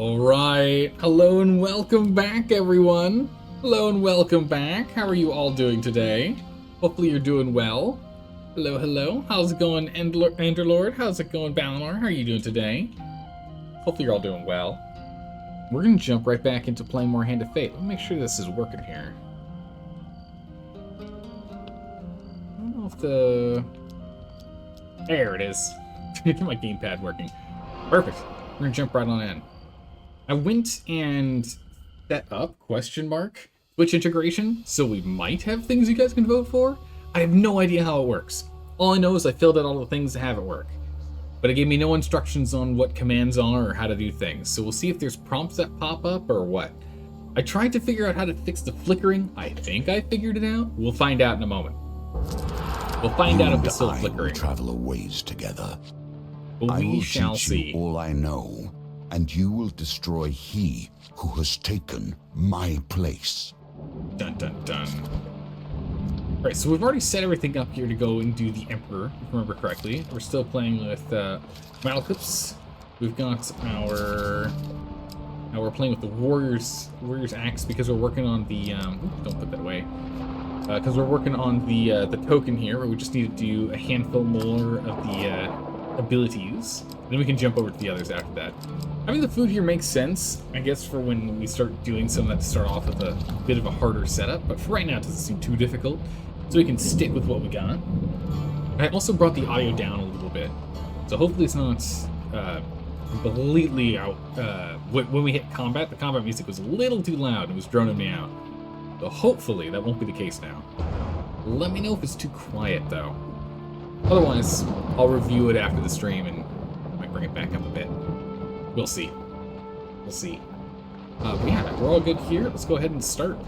Alright, hello and welcome back everyone. Hello and welcome back. How are you all doing today? Hopefully you're doing well. Hello, hello. How's it going, Enderlord? How's it going, Balinor? How are you doing today? Hopefully you're all doing well. We're gonna jump right back into playing more Hand of Fate. Let me make sure this is working here. I don't know if the... There it is. Get my gamepad working. Perfect. We're gonna jump right on in. I went and set up, Twitch integration, so we might have things you guys can vote for. I have no idea how it works. All I know is I filled out all the things to have it work. But it gave me no instructions on what commands are or how to do things, so we'll see if there's prompts that pop up or what. I tried to figure out how to fix the flickering. I think I figured it out. We'll find out in a moment. We'll find out if it's still flickering. Will travel a ways together. But we I will shall teach see. you all I know, and you will destroy he who has taken my place. Dun dun dun. Alright, so we've already set everything up here to go and do the Emperor, if I remember correctly. We're still playing with Malekuths. We've got our... Now we're playing with the Warrior's Axe because we're working on the... don't put that away. Because we're working on the token here, where we just need to do a handful more of the abilities. Then we can jump over to the others after that. Having the food here makes sense, I guess, for when we start doing some of that to start off with a bit of a harder setup, but for right now it doesn't seem too difficult, so we can stick with what we got. I also brought the audio down a little bit, so hopefully it's not completely out. When we hit combat, the combat music was a little too loud, it was droning me out. So hopefully that won't be the case now. Let me know if it's too quiet though. Otherwise, I'll review it after the stream and might bring it back up a bit. We'll see. We'll see. But yeah, we're all good here. Let's go ahead and start.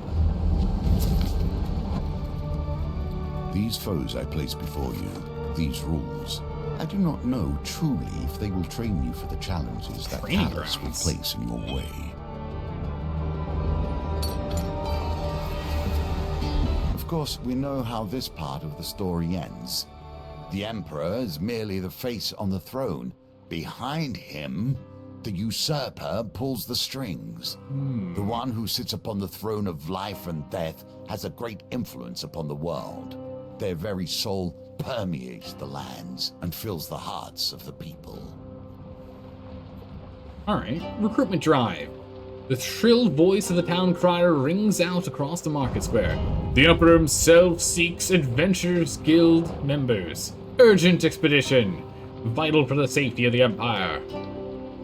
These foes I place before you, these rules, I do not know truly if they will train you for the challenges that Callus will place in your way. Of course, we know how this part of the story ends. The Emperor is merely the face on the throne. Behind him, the usurper pulls the strings. The one who sits upon the throne of life and death has a great influence upon the world. Their very soul permeates the lands and fills the hearts of the people. Alright, recruitment drive. The shrill voice of the town crier rings out across the market square. The Emperor himself seeks Adventurers Guild members. Urgent expedition. Vital for the safety of the Empire.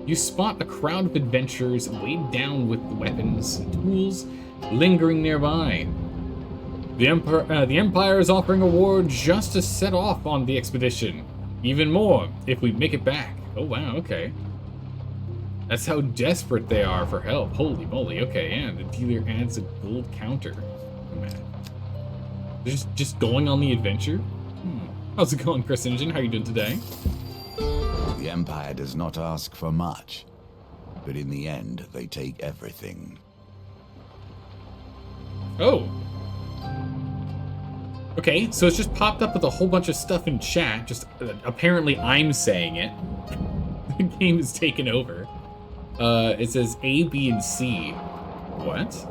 You spot a crowd of adventurers weighed down with weapons and tools lingering nearby. The Empire is offering a reward just to set off on the expedition. Even more if we make it back. Oh wow, okay. That's how desperate they are for help. Holy moly, okay, yeah, the dealer adds a gold counter. Oh man. They're just going on the adventure? How's it going, Chris Engine? How are you doing today? The Empire does not ask for much, but in the end, they take everything. Oh. Okay, so it's just popped up with a whole bunch of stuff in chat. Just apparently I'm saying it. The game is taken over. It says A, B, and C. What?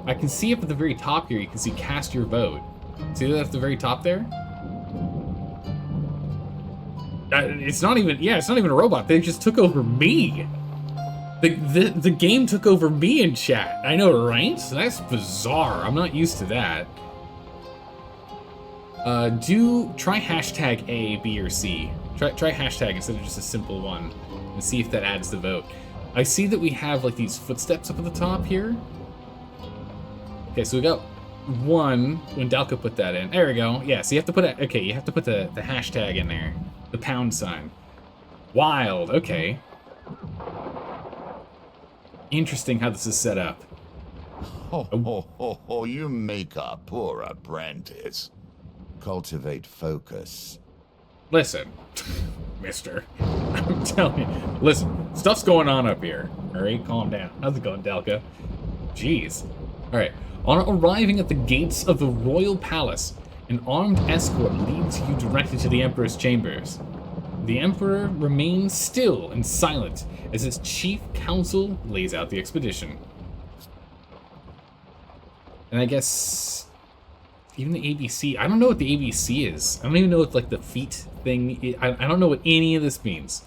I can see up at the very top here. You can see cast your vote. See that at the very top there? It's not even, yeah, it's not even a robot. They just took over me. The game took over me in chat. I know, right? That's bizarre. I'm not used to that. Try hashtag A, B, or C. Try hashtag instead of just a simple one and see if that adds the vote. I see that we have like these footsteps up at the top here. Okay, so we got one when Dalka put that in. There we go. Yeah, so you have to put it, okay, you have to put the hashtag in there. The pound sign. Wild, okay. Interesting how this is set up. Oh, you make a poor apprentice. Cultivate focus. Listen, mister. I'm telling you. Listen, stuff's going on up here. Alright, calm down. How's it going, Dalka? Jeez. Alright. On arriving at the gates of the royal palace, an armed escort leads you directly to the Emperor's chambers. The Emperor remains still and silent as his chief council lays out the expedition. And I guess even the ABC, I don't know what the ABC is. I don't even know what like the feet thing, I don't know what any of this means.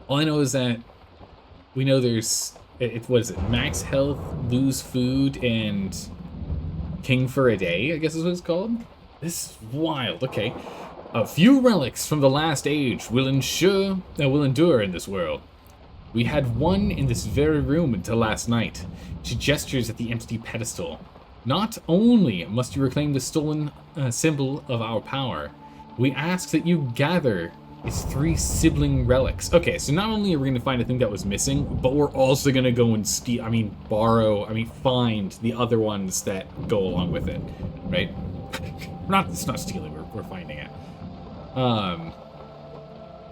All I know is that we know there's, what is it, max health, lose food, and king for a day, I guess is what it's called. This is wild, okay. A few relics from the last age will endure in this world. We had one in this very room until last night. She gestures at the empty pedestal. Not only must you reclaim the stolen symbol of our power, we ask that you gather its 3 sibling relics. Okay, so not only are we going to find a thing that was missing, but we're also going to go and find the other ones that go along with it, right? It's not stealing, we're finding it.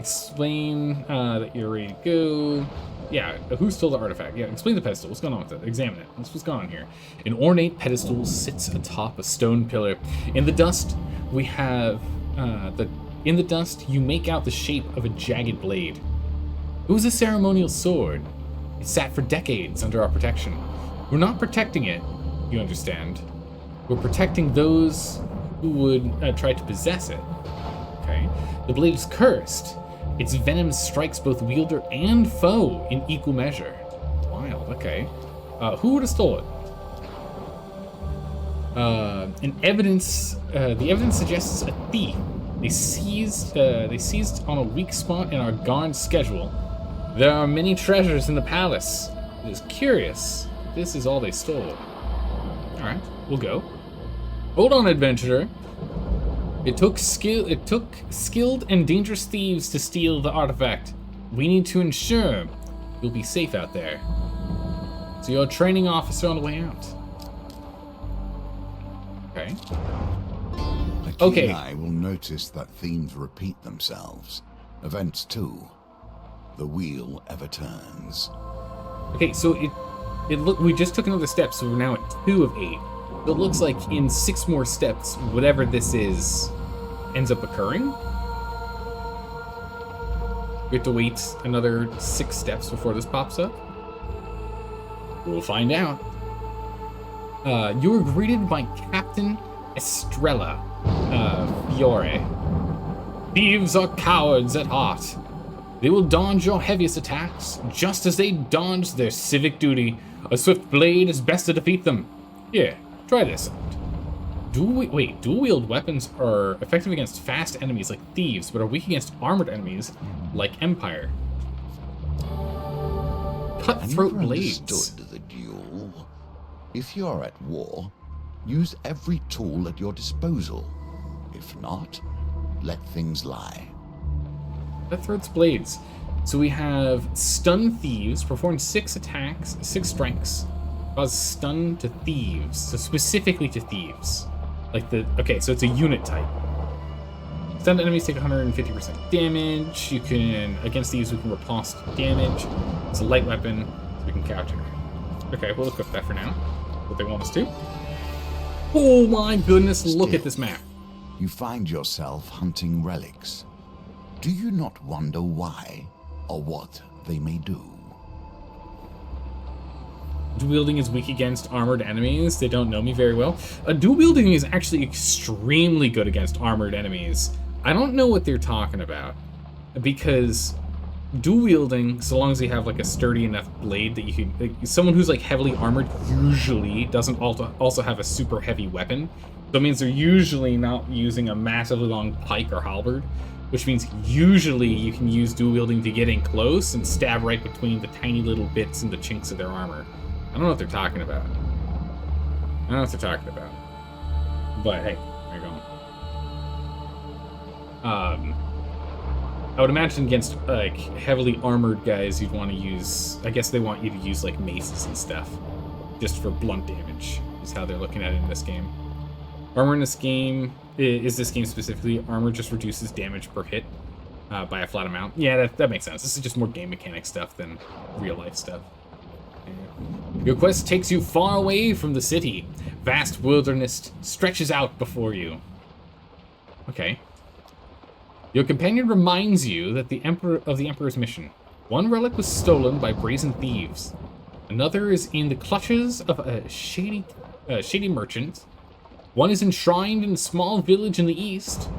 Explain that you're ready to go. Yeah, who stole the artifact? Yeah, explain the pedestal. What's going on with it? Examine it. What's going on here? An ornate pedestal sits atop a stone pillar. In the dust, we have in the dust, you make out the shape of a jagged blade. It was a ceremonial sword. It sat for decades under our protection. We're not protecting it, you understand. We're protecting those who would try to possess it. Okay. The blade is cursed. Its venom strikes both wielder and foe in equal measure. Wild, okay. Who would have stolen it? The evidence suggests a thief. They seized on a weak spot in our guard schedule. There are many treasures in the palace. It is curious. This is all they stole. Alright, we'll go. Hold on, adventurer. It took skilled and dangerous thieves to steal the artifact. We need to ensure you'll be safe out there. So you're a training officer on the way out. Okay. A keen eye will notice that themes repeat themselves. Events too. The wheel ever turns. Okay, so we just took another step, so we're now at 2 of 8. So it looks like in 6 more steps, whatever this is ends up occurring. We have to wait another 6 steps before this pops up. We'll find out. You were greeted by Captain Estrella Fiore. Thieves are cowards at heart. They will dodge your heaviest attacks, just as they dodged their civic duty. A swift blade is best to defeat them. Here, try this out. Dual-wield weapons are effective against fast enemies like thieves, but are weak against armored enemies like Empire. Cutthroat blades. Understood the duel. If you're at war, use every tool at your disposal. If not, let things lie. Cutthroat's blades. So we have stun thieves, perform 6 attacks, 6 strikes, cause stun to thieves. So specifically to thieves. Okay, so it's a unit type. Stunned enemies take 150% damage. You can, against these, we can riposte damage. It's a light weapon, so we can counter. Okay, we'll equip that for now. What they want us to. Oh my goodness, look at this map. You find yourself hunting relics. Do you not wonder why, or what they may do? Dual wielding is weak against armored enemies. They don't know me very well. Dual wielding is actually extremely good against armored enemies. I don't know what they're talking about, because dual wielding, so long as you have like a sturdy enough blade that you can, someone who's like heavily armored usually doesn't also have a super heavy weapon. So it means they're usually not using a massively long pike or halberd, which means usually you can use dual wielding to get in close and stab right between the tiny little bits and the chinks of their armor. I don't know what they're talking about. But hey, there you go. I would imagine against like heavily armored guys, you'd want to use, I guess they want you to use like maces and stuff, just for blunt damage, is how they're looking at it in this game. Armor in this game, this game specifically, armor just reduces damage per hit by a flat amount. Yeah, that makes sense. This is just more game mechanic stuff than real life stuff. Your quest takes you far away from the city. Vast wilderness stretches out before you. Okay. Your companion reminds you that the Emperor's mission. One relic was stolen by brazen thieves. Another is in the clutches of a shady merchant. One is enshrined in a small village in the east.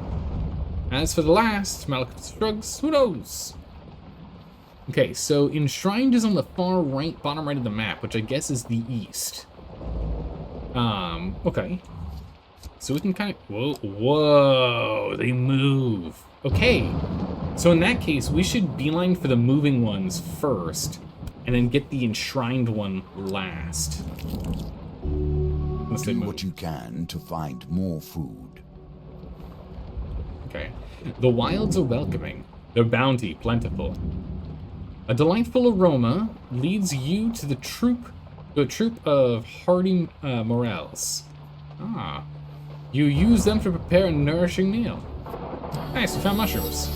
As for the last, Malekith shrugs, who knows? Okay, so enshrined is on the far right, bottom right of the map, which I guess is the east. Okay. So we can kind of, whoa, they move. Okay, so in that case, we should beeline for the moving ones first, and then get the enshrined one last. Do what you can to find more food. Okay. The wilds are welcoming, their bounty plentiful. A delightful aroma leads you to a troop of hardy morels. Ah. You use them to prepare a nourishing meal. Nice, we found mushrooms.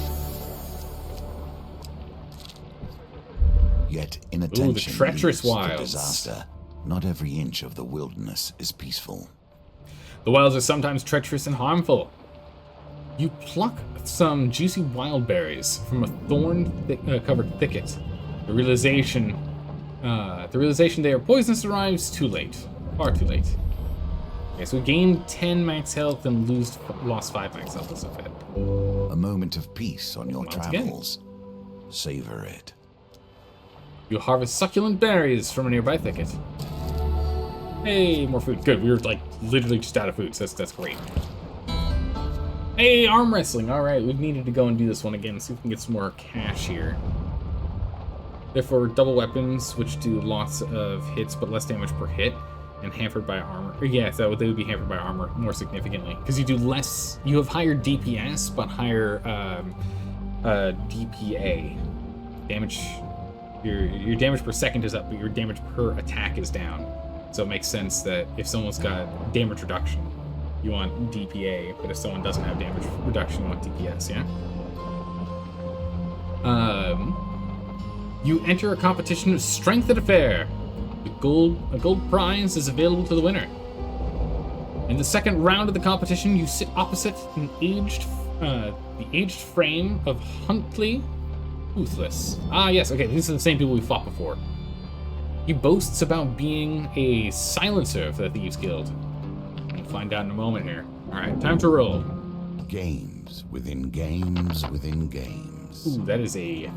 Yet inattention the treacherous leads wilds. to disaster. Not every inch of the wilderness is peaceful. The wilds are sometimes treacherous and harmful. You pluck some juicy wild berries from a thorn-covered thicket. The realization they are poisonous arrives too late. Far too late. Okay, so we gained 10 max health and lost 5 max health. That's not bad. A moment of peace on your travels. Savor it. You harvest succulent berries from a nearby thicket. Hey, more food. Good, we were like literally just out of food, so that's great. Hey, arm wrestling. All right, we've needed to go and do this one again, see if we can get some more cash here. Therefore, double weapons, which do lots of hits but less damage per hit, and hampered by armor. Or yeah, so they would be hampered by armor more significantly because you do less. You have higher DPS but higher DPA damage. Your damage per second is up, but your damage per attack is down. So it makes sense that if someone's got damage reduction, you want DPA, but if someone doesn't have damage reduction, you want DPS, yeah? You enter a competition of strength at a fair. A gold prize is available to the winner. In the second round of the competition, you sit opposite the aged frame of Huntley Toothless. Ah, yes, okay, these are the same people we fought before. He boasts about being a silencer for the Thieves Guild. We'll find out in a moment here. Alright, time to roll. Games within games within games. Ooh, that is a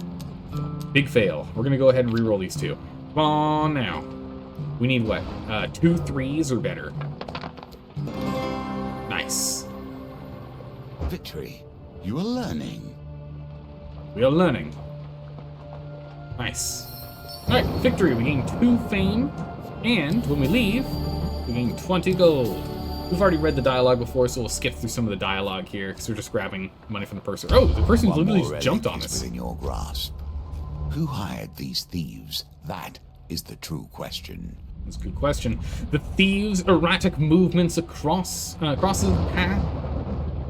big fail. We're gonna go ahead and re-roll these two. Come on now. We need what? 2 3s or better. Nice. Victory. You are learning. We are learning. Nice. Alright, victory. We gain 2 fame, and when we leave, we gain 20 gold. We've already read the dialogue before, so we'll skip through some of the dialogue here, because we're just grabbing money from the purser. Oh, the person literally just jumped on us. Within your grasp. Who hired these thieves? That is the true question. That's a good question. The thieves' erratic movements crosses the path.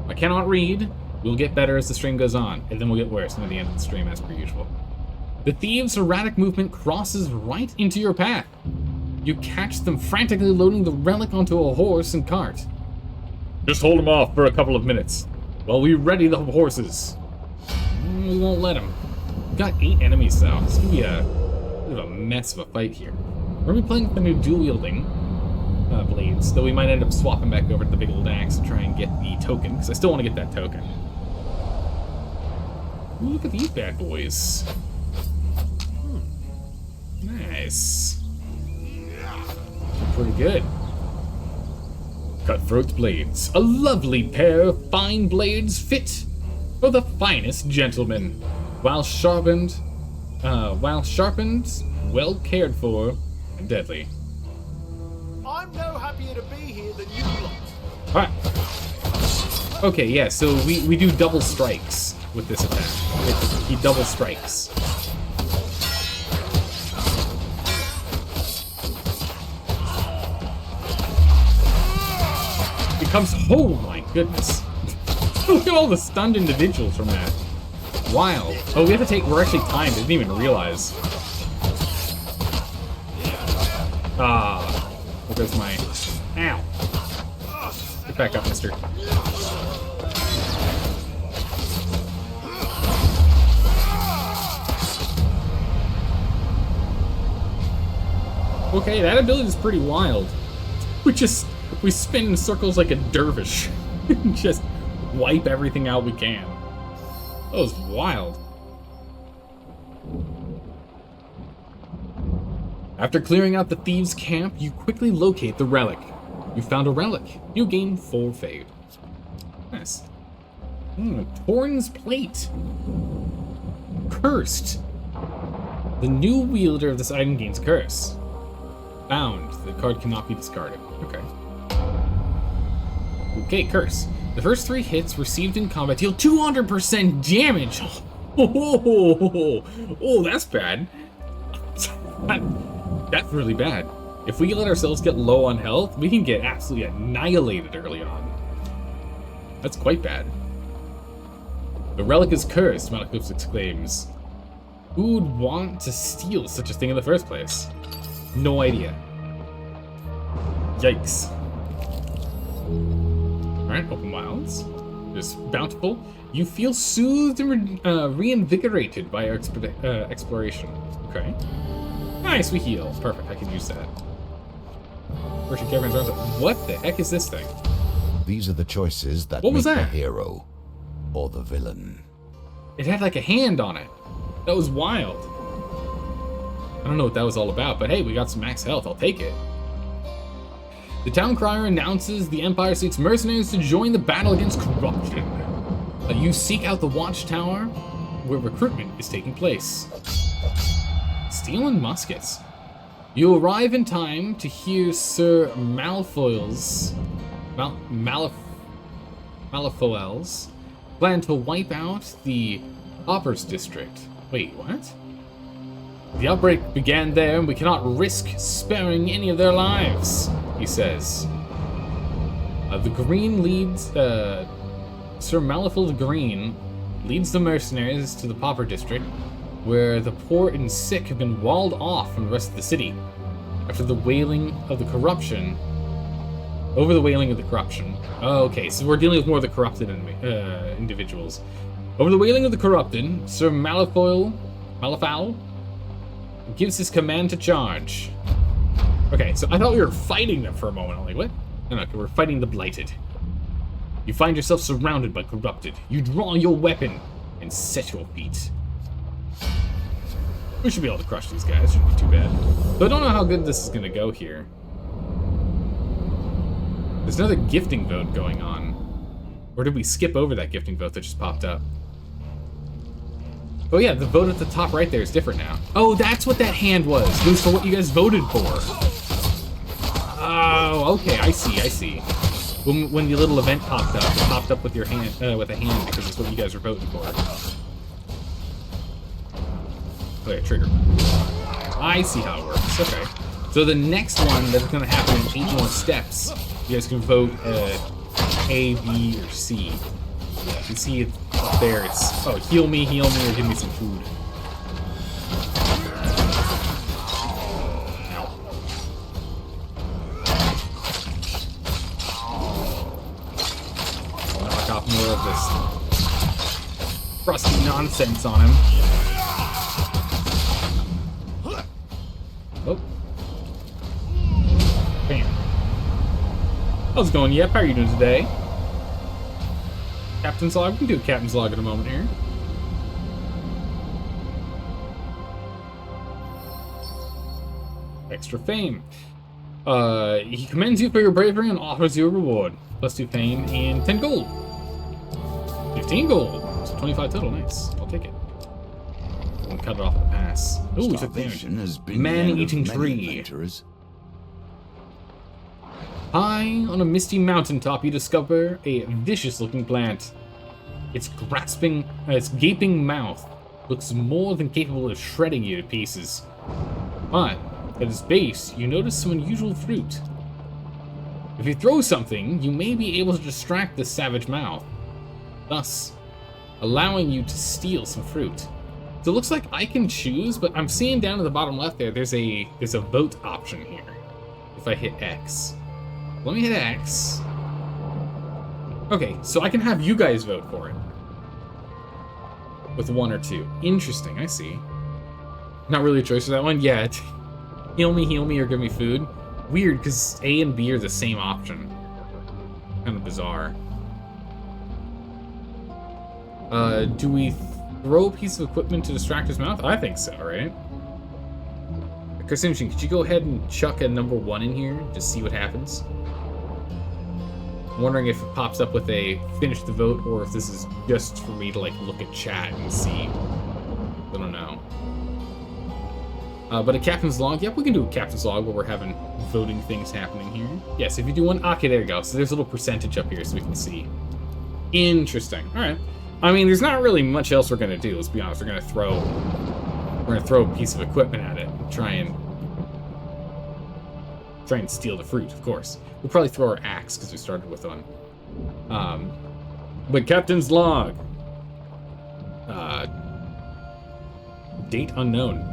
I cannot read. We'll get better as the stream goes on, and then we'll get worse near the end of the stream, as per usual. The thieves' erratic movement crosses right into your path. You catch them frantically loading the relic onto a horse and cart. Just hold them off for a couple of minutes while we ready the horses. We won't let them. We've got 8 enemies, though. It's gonna be a bit of a mess of a fight here. We're gonna be playing with the new dual-wielding blades, though we might end up swapping back over to the big old axe to try and get the token, because I still want to get that token. Ooh, look at these bad boys. Nice. Pretty good. Cutthroat blades. A lovely pair of fine blades fit for the finest gentlemen. While sharpened, well cared for, and deadly. I'm no happier to be here than you lot. Alright. Okay, yeah, so we do double strikes with this attack. He double strikes. Oh my goodness. Look at all the stunned individuals from that. Wild. Oh, we're actually timed. I didn't even realize. Ah. There goes my... Ow. Get back up, mister. Okay, that ability is pretty wild. We spin in circles like a dervish. Just wipe everything out we can. That was wild. After clearing out the thieves' camp, you quickly locate the relic. You found a relic. You gain 4 fade. Nice. Torn's plate. Cursed. The new wielder of this item gains a curse. Found. The card cannot be discarded. Okay. Okay, curse. The first 3 hits received in combat deal 200% damage. Oh, that's bad. That's really bad. If we let ourselves get low on health, we can get absolutely annihilated early on. That's quite bad. The relic is cursed, Malaklips exclaims. Who would want to steal such a thing in the first place? No idea. Yikes. Alright, open wilds. There's bountiful. You feel soothed and reinvigorated by our exploration. Okay. Nice, we heal. Perfect, I can use that. Merchant caravans runs up. What the heck is this thing? These are the choices that What was make the that? hero or the villain. It had like a hand on it. That was wild. I don't know what that was all about, but hey, we got some max health. I'll take it. The town crier announces the Empire seeks mercenaries to join the battle against corruption. You seek out the watchtower where recruitment is taking place. Stealing muskets. You arrive in time to hear Sir Malfoyle's plan to wipe out the Hoppers district. Wait, what? The outbreak began there, and we cannot risk sparing any of their lives, he says. The Green leads, Sir Malfoy the Green leads the mercenaries to the Pauper district, where the poor and sick have been walled off from the rest of the city. After the wailing of the corruption, over the wailing of the corruption. Oh, okay, so we're dealing with more of the corrupted individuals. Over the wailing of the corrupted, Sir Malfoy gives his command to charge. Okay, so I thought we were fighting them for a moment. I'm like, what? No, we're fighting the blighted. You find yourself surrounded by corrupted. You draw your weapon and set your feet. We should be able to crush these guys. Shouldn't be too bad. Though I don't know how good this is going to go here. There's another gifting vote going on. Or did we skip over that gifting vote that just popped up? Oh yeah, the vote at the top right there is different now. Oh, that's what that hand was. It was for what you guys voted for. Oh, okay, I see. When the little event popped up, it popped up with your hand, with a hand because it's what you guys were voting for. Okay, trigger. I see how it works. Okay. So the next one that's going to happen in 8 more steps, you guys can vote A, B, or C. You see it up there. It's, oh, heal me, or give me some food. Knock off more of this crusty nonsense on him. Oh. Bam. How's it going, Yep? How are you doing today? Captain's log? We can do a captain's log in a moment here. Extra fame. He commends you for your bravery and offers you a reward. +2 fame and 10 gold. 15 gold. So 25 total. Nice. I'll take it. And cut it off at the pass. Ooh, we took damage. Has been Man-eating the end of many tree. adventurers. High on a misty mountaintop, you discover a vicious-looking plant. Its gaping mouth looks more than capable of shredding you to pieces. But at its base, you notice some unusual fruit. If you throw something, you may be able to distract the savage mouth, thus allowing you to steal some fruit. So it looks like I can choose, but I'm seeing down at the bottom left there, there's a vote option here. If I hit X. Let me hit X. Okay, so I can have you guys vote for it. With 1 or 2. Interesting, I see. Not really a choice for that one yet. Heal me, or give me food. Weird, because A and B are the same option. Kind of bizarre. Do we throw a piece of equipment to distract his mouth? I think so, right? Carcinogen, could you go ahead and chuck a number 1 in here to see what happens? I'm wondering if it pops up with a finish the vote, or if this is just for me to like look at chat and see. I don't know. But a captain's log, yep, we can do a captain's log where we're having voting things happening here. Yes, if you do one, okay, there you go. So there's a little percentage up here so we can see. Interesting. All right. I mean, there's not really much else we're gonna do. Let's be honest. We're gonna throw a piece of equipment at it and try and steal the fruit. Of course, we'll probably throw our axe because we started with one. But captain's log. Date unknown.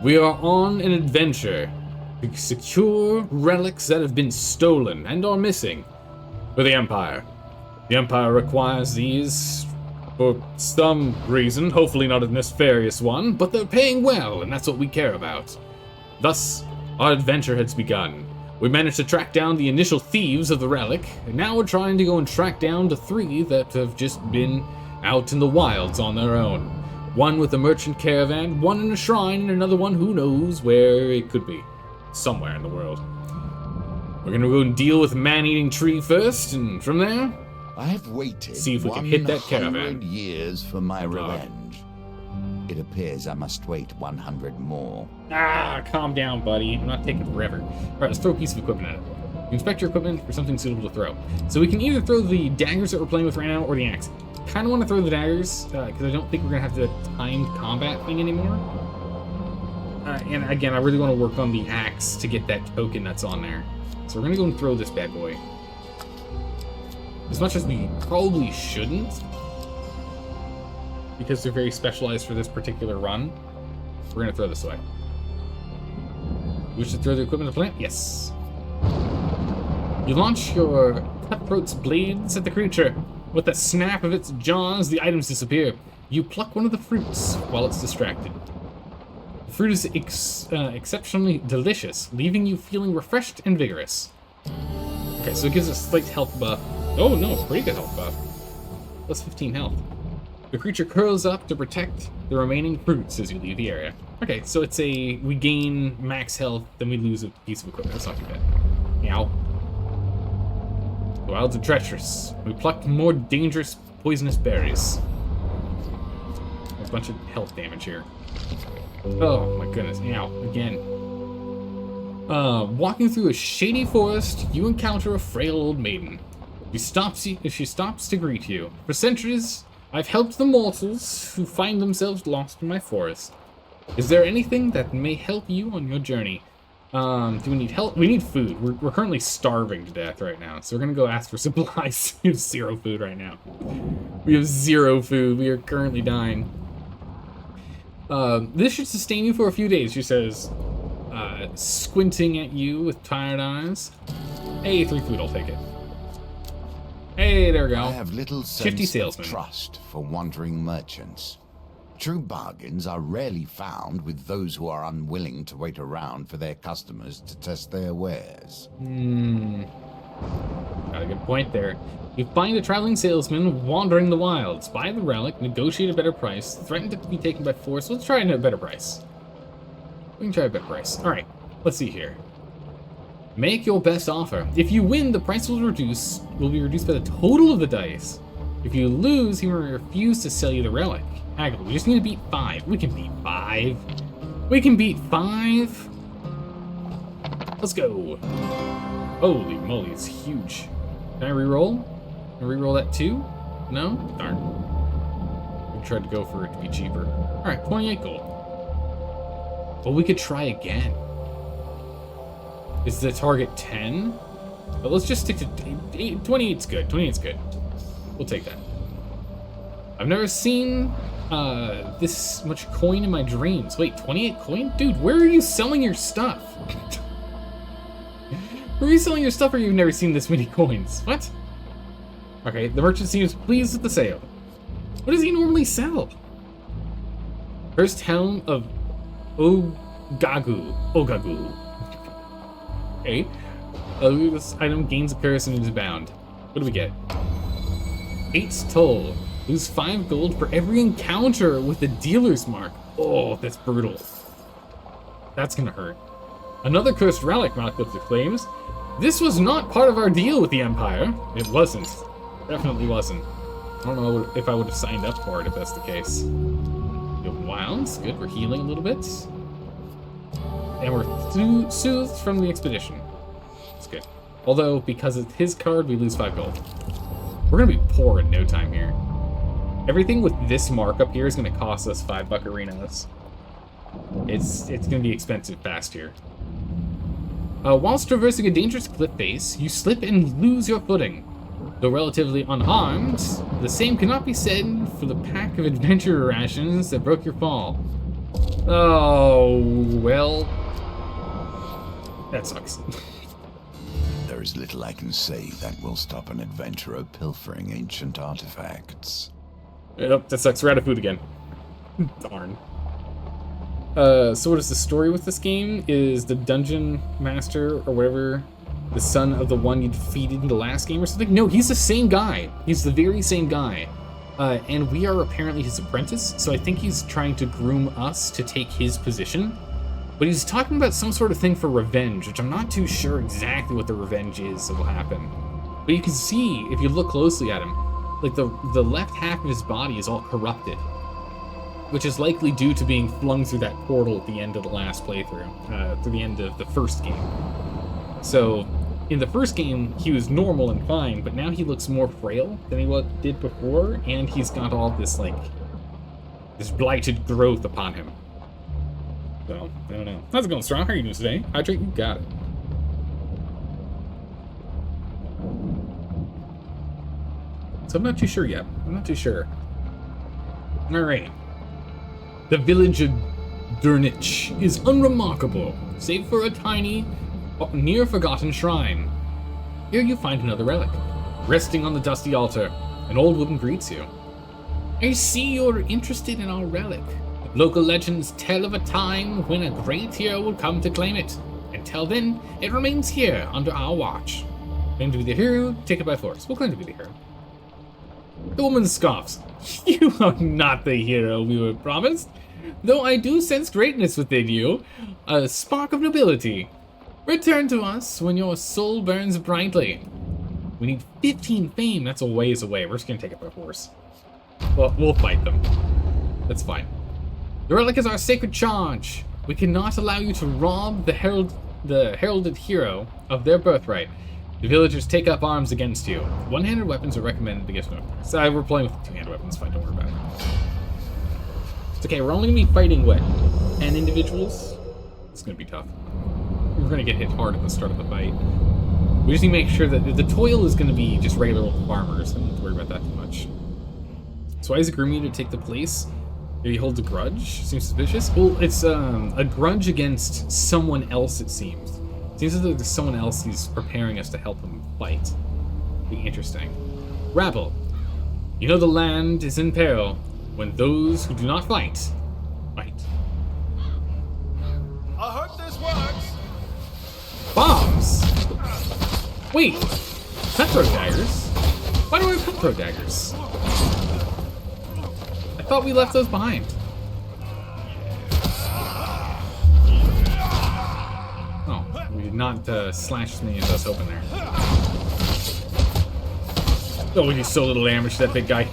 We are on an adventure to secure relics that have been stolen and are missing for the Empire. The Empire requires these for some reason, hopefully not a nefarious one, but they're paying well, and that's what we care about. Thus, our adventure has begun. We managed to track down the initial thieves of the relic, and now we're trying to go and track down the 3 that have just been out in the wilds on their own. One with a merchant caravan, one in a shrine, and another one who knows where it could be. Somewhere in the world. We're gonna go and deal with man-eating tree first, and from there, I have waited see if we can hit that caravan. 100 years for my revenge. It appears I must wait 100 more. Ah, calm down, buddy. I'm not taking forever. Alright, let's throw a piece of equipment at it. Inspect your equipment for something suitable to throw. So we can either throw the daggers that we're playing with right now, or the axe. Kind of want to throw the daggers, because I don't think we're going to have the timed combat thing anymore. And again, I really want to work on the axe to get that token that's on there. So we're going to go and throw this bad boy. As much as we probably shouldn't, because they're very specialized for this particular run, we're going to throw this away. We should throw the equipment to plant? Yes. You launch your cutthroat's blades at the creature. With a snap of its jaws, the items disappear. You pluck one of the fruits while it's distracted. The fruit is exceptionally delicious, leaving you feeling refreshed and vigorous. Okay, so it gives us a slight health buff. Oh no, pretty good health buff. Plus 15 health. The creature curls up to protect the remaining fruits as you leave the area. Okay, so it's we gain max health, then we lose a piece of equipment. That's not too bad. Meow. The wilds are treacherous. We plucked more dangerous poisonous berries. There's a bunch of health damage here. Oh my goodness. Ow. Again. Walking through a shady forest, you encounter a frail old maiden. She stops to greet you. For centuries, I've helped the mortals who find themselves lost in my forest. Is there anything that may help you on your journey? Do we need help? We need food. We're currently starving to death right now, so we're gonna go ask for supplies. We have 0 food right now. We have 0 food. We are currently dying. This should sustain you for a few days, she says, squinting at you with tired eyes. Hey, 3 food, I'll take it. Hey, there we go. I have little sense of trust for wandering merchants. True bargains are rarely found with those who are unwilling to wait around for their customers to test their wares. Got a good point there. You find a traveling salesman wandering the wilds. Buy the relic, negotiate a better price, threaten to be taken by force. Let's try a better price. We can try a better price. Alright, let's see here. Make your best offer. If you win, the price will be reduced by the total of the dice. If you lose, he will refuse to sell you the relic. Haggle, we just need to beat 5. We can beat 5. We can beat 5. Let's go. Holy moly, it's huge. Can I reroll? Can I reroll that too? No? Darn. We tried to go for it to be cheaper. Alright, 28 gold. But we could try again. Is the target 10? But let's just stick to 28's good. 28's good. We'll take that. I've never seen this much coin in my dreams. Wait, 28 coin? Dude, where are you selling your stuff? Where are you selling your stuff or you've never seen this many coins? What? Okay, the merchant seems pleased with the sale. What does he normally sell? First helm of Gagu. Ogagu. Okay. This item gains a curse and is bound. What do we get? 8 toll. Lose 5 gold for every encounter with the dealer's mark. Oh, that's brutal. That's gonna hurt. Another cursed relic, Malcolm claims. This was not part of our deal with the Empire. It wasn't. Definitely wasn't. I don't know if I would have signed up for it if that's the case. Wilds. Good, we're healing a little bit. And we're soothed from the expedition. That's good. Although, because of his card, we lose 5 gold. We're gonna be poor in no time here. Everything with this mark up here is gonna cost us 5 buccarinos. It's gonna be expensive fast here. Whilst traversing a dangerous cliff face, you slip and lose your footing. Though relatively unharmed, the same cannot be said for the pack of adventurer rations that broke your fall. Oh, well, that sucks. There is little I can say that will stop an adventurer pilfering ancient artifacts. Yep, that sucks. We're out of food again. Darn. So what is the story with this game? Is the dungeon master or whatever the son of the one you defeated in the last game or something? No, he's the same guy. He's the very same guy. And we are apparently his apprentice, so I think he's trying to groom us to take his position. But he's talking about some sort of thing for revenge, which I'm not too sure exactly what the revenge is that will happen. But you can see, if you look closely at him, like the left half of his body is all corrupted, which is likely due to being flung through that portal at the end of the last playthrough, through the end of the first game. So, in the first game, he was normal and fine, but now he looks more frail than he did before, and he's got all this, like, this blighted growth upon him. So, I don't know. How's it going, Strong? How are you doing today? Hydrate, you got it. So I'm not too sure yet. I'm not too sure. Alright. The village of Durnich is unremarkable, save for a tiny, near-forgotten shrine. Here you find another relic. Resting on the dusty altar, an old woman greets you. I see you're interested in our relic. Local legends tell of a time when a great hero will come to claim it. Until then, it remains here under our watch. Claim to be the hero, take it by force. We'll claim to be the hero. The woman scoffs. You are not the hero we were promised. Though I do sense greatness within you, a spark of nobility. Return to us when your soul burns brightly. We need 15 fame. That's a ways away. We're just gonna take it by force. Well, we'll fight them. That's fine. The relic is our sacred charge. We cannot allow you to rob the heralded hero of their birthright. The villagers take up arms against you. One-handed weapons are recommended against them. So we're playing with two-handed weapons. Fine, don't worry about it. It's okay. We're only gonna be fighting what? 10 individuals. It's gonna be tough. We're gonna get hit hard at the start of the fight. We just need to make sure that the toil is gonna be just regular old farmers. I don't have to worry about that too much. So why is it grooming you to take the place? Maybe he holds a grudge? Seems suspicious. Well, it's a grudge against someone else, it seems. It seems as though there's someone else he's preparing us to help him fight. Be interesting. Rabble. You know the land is in peril when those who do not fight, fight. I hope this works. Bombs! Wait! Cutthroat daggers? Why do I have cutthroat daggers? I thought we left those behind. Oh, we did not slash as many as I was hoping there. Oh, we do so little damage to that big guy.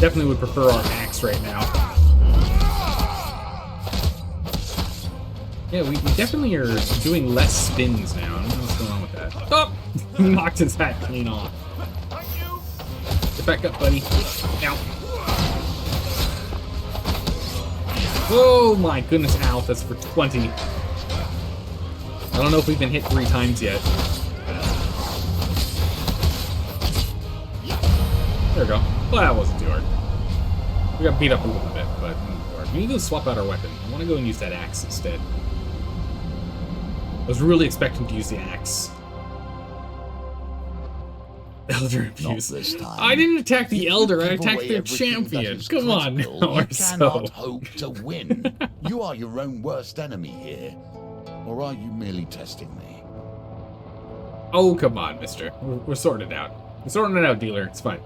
Definitely would prefer our axe right now. Yeah, we definitely are doing less spins now. I don't know what's going on with that. Oh! Knocked his hat clean off. Get back up, buddy. Ow. Oh my goodness, ow, that's for 20. I don't know if we've been hit 3 times yet. There we go. Well, that wasn't too hard. We got beat up a little bit, but we need to swap out our weapon. I want to go and use that axe instead. I was really expecting to use the axe. Not abuse. this time. I didn't attack the If you elder, I give attacked away their everything that champion. is Come on critical, now, you or cannot so. hope to win. You are your own worst enemy here. Or are you merely testing me? Oh, come on, mister. We're sorting it out. We're sorting it out, dealer. It's fine.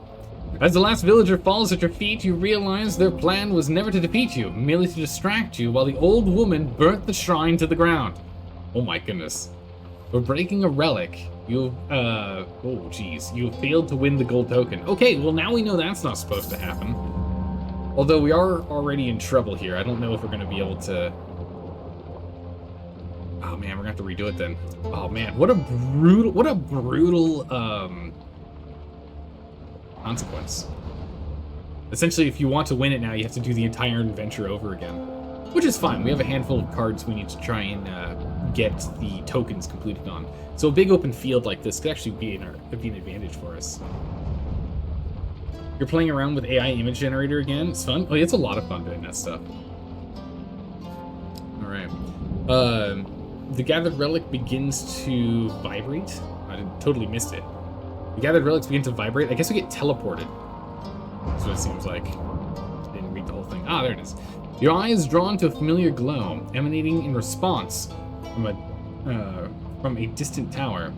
As the last villager falls at your feet, you realize their plan was never to defeat you, merely to distract you while the old woman burnt the shrine to the ground. Oh my goodness. For breaking a relic, you have failed to win the gold token. Okay, well now we know that's not supposed to happen. Although we are already in trouble here. I don't know if we're gonna be able to... Oh man, we're gonna have to redo it then. Oh man, what a brutal, consequence. Essentially, if you want to win it now, you have to do the entire adventure over again. Which is fine. We have a handful of cards we need to try and get the tokens completed on. So a big open field like this could actually be an advantage for us. You're playing around with AI image generator again. It's fun. Oh, it's a lot of fun doing that stuff. All right. The gathered relic begins to vibrate. I totally missed it. The gathered relics begin to vibrate. I guess we get teleported. That's what it seems like. Didn't read the whole thing. Ah, there it is. Your eye is drawn to a familiar glow, emanating in response from a distant tower.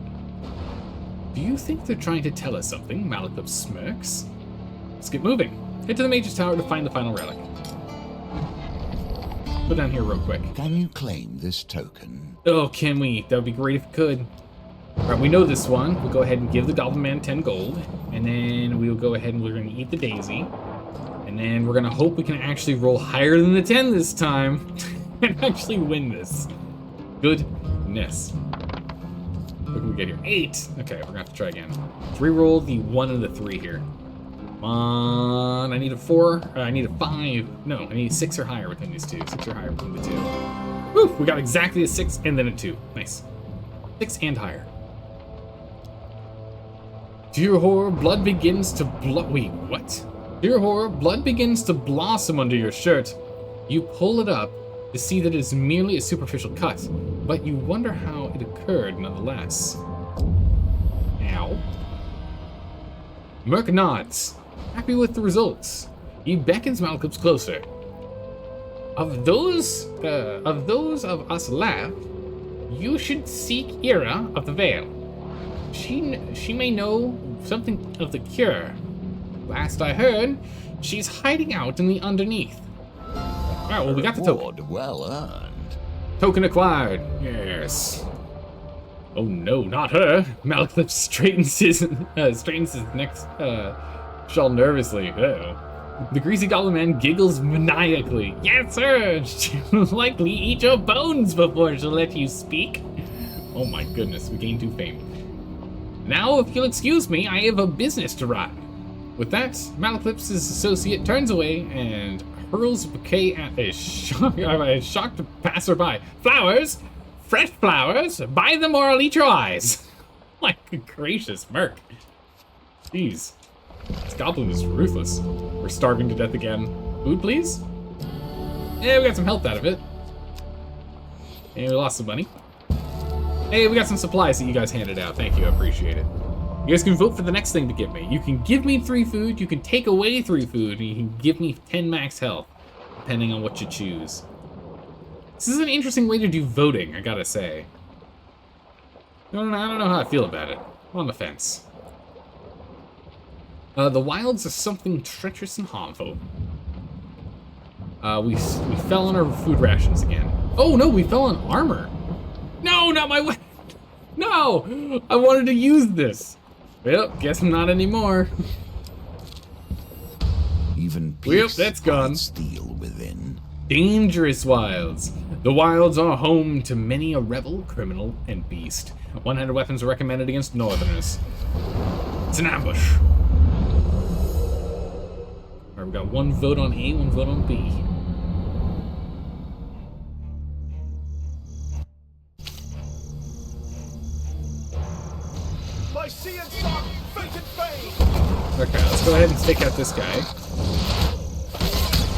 Do you think they're trying to tell us something? Malikup smirks. Let's get moving. Head to the Mage's Tower to find the final relic. Put down here real quick. Can you claim this token? Oh, can we? That would be great if we could. Alright, we know this one. We'll go ahead and give the Goblin Man 10 gold. And then we'll go ahead and we're going to eat the daisy. And then we're going to hope we can actually roll higher than the 10 this time. And actually win this. Goodness. What can we get here? 8! Okay, we're going to have to try again. Let's re-roll the 1 and the 3 here. Come on. I need a 4. I need a 5. No, I need 6 or higher within these two. 6 or higher within the 2. Woo! We got exactly a 6 and then a 2. Nice. 6 and higher. To your horror, blood begins to wait, what? To your horror, blood begins to blossom under your shirt. You pull it up to see that it is merely a superficial cut, but you wonder how it occurred nonetheless. Ow. Merc nods, happy with the results. He beckons Malcolm closer. Of those of us left, you should seek Ira of the Vale. She may know something of the cure. Last I heard, she's hiding out in the underneath. Alright, well, we got the token. Well earned. Token acquired. Yes. Oh no, not her. Malcolm straightens his neck shawl nervously. Uh-oh. The greasy goblin man giggles maniacally. Yes, sir. She'll likely eat your bones before she'll let you speak. Oh my goodness, we gained 2 fame. Now, if you'll excuse me, I have a business to run. With that, Malaclip's associate turns away and hurls a bouquet at a shocked passerby. Flowers? Fresh flowers? Buy them or I'll eat your eyes. My gracious, Merc. Jeez. This goblin is ruthless. We're starving to death again. Food, please? Yeah, we got some health out of it. And we lost some money. Hey, we got some supplies that you guys handed out. Thank you, I appreciate it. You guys can vote for the next thing to give me. You can give me 3 food, you can take away 3 food, and you can give me 10 max health, depending on what you choose. This is an interesting way to do voting, I gotta say. I don't know how I feel about it. I'm on the fence. The wilds are something treacherous and harmful. We fell on our food rations again. Oh no, we fell on armor. No, not my weapon. No, I wanted to use this. Well, guess not anymore. Even Well, that's gone. Steel within. Dangerous wilds. The wilds are home to many a rebel, criminal, and beast. One-handed weapons are recommended against northerners. It's an ambush. All right, we got 1 vote on A, 1 vote on B. My sea and son, fate and fame. Okay, let's go ahead and take out this guy.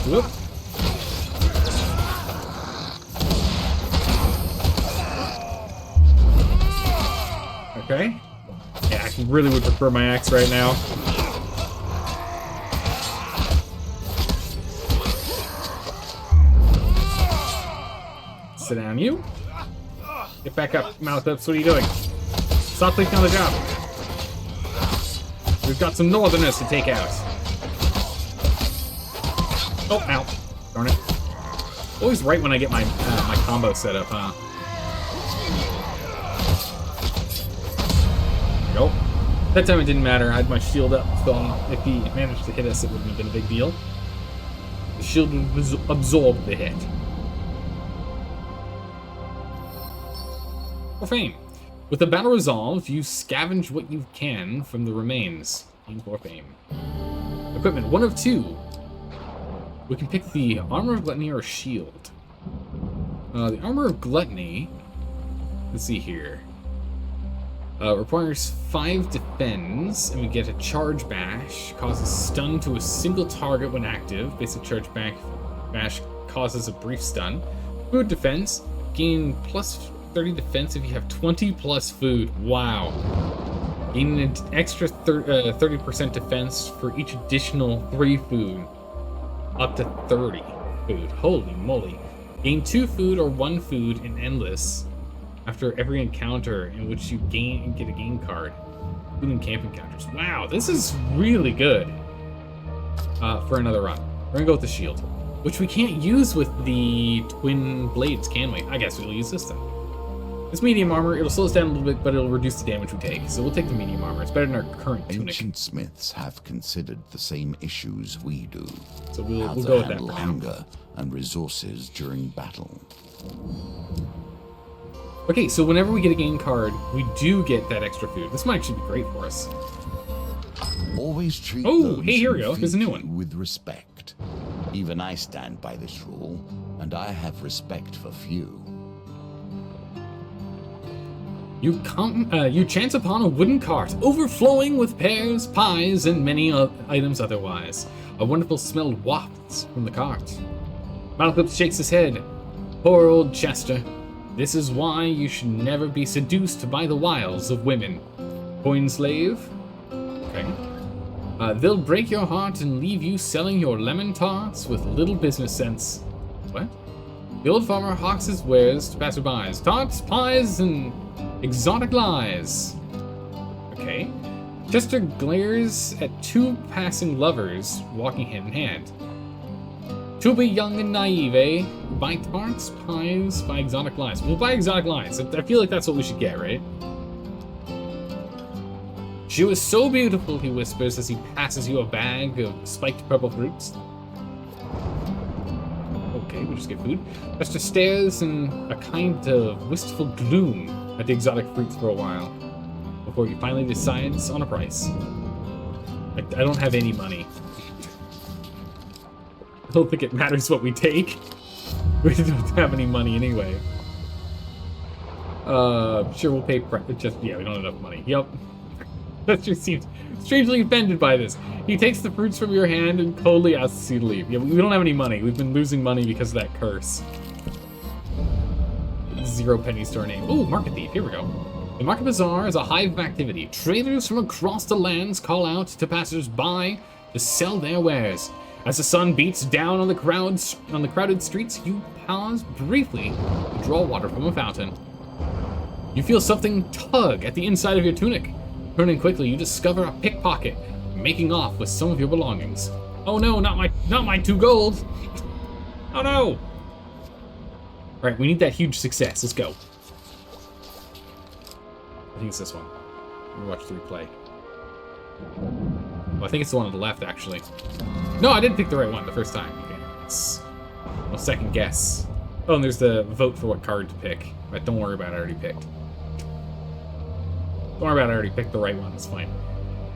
Whoop. Okay. Yeah, really would prefer my axe right now. Sit down, you. Get back up, mouth ups. What are you doing? Stop thinking on the job. We've got some northerners to take out. Oh, ow. Darn it. Always right when I get my my combo set up, huh? There we go. That time it didn't matter. I had my shield up, so if he managed to hit us, it wouldn't have been a big deal. The shield would absorb the hit. For fame. With the battle resolved, you scavenge what you can from the remains. Aim for fame. Equipment, 1 of 2. We can pick the Armor of Gluttony or Shield. The Armor of Gluttony, let's see here. Requires 5 defense, and we get a Charge Bash. Causes stun to a single target when active. Basic Charge Bash causes a brief stun. Food defense, gain plus 30 defense if you have 20 plus food. Wow. Gain an extra 30% defense for each additional 3 food. Up to 30 food. Holy moly. Gain 2 food or 1 food in Endless after every encounter in which you get a game card. Food and camp encounters. Wow, this is really good for another run. We're gonna go with the shield, which we can't use with the twin blades, can we? I guess we'll use this then. This medium armor, it'll slow us down a little bit, but it'll reduce the damage we take. So we'll take the medium armor. It's better than our current tunic. Ancient smiths have considered the same issues we do. So we'll How go to with that handle for now. hunger and resources during battle. Okay, so whenever we get a game card, we do get that extra food. This might actually be great for us. Always treat Oh, those hey, here we who go. There's a feed new you one. with respect. Even I stand by this rule, and I have respect for few. You chance upon a wooden cart, overflowing with pears, pies, and many items otherwise. A wonderful smell wafts from the cart. Malcolm shakes his head. Poor old Chester. This is why you should never be seduced by the wiles of women. Coin slave? Okay. They'll break your heart and leave you selling your lemon tarts with little business sense. What? The old farmer hawks his wares to passerbys. Tarts, pies, and exotic lies. Okay. Chester glares at 2 passing lovers walking hand in hand. To be young and naive, eh? Buy tarts, pies, buy exotic lies. We'll buy exotic lies. I feel like that's what we should get, right? She was so beautiful, he whispers as he passes you a bag of spiked purple fruits. Okay, we just get food. Chester stares in a kind of wistful gloom at the exotic fruits for a while, before he finally decides on a price. I don't have any money. I don't think it matters what we take. We don't have any money anyway. Sure, we'll pay yeah, we don't have enough money. Yep. That just seems strangely offended by this. He takes the fruits from your hand and coldly asks you to leave. Yeah, we don't have any money. We've been losing money because of that curse. 0 pennies to our name. Ooh, Market Thief. Here we go. The Market Bazaar is a hive of activity. Traders from across the lands call out to passers-by to sell their wares. As the sun beats down on the crowded streets, you pause briefly to draw water from a fountain. You feel something tug at the inside of your tunic. Turning quickly, you discover a pickpocket making off with some of your belongings. Oh no, not my 2 gold. Oh no. All right, we need that huge success. Let's go. I think it's this one. Let me watch the replay. Well, I think it's the one on the left, actually. No, I didn't pick the right one the first time. Okay, it's no second guess. Oh, and there's the vote for what card to pick. But don't worry about it, I already picked. Don't worry about it, I already picked the right one, it's fine.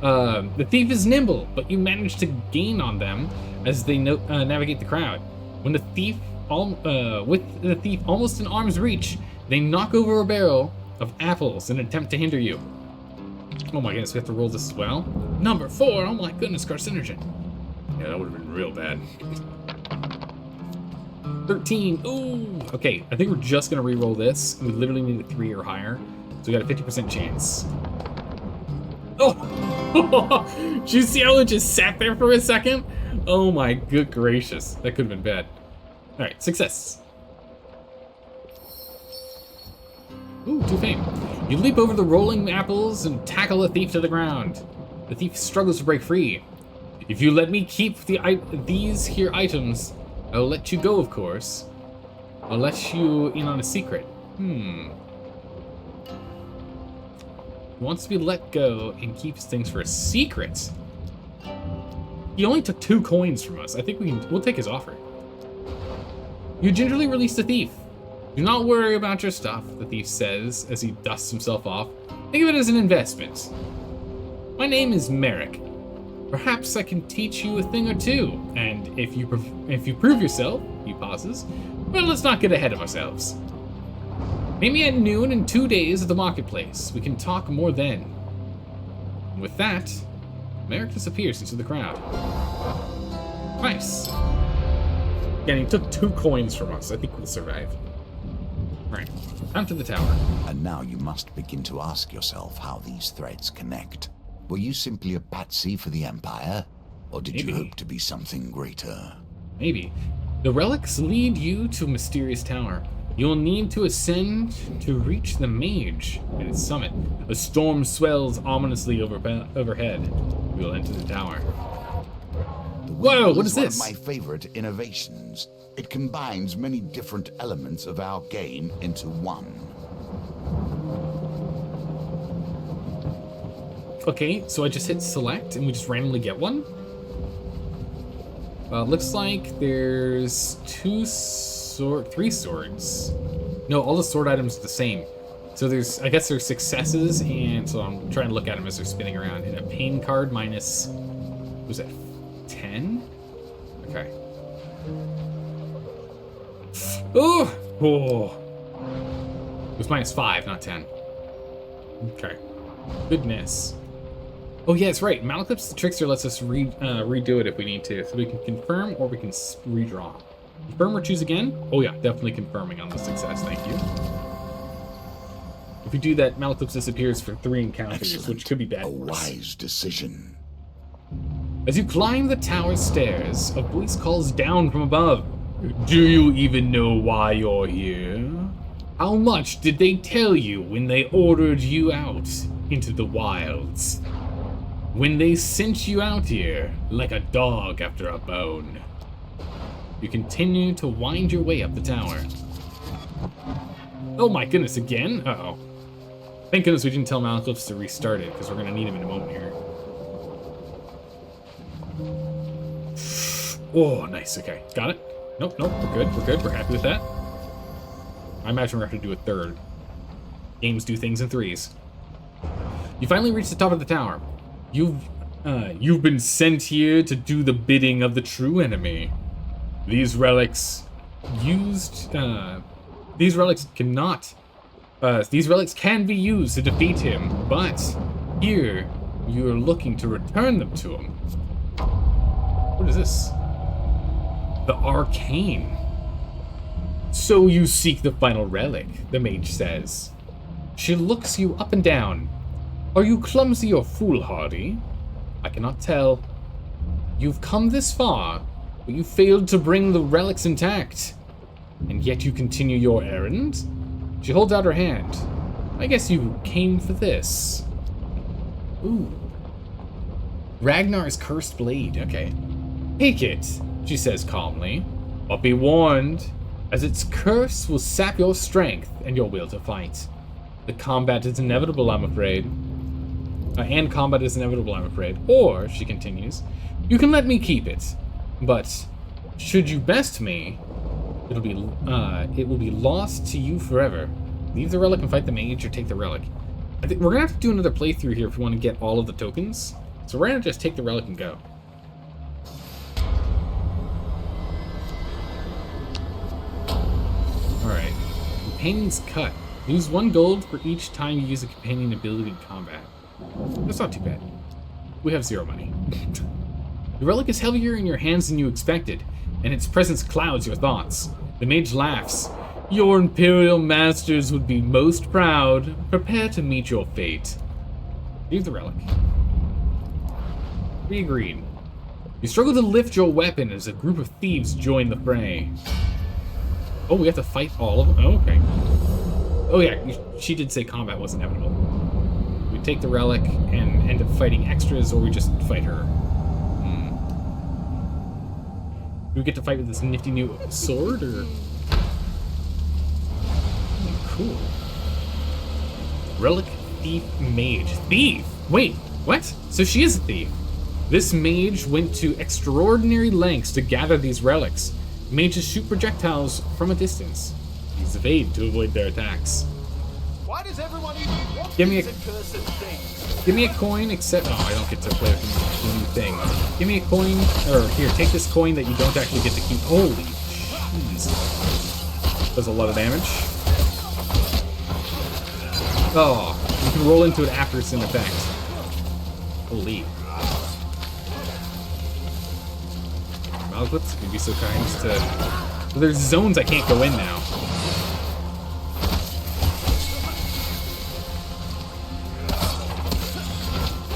The thief is nimble, but you manage to gain on them as they navigate the crowd. When the thief, with the thief almost in arm's reach, they knock over a barrel of apples in an attempt to hinder you. Oh my goodness, we have to roll this as well. Number 4, oh my goodness, carcinogen. Yeah, that would have been real bad. 13, ooh. Okay, I think we're just gonna re-roll this. We literally need a 3 or higher. So we got a 50% chance. Oh! Did you see how it just sat there for a second? Oh my good gracious. That could have been bad. Alright, success. Ooh, 2 fame. You leap over the rolling apples and tackle the thief to the ground. The thief struggles to break free. If you let me keep these here items, I'll let you go, of course. I'll let you in on a secret. He wants to be let go and keeps things for a secret. He only took 2 coins from us. I think we'll take his offer. You gingerly release the thief. Do not worry about your stuff, the thief says as he dusts himself off. Think of it as an investment. My name is Merrick. Perhaps I can teach you a thing or two, and if you prove yourself, he pauses, well, let's not get ahead of ourselves. Meet me at noon in 2 days at the marketplace. We can talk more then. And with that, Merrick disappears into the crowd. Nice. Again, he took 2 coins from us. I think we'll survive. Right, time to the tower. And now you must begin to ask yourself how these threads connect. Were you simply a patsy for the Empire? Or did you hope to be something greater? Maybe. The relics lead you to a mysterious tower. You'll need to ascend to reach the mage at its summit. A storm swells ominously overhead. We will enter the tower. Whoa, what is this? One of my favorite innovations. It combines many different elements of our game into one. Okay, so I just hit select and we just randomly get one. Looks like there's 3 swords. No, all the sword items are the same. So I guess there's successes, and so I'm trying to look at them as they're spinning around. And a pain card minus, what was that, 10? Okay. Oh! It was minus 5, not 10. Okay. Goodness. Oh yeah, that's right. Malaclips the Trickster lets us redo it if we need to. So we can confirm or we can redraw. Confirm or choose again? Oh yeah, definitely confirming on the success, thank you. If we do that, Malaclips disappears for 3 encounters, Excellent. which could be bad. A wise decision. As you climb the tower stairs, a voice calls down from above. Do you even know why you're here? How much did they tell you when they ordered you out into the wilds? When they sent you out here like a dog after a bone. You continue to wind your way up the tower. Oh my goodness, again? Uh-oh. Thank goodness we didn't tell Malaclips to restart it, because we're going to need him in a moment here. Oh, nice, okay. Got it. Nope, we're good, we're happy with that. I imagine we're going to have to do a 3rd. Games do things in 3s. You finally reach the top of the tower. You've been sent here to do the bidding of the true enemy. These relics can be used to defeat him, but here you're looking to return them to him. What is this? The Arcane. So you seek the final relic, the mage says. She looks you up and down. Are you clumsy or foolhardy? I cannot tell. You've come this far, but you failed to bring the relics intact. And yet you continue your errand? She holds out her hand. I guess you came for this. Ooh. Ragnar's cursed blade, okay. Take it, she says calmly. But be warned, as its curse will sap your strength and your will to fight. The combat is inevitable, I'm afraid. Or, she continues, you can let me keep it. But, should you best me, it will be lost to you forever. Leave the relic and fight the mage, or take the relic. I think we're gonna have to do another playthrough here if we want to get all of the tokens. So we're gonna just take the relic and go. Alright. Companion's Cut. Lose 1 gold for each time you use a companion ability in combat. That's not too bad. We have 0 money. The relic is heavier in your hands than you expected, and its presence clouds your thoughts. The mage laughs. Your imperial masters would be most proud. Prepare to meet your fate. Leave the relic. We agreed. You struggle to lift your weapon as a group of thieves join the fray. Oh, we have to fight all of them? Oh, okay. Oh yeah, she did say combat was inevitable. We take the relic and end up fighting extras, or we just fight her. Do we get to fight with this nifty new sword, or... Cool. Relic Thief Mage. Thief! Wait, what? So she is a thief. This mage went to extraordinary lengths to gather these relics. Mages shoot projectiles from a distance. Use evade to avoid their attacks. Why does everyone even want Give me these accursed things? Give me a coin, except... Oh, I don't get to play with the new thing. Give me a coin, or here, take this coin that you don't actually get to keep. Holy jeez. Does a lot of damage. Oh, you can roll into it after it's in effect. Holy. Malquits, you'd be so kind as to... Well, there's zones I can't go in now.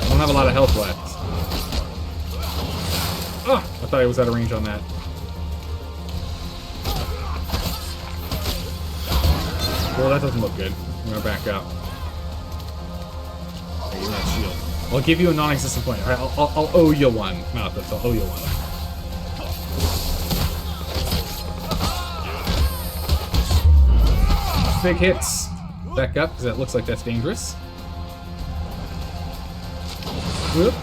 I don't have a lot of health left. Oh, I thought I was out of range on that. Well, that doesn't look good. I'm gonna back up. Give me that shield. I'll give you a non-existent point. All right, I'll owe you one. Malquits, I'll owe you one. Big hits. Back up, because that looks like that's dangerous. Whoop.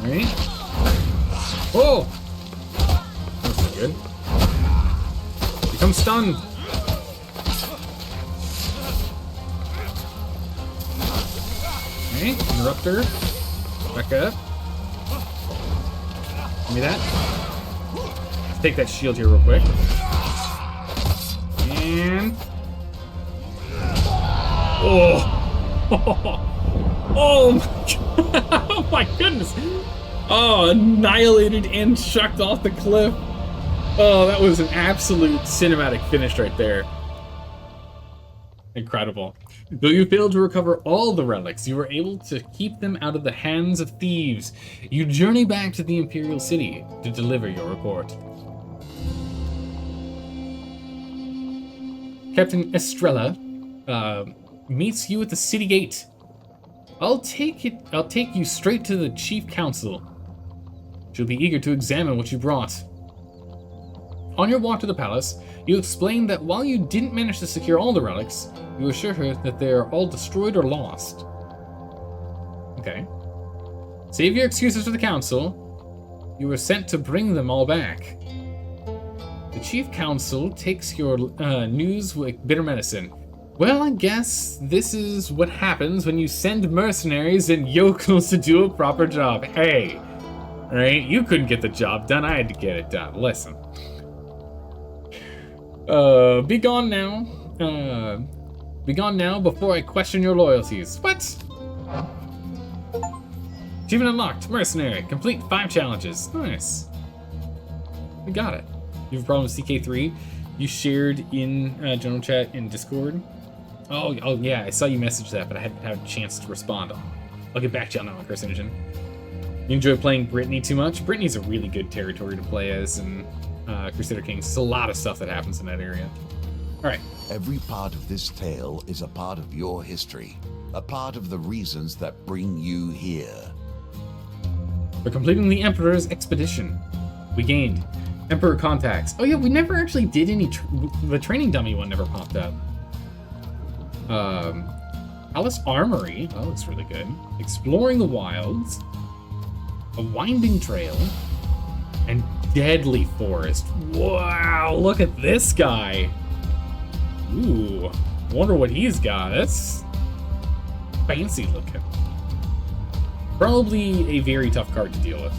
Alright. Whoa! That's not good. Become stunned. Alright, interrupter. Back up. Give me that. Let's take that shield here real quick. And... Oh! Oh my god! Oh my goodness! Oh, annihilated and chucked off the cliff. Oh, that was an absolute cinematic finish right there. Incredible. Though you failed to recover all the relics, you were able to keep them out of the hands of thieves. You journey back to the Imperial City to deliver your report. Captain Estrella meets you at the city gate. I'll take you straight to the Chief Council. She'll be eager to examine what you brought. On your walk to the palace, you explain that while you didn't manage to secure all the relics, you assure her that they are all destroyed or lost. Okay. Save your excuses for the council. You were sent to bring them all back. The Chief Council takes your news with bitter medicine. Well, I guess this is what happens when you send mercenaries and yokels to do a proper job. Hey, right? You couldn't get the job done. I had to get it done. Listen. Be gone now. Be gone now before I question your loyalties. What? Achievement unlocked. Mercenary. Complete 5 challenges. Nice. We got it. You have a problem with CK3? You shared in general chat in Discord? Oh yeah, I saw you message that, but I hadn't had a chance to respond. I'll get back to you on that one, Carcinogen. You enjoy playing Brittany too much? Brittany's a really good territory to play as in Crusader Kings. There's a lot of stuff that happens in that area. Alright. Every part of this tale is a part of your history, a part of the reasons that bring you here. We're completing the Emperor's expedition. We gained Emperor contacts. Oh yeah, we never actually did any... the training dummy one never popped up. Palace Armory. That looks really good. Exploring the wilds. A winding trail. And Deadly Forest. Wow, look at this guy. Ooh, wonder what he's got. That's fancy looking. Probably a very tough card to deal with.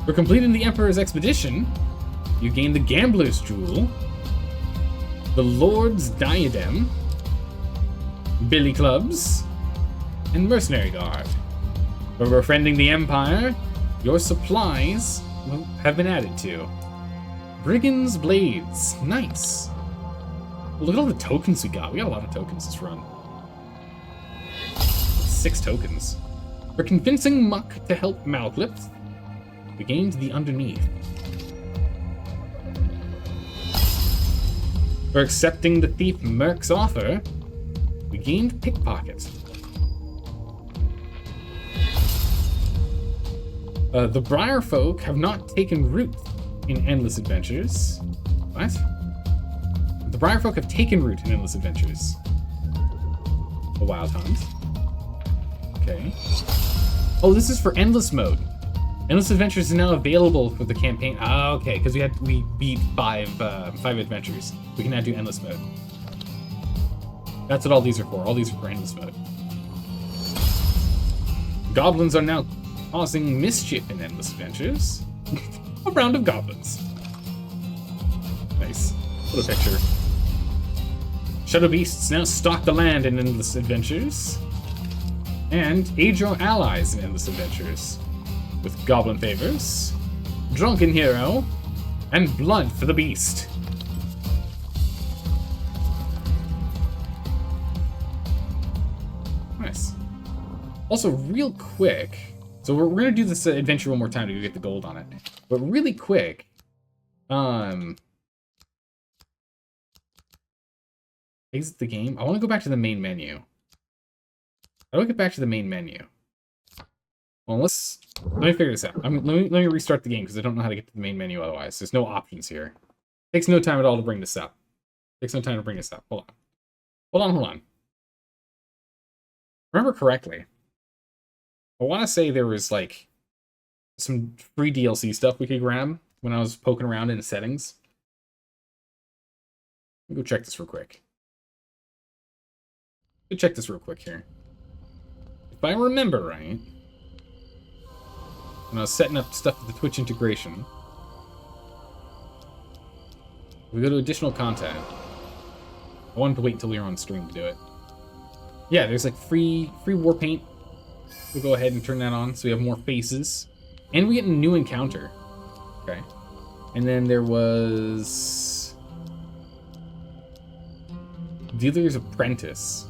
For completing the Emperor's expedition, you gain the Gambler's Jewel, the Lord's Diadem, Billy Clubs, and Mercenary Guard. For befriending the Empire, your supplies have been added to. Brigand's Blades. Nice. Look at all the tokens we got. We got a lot of tokens this run. 6 tokens. For convincing Muck to help Malclip, we gained the Underneath. For accepting the thief Merc's offer, we gained Pickpocket. The Briar folk have not taken root in Endless Adventures. What? The Briar folk have taken root in Endless Adventures. The Wild Hunt. Okay. Oh, this is for Endless mode. Endless Adventures is now available for the campaign. Ah, okay, because we beat five adventures. We can now do Endless mode. That's what all these are for. All these are for Endless mode. Goblins are now causing mischief in Endless Adventures. A round of goblins. Nice. What a picture. Shadow beasts now stalk the land in Endless Adventures. And aid your allies in Endless Adventures. With goblin favors, drunken hero, and blood for the beast. Nice. Also, real quick, so we're gonna do this adventure one more time to get the gold on it. But really quick, exit the game. I want to go back to the main menu. How do I get back to the main menu? Well, let me figure this out. Let me restart the game because I don't know how to get to the main menu otherwise. There's no options here. It takes no time at all to bring this up. Hold on. Remember correctly, I want to say there was like some free DLC stuff we could grab when I was poking around in the settings. Let me go check this real quick. Here. If I remember right, when I was setting up stuff with the Twitch integration, we go to additional content. I wanted to wait until we were on stream to do it. Yeah, there's like free war paint. We'll go ahead and turn that on so we have more faces. And we get a new encounter. Okay. And then there was Dealer's Apprentice.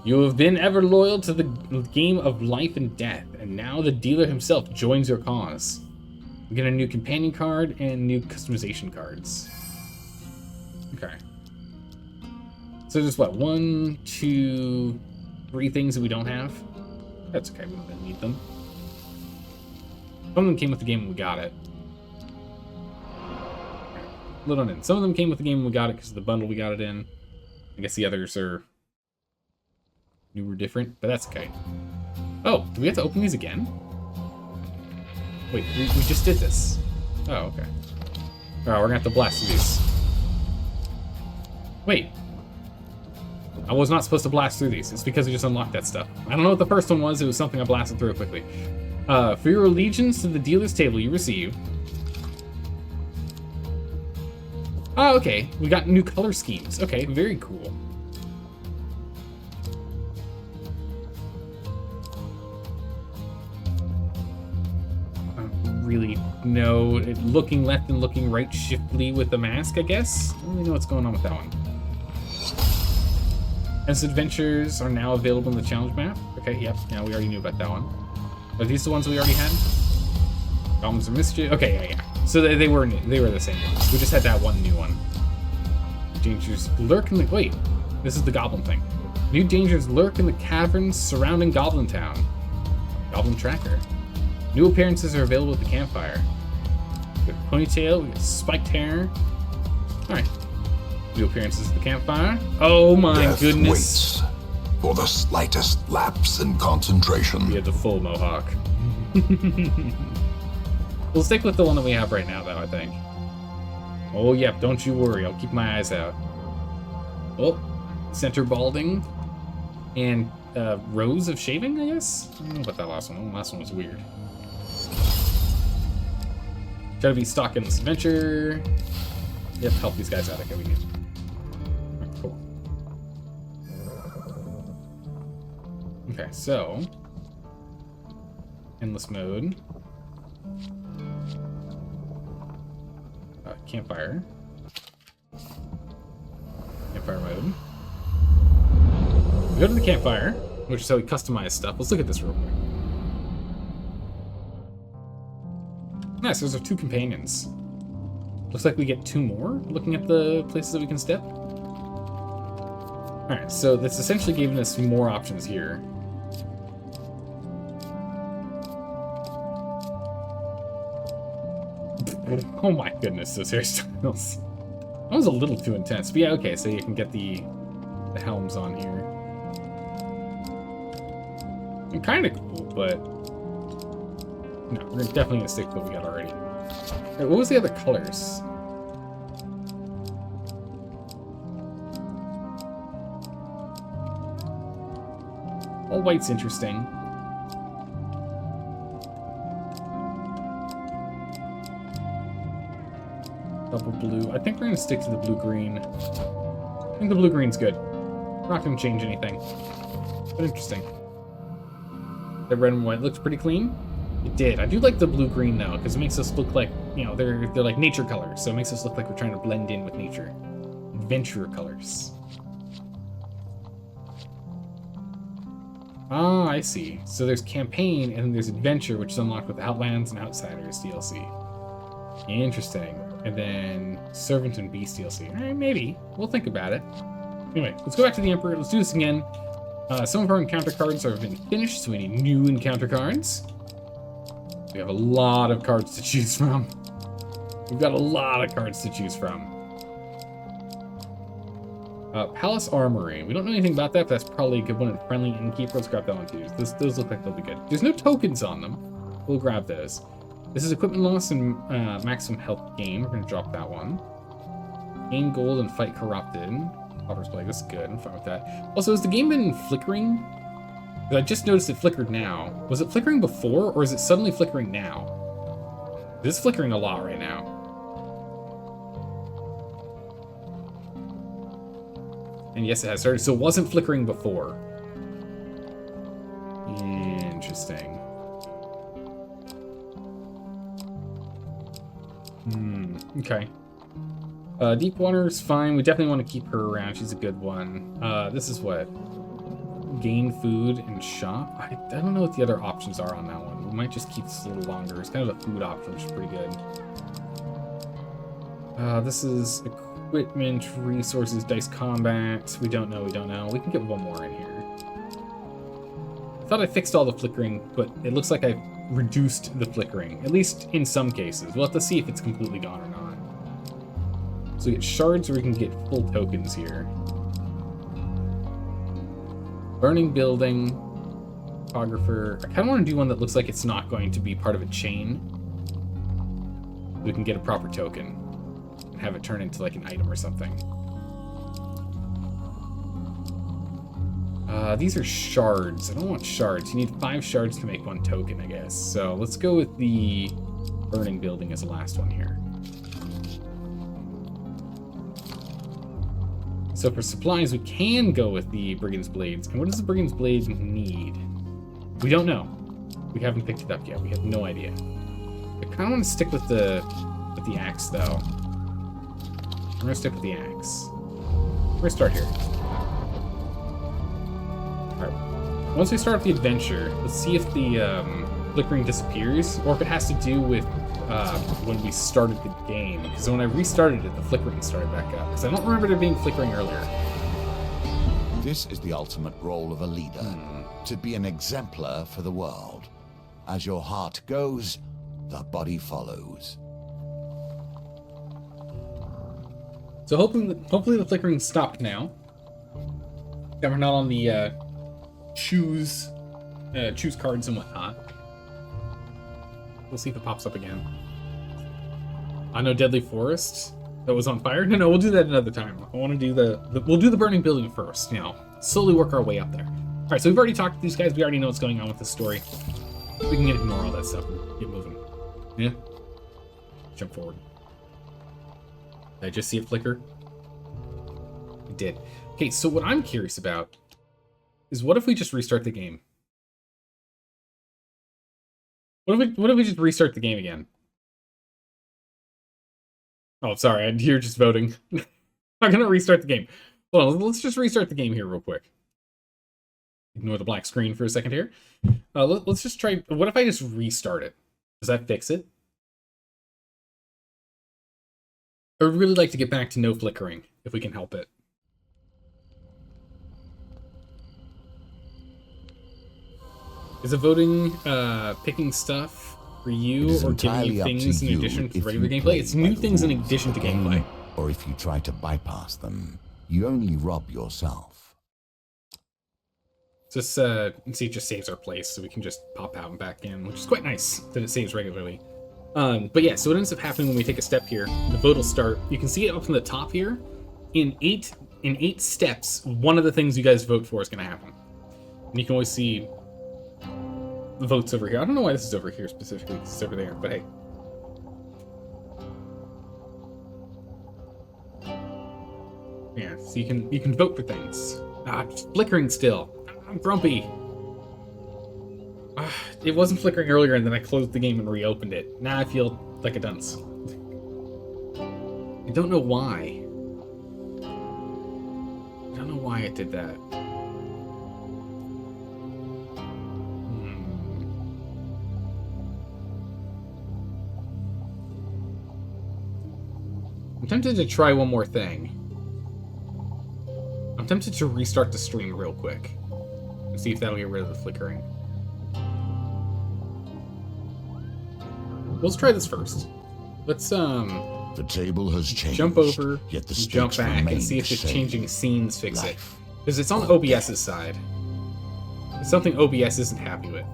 You have been ever loyal to the game of life and death, and now the dealer himself joins your cause. We get a new companion card and new customization cards. Okay. So there's what, 1, 2, 3 things that we don't have? That's okay, we don't need them. Some of them came with the game and we got it. Load on in. Some of them came with the game and we got it because of the bundle we got it in. I guess the others are new or different, but that's okay. Oh, do we have to open these again? Wait, we just did this. Oh, okay. Alright, we're gonna have to blast through these. Wait. I was not supposed to blast through these. It's because we just unlocked that stuff. I don't know what the first one was. It was something I blasted through quickly. For your allegiance to the dealer's table you receive. Oh, okay. We got new color schemes. Okay, very cool. Really know it, looking left and looking right shiftly with the mask, I guess. I don't really know what's going on with that one. Endless Adventures are now available in the challenge map. Okay, yep, yeah, we already knew about that one. Are these the ones we already had? Goblins of Mischief. Okay, yeah. So they were the same ones. We just had that one new one. Dangers lurk in the wait. This is the goblin thing. New dangers lurk in the caverns surrounding Goblin Town. Goblin Tracker. New appearances are available at the campfire. We got Ponytail, we got Spiked Hair. Alright. New appearances at the campfire. Oh my Death goodness. Waits for the slightest lapse in concentration. We had the full mohawk. We'll stick with the one that we have right now, though, I think. Oh, yep, don't you worry. I'll keep my eyes out. Oh, center balding. And rows of shaving, I guess? I don't know about that last one. The last one was weird. Try to be stock in this adventure. Yep, help these guys out. Okay, we need. Cool. Okay, so endless mode. Campfire. campfire mode. We go to the campfire, which is how we customize stuff. Let's look at this real quick. Nice, those are 2 companions. Looks like we get 2 more, looking at the places that we can step. Alright, so that's essentially giving us more options here. Oh my goodness, those hairstyles. That was a little too intense. But yeah, okay, so you can get the helms on here. And kind of cool, but no, we're definitely gonna stick to what we got already. Right, what was the other colors? All white's interesting. Double blue. I think we're gonna stick to the blue-green. I think the blue-green's good. We're not gonna change anything. But interesting. The red and white looks pretty clean. It did. I do like the blue-green though, because it makes us look like, you know, they're like nature colors, so it makes us look like we're trying to blend in with nature. Adventurer colors. Ah, I see. So there's campaign and then there's adventure, which is unlocked with Outlands and Outsiders DLC. Interesting. And then Servant and Beast DLC. Maybe. We'll think about it. Anyway, let's go back to the Emperor. Let's do this again. Some of our encounter cards have been finished, so we need new encounter cards. We have a lot of cards to choose from. We've got a lot of cards to choose from. Palace Armory. We don't know anything about that, but that's probably a good one. Friendly Innkeeper. Let's grab that one too. Those look like they'll be good. There's no tokens on them. We'll grab those. This is equipment loss and maximum health gain. We're going to drop that one. Gain gold and fight corrupted. Pauper's Plague. That's good. I'm fine with that. Also, has the game been flickering? I just noticed it flickered now. Was it flickering before, or is it suddenly flickering now? It's flickering a lot right now. And yes, it has started. So it wasn't flickering before. Interesting. Okay. Deepwater's fine. We definitely want to keep her around. She's a good one. This is what? Gain food and shop? I don't know what the other options are on that one. We might just keep this a little longer. It's kind of a food option, which is pretty good. This is equipment, resources, dice combat. We don't know, we don't know. We can get one more in here. I thought I fixed all the flickering, but it looks like I reduced the flickering, at least in some cases. We'll have to see if it's completely gone or not. So we get shards, or we can get full tokens here. Burning building, photographer. I kind of want to do one that looks like it's not going to be part of a chain. We can get a proper token and have it turn into like an item or something. These are shards. I don't want shards. You need 5 shards to make 1 token, I guess. So let's go with the burning building as the last one here. So for supplies, we can go with the Brigand's Blades. And what does the Brigand's Blade need? We don't know. We haven't picked it up yet. We have no idea. I kind of want to stick with the axe, though. We're going to stick with the axe. We're going to start here. Alright. Once we start up the adventure, let's see if the flickering disappears, or if it has to do with when we started the game. Because when I restarted it, the flickering started back up. Because I don't remember there being flickering earlier. This is the ultimate role of a leader, to be an exemplar for the world. As your heart goes, the body follows. So hopefully the flickering stopped now. That we're not on the choose cards and whatnot. We'll see if it pops up again. I know Deadly Forest that was on fire. No, we'll do that another time. I want to do we'll do the burning building first. You know, slowly work our way up there. All right, so we've already talked to these guys. We already know what's going on with the story. We can ignore all that stuff and get moving. Yeah. Jump forward. Did I just see it flicker? It did. Okay, so what I'm curious about is what if we just restart the game? What if we just restart the game again? Oh, sorry, you're just voting. I'm gonna restart the game. Well, let's just restart the game here real quick. Ignore the black screen for a second here. Let's just try... What if I just restart it? Does that fix it? I would really like to get back to no flickering, if we can help it. Is the voting picking stuff for you, or giving you things in addition to regular gameplay? It's new things in addition to gameplay. Or if you try to bypass them, you only rob yourself. Just see, it just saves our place, so we can just pop out and back in, which is quite nice that it saves regularly. But yeah, so what ends up happening when we take a step here, the vote will start. You can see it up from the top here. In eight steps, one of the things you guys vote for is going to happen. And you can always see the votes over here. I don't know why this is over here specifically, because it's over there, but hey. Yeah, so you can vote for things. Ah, it's flickering still. I'm grumpy. It wasn't flickering earlier, and then I closed the game and reopened it. Now I feel like a dunce. I don't know why. I don't know why it did that. I'm tempted to try one more thing. I'm tempted to restart the stream real quick and see if that'll get rid of the flickering. Let's try this first. Let's the table has changed. Jump over, yet the jump back, and see if the changing scenes fix it. Because it's on OBS's side. It's something OBS isn't happy with.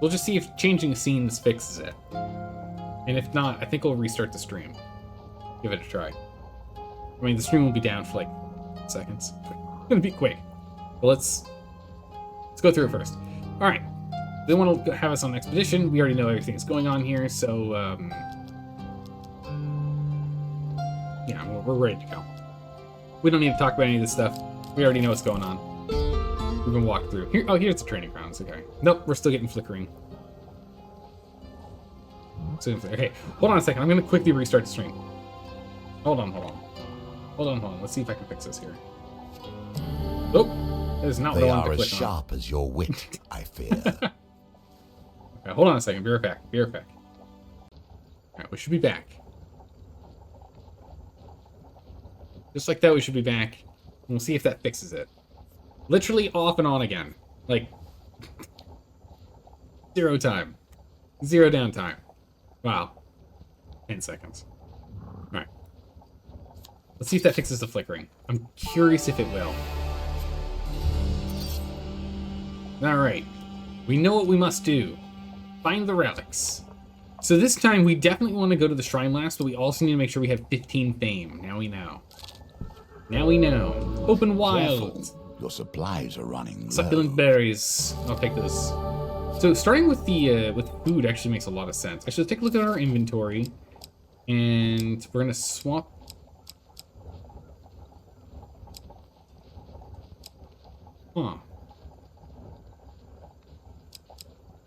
We'll just see if changing scenes fixes it. And if not, I think we'll restart the stream. Give it a try. I mean, the stream will be down for like seconds. It's gonna be quick. But let's go through it first. All right. They want to have us on an expedition. We already know everything that's going on here, so yeah, we're ready to go. We don't need to talk about any of this stuff. We already know what's going on. We've been walked through. Here, oh, here's the training grounds. Okay. Nope, we're still getting flickering. Okay, hold on a second. I'm going to quickly restart the stream. Hold on. Let's see if I can fix this here. Oh, that is not what I wanted to click on. They are as sharp as your wit, I fear. Okay, hold on a second. Be right back. Alright, we should be back. Just like that, we should be back. And we'll see if that fixes it. Literally off and on again. Like, zero time. Zero downtime. Wow. 10 seconds. Alright. Let's see if that fixes the flickering. I'm curious if it will. Alright. We know what we must do. Find the relics. So this time we definitely want to go to the Shrine Blast, but we also need to make sure we have 15 fame. Now we know. Open wild. Careful. Your supplies are running low. Succulent berries. I'll take those. So starting with the with food actually makes a lot of sense. Actually, let's take a look at our inventory, and we're gonna swap. Huh.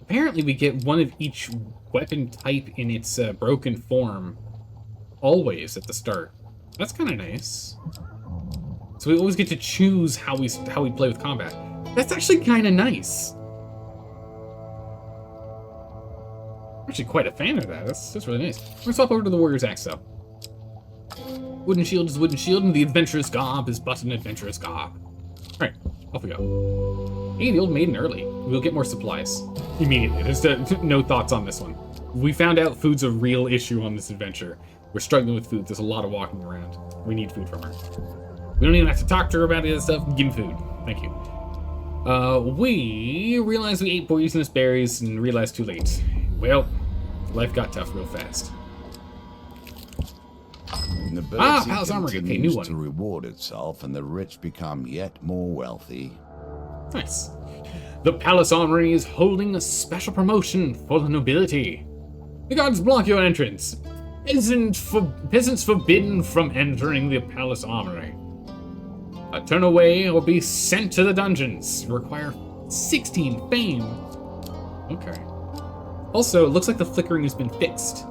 Apparently, we get one of each weapon type in its broken form always at the start. That's kind of nice. So we always get to choose how we play with combat. That's actually kind of nice. I'm actually quite a fan of that. That's really nice. We're gonna swap over to the Warrior's Axe, though. Wooden shield is wooden shield, and the adventurer's garb is but an adventurer's garb. Alright, off we go. Hey, the old maiden early. We'll get more supplies. Immediately. There's no thoughts on this one. We found out food's a real issue on this adventure. We're struggling with food. There's a lot of walking around. We need food from her. We don't even have to talk to her about any of this stuff. Give me food. Thank you. We realized we ate poisonous berries and realized too late. Well, life got tough real fast. Palace Armory. Okay, new one. To reward itself, and the rich become yet more wealthy. Nice. The Palace Armory is holding a special promotion for the nobility. The guards block your entrance. Peasants forbidden from entering the Palace Armory. Turn away or be sent to the dungeons. Require 16 fame. Okay. Also, it looks like the flickering has been fixed.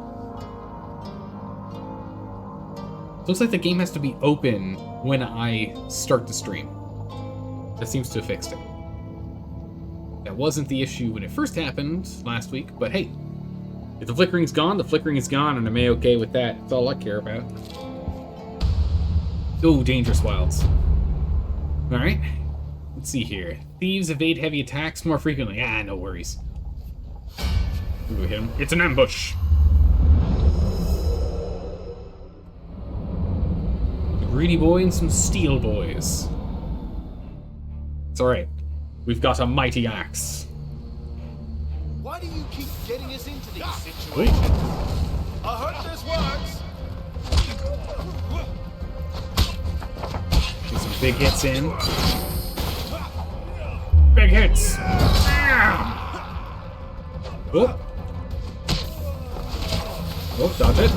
Looks like the game has to be open when I start the stream. That seems to have fixed it. That wasn't the issue when it first happened last week, but hey, if the flickering's gone, the flickering is gone, and I'm A-okay with that. That's all I care about. Oh, dangerous wilds. Alright, let's see here. Thieves evade heavy attacks more frequently. Ah, no worries. We'll go hit him. It's an ambush! A greedy boy and some steel boys. It's alright. We've got a mighty axe. Why do you keep getting us into these situations? I hope this works. Get some big hits in. Big hits! Oh! Oh, dodge it.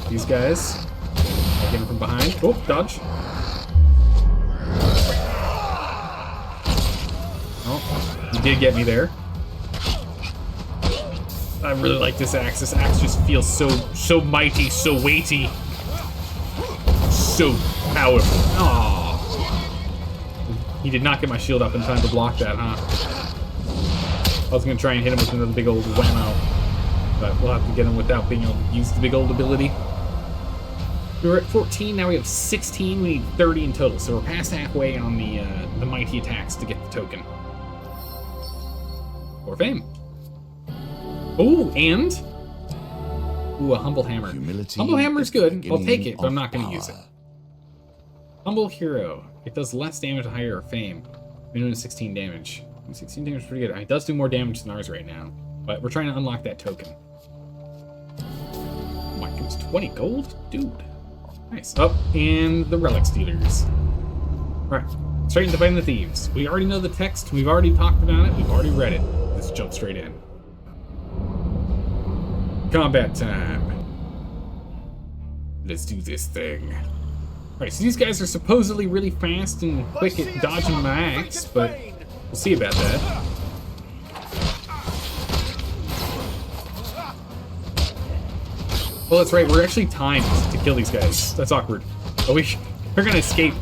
These guys. I get him from behind. Oh, dodge. Oh, he did get me there. I really like this axe. This axe just feels so mighty, so weighty. So powerful. Aww. He did not get my shield up in time to block that, huh? I was gonna try and hit him with another big old whammo, but we'll have to get him without being able to use the big old ability. We were at 14, now we have 16, we need 30 in total, so we're past halfway on the mighty attacks to get the token. For fame. Oh, and... Ooh, a humble hammer. Humility Humble hammer's good, I'll take beginning it, but I'm of not gonna use it. power. Humble hero. It does less damage to higher fame. Minimum 16 damage. 16 damage is pretty good. It does do more damage than ours right now, but we're trying to unlock that token. Oh my goodness, 20 gold? Dude. Nice. Up, and the relic stealers. Alright, straight into fighting the thieves. We already know the text, we've already talked about it, we've already read it. Let's jump straight in. Combat time. Let's do this thing. Alright, so these guys are supposedly really fast and quick at dodging my axe, but we'll see about that. Well, that's right, we're actually timed to kill these guys. That's awkward. But we're gonna escape.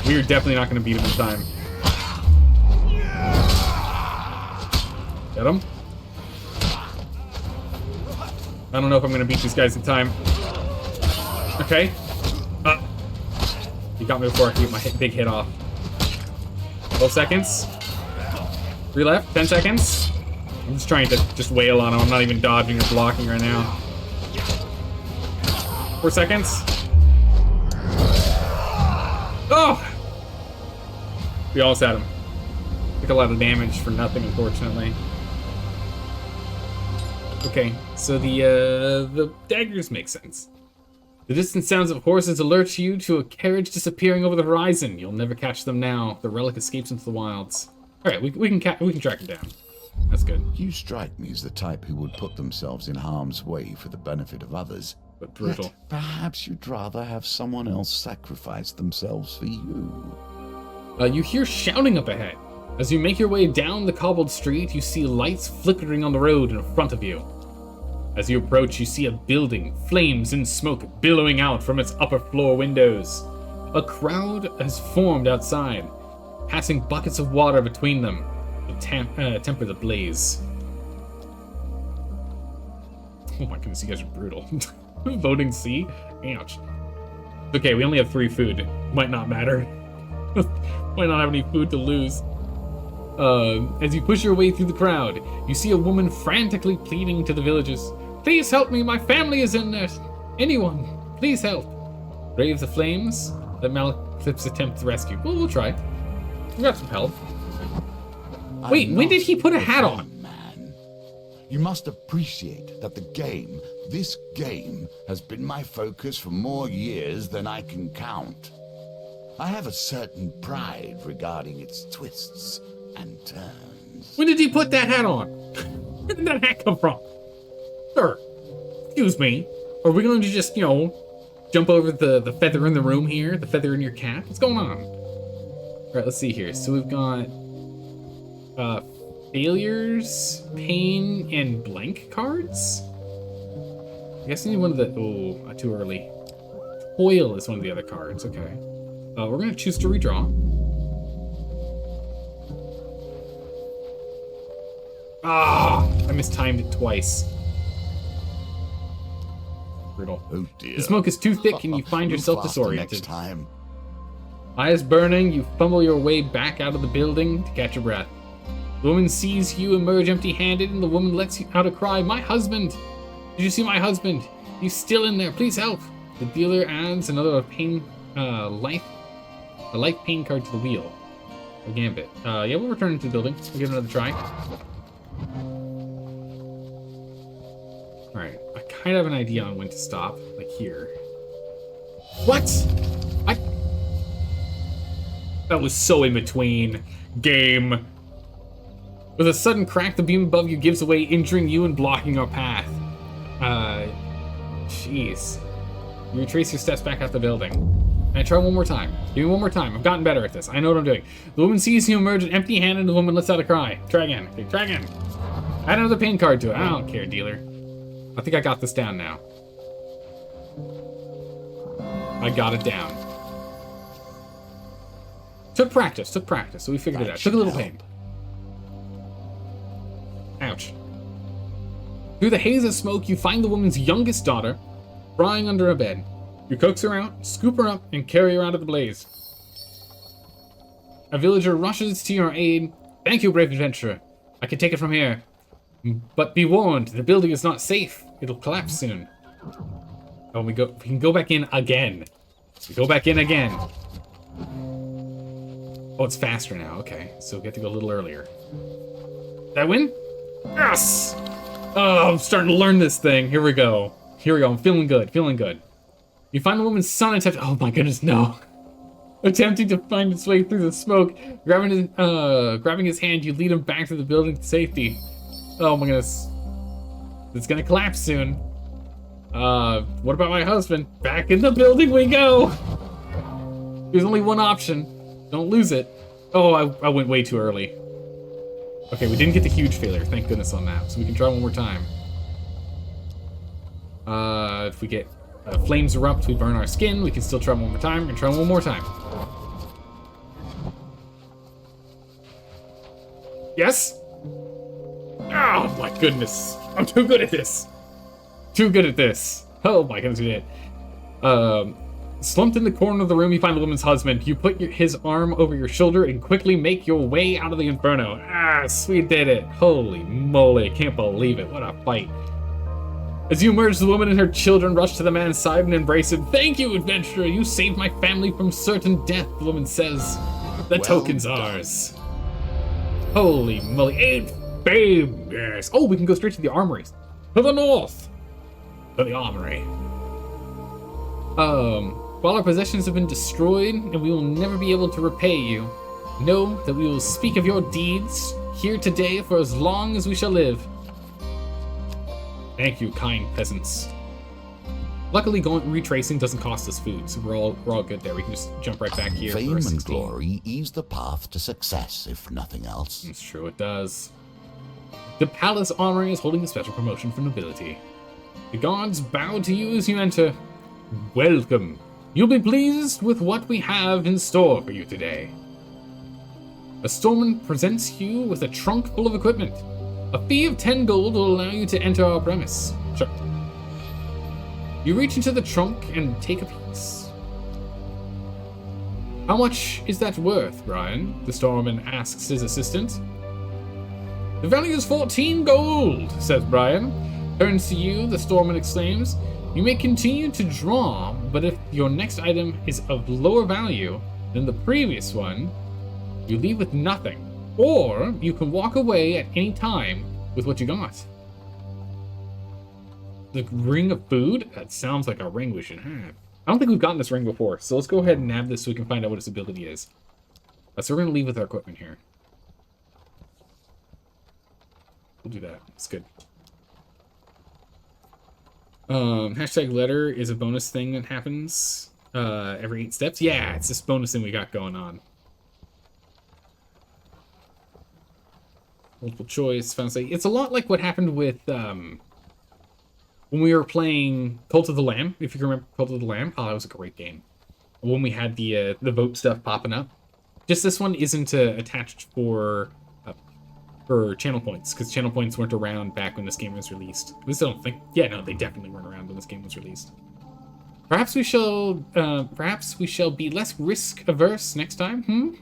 We are definitely not gonna beat him in time. Get him. I don't know if I'm gonna beat these guys in time. Okay. He got me before I could get my big hit off. 12 seconds. 3 left. 10 seconds. I'm just trying to just wail on him. I'm not even dodging or blocking right now. 4 seconds. Oh! We almost had him. Took a lot of damage for nothing, unfortunately. Okay, so the daggers make sense. The distant sounds of horses alert you to a carriage disappearing over the horizon. You'll never catch them now. The relic escapes into the wilds. All right, we can track it down. That's good. You strike me as the type who would put themselves in harm's way for the benefit of others. But brutal. Yet, perhaps you'd rather have someone else sacrifice themselves for you. You hear shouting up ahead. As you make your way down the cobbled street, you see lights flickering on the road in front of you. As you approach, you see a building, flames and smoke billowing out from its upper floor windows. A crowd has formed outside, passing buckets of water between them to temper the blaze. Oh my goodness, you guys are brutal. Voting C? Ouch. Okay, we only have 3 food. Might not matter. Might not have any food to lose. As you push your way through the crowd, you see a woman frantically pleading to the villagers. Please help me, my family is in there. Anyone, please help. Brave the flames. Let Malaclip's attempt to rescue. Well, we'll try. We got some help. Wait, when did he put a hat on? Man, you must appreciate that this game, has been my focus for more years than I can count. I have a certain pride regarding its twists and turns. When did he put that hat on? Where did that hat come from? Sir, excuse me. Are we going to just, jump over the feather in the room here? The feather in your cap? What's going on? Alright, let's see here. So we've got failures, pain, and blank cards? I guess I need one of the... Oh, too early. Toil is one of the other cards. Okay. We're going to choose to redraw. Ah! I mistimed it twice. Brutal. Oh dear. The smoke is too thick and you find Move yourself faster disoriented. Next time. Eyes burning, you fumble your way back out of the building to catch your breath. The woman sees you emerge empty-handed, and the woman lets out a cry, "My husband! Did you see my husband? He's still in there. Please help!" The dealer adds another life pain card to the wheel. A gambit. Yeah, we'll return to the building. We'll give it another try. Alright, I kind of have an idea on when to stop. Like here. What? That was so in between. Game. With a sudden crack, the beam above you gives away, injuring you and blocking our path. Jeez. You retrace your steps back out the building. And I try one more time. Give me one more time. I've gotten better at this. I know what I'm doing. The woman sees you emerge empty-handed, and the woman lets out a cry. Try again. Okay, try again. Add another pain card to it. I don't care, dealer. I think I got this down now. I got it down. Took practice, so we figured it out. Took a little pain. Ouch. Through the haze of smoke, you find the woman's youngest daughter, frying under a bed. You coax her out, scoop her up, and carry her out of the blaze. A villager rushes to your aid. "Thank you, brave adventurer. I can take it from here. But be warned, the building is not safe. It'll collapse soon." Oh, we can go back in again. We go back in again. Oh, it's faster now. Okay, so we have to go a little earlier. Did I win? Yes! Oh, I'm starting to learn this thing. Here we go. I'm feeling good. You find the woman's son attempt. Oh my goodness, no! Attempting to find its way through the smoke, grabbing his hand, you lead him back to the building to safety. Oh my goodness, it's gonna collapse soon. What about my husband? Back in the building we go. There's only one option. Don't lose it. Oh, I went way too early. Okay, we didn't get the huge failure. Thank goodness on that. So we can try one more time. If we get flames erupt, we burn our skin. We can still try one more time. We're gonna try one more time. Yes? Oh my goodness. I'm too good at this. Oh my goodness, we did. Slumped in the corner of the room, you find the woman's husband. You put his arm over your shoulder and quickly make your way out of the inferno. We did it. Holy moly, can't believe it. What a fight. As you emerge, the woman and her children rush to the man's side and embrace him. "Thank you, adventurer. You saved my family from certain death," the woman says. "The token's ours." Holy moly. 8 fame. Yes. Oh, we can go straight to the armories. To the north. To the armory. While our possessions have been destroyed and we will never be able to repay you, know that we will speak of your deeds here today for as long as we shall live. Thank you, kind peasants. Luckily, retracing doesn't cost us food, so we're all good there. We can just jump right back here. Fame for and 16. glory ease the path to success, if nothing else. It's true, it does. The palace armory is holding a special promotion for nobility. The guards bow to you as you enter. Welcome. You'll be pleased with what we have in store for you today. A storeman presents you with a trunk full of equipment. A fee of 10 gold will allow you to enter our premise. Sure. You reach into the trunk and take a piece. "How much is that worth, Brian?" the storeman asks his assistant. "The value is 14 gold, says Brian. Turns to you, the storeman exclaims. "You may continue to draw, but if your next item is of lower value than the previous one, you leave with nothing. Or you can walk away at any time with what you got." The ring of food? That sounds like a ring we should have. I don't think we've gotten this ring before, so let's go ahead and nab this so we can find out what its ability is. So we're going to leave with our equipment here. We'll do that. It's good. Hashtag letter is a bonus thing that happens every 8 steps. Yeah, it's this bonus thing we got going on. Multiple choice, final say. It's a lot like what happened with when we were playing Cult of the Lamb. If you can remember Cult of the Lamb, oh, that was a great game. When we had the vote stuff popping up. Just this one isn't attached for channel points, because channel points weren't around back when this game was released. At least I don't think. Yeah, no, they definitely weren't around when this game was released. Perhaps we shall be less risk averse next time.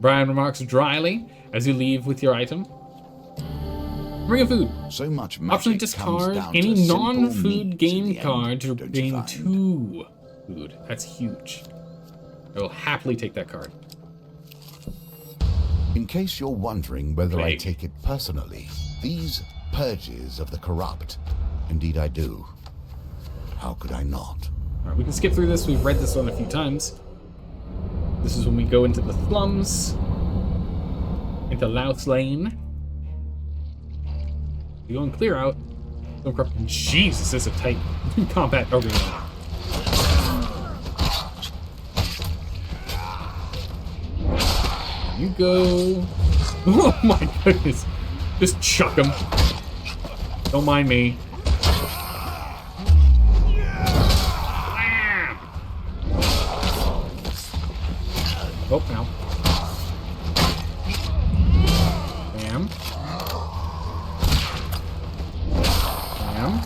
Brian remarks dryly as you leave with your item. Bring a food. So much Optionally discard any non-food game card to gain 2 food. That's huge. I will happily take that card. In case you're wondering whether I take it personally, these purges of the corrupt, indeed I do. How could I not? Alright, we can skip through this. We've read this one a few times. This is when we go into the slums, into Louth Lane. You go and clear out. Jesus, this is a tight combat arena. You go. Oh my goodness. Just chuck him. Don't mind me. Oh, now. Bam. Bam.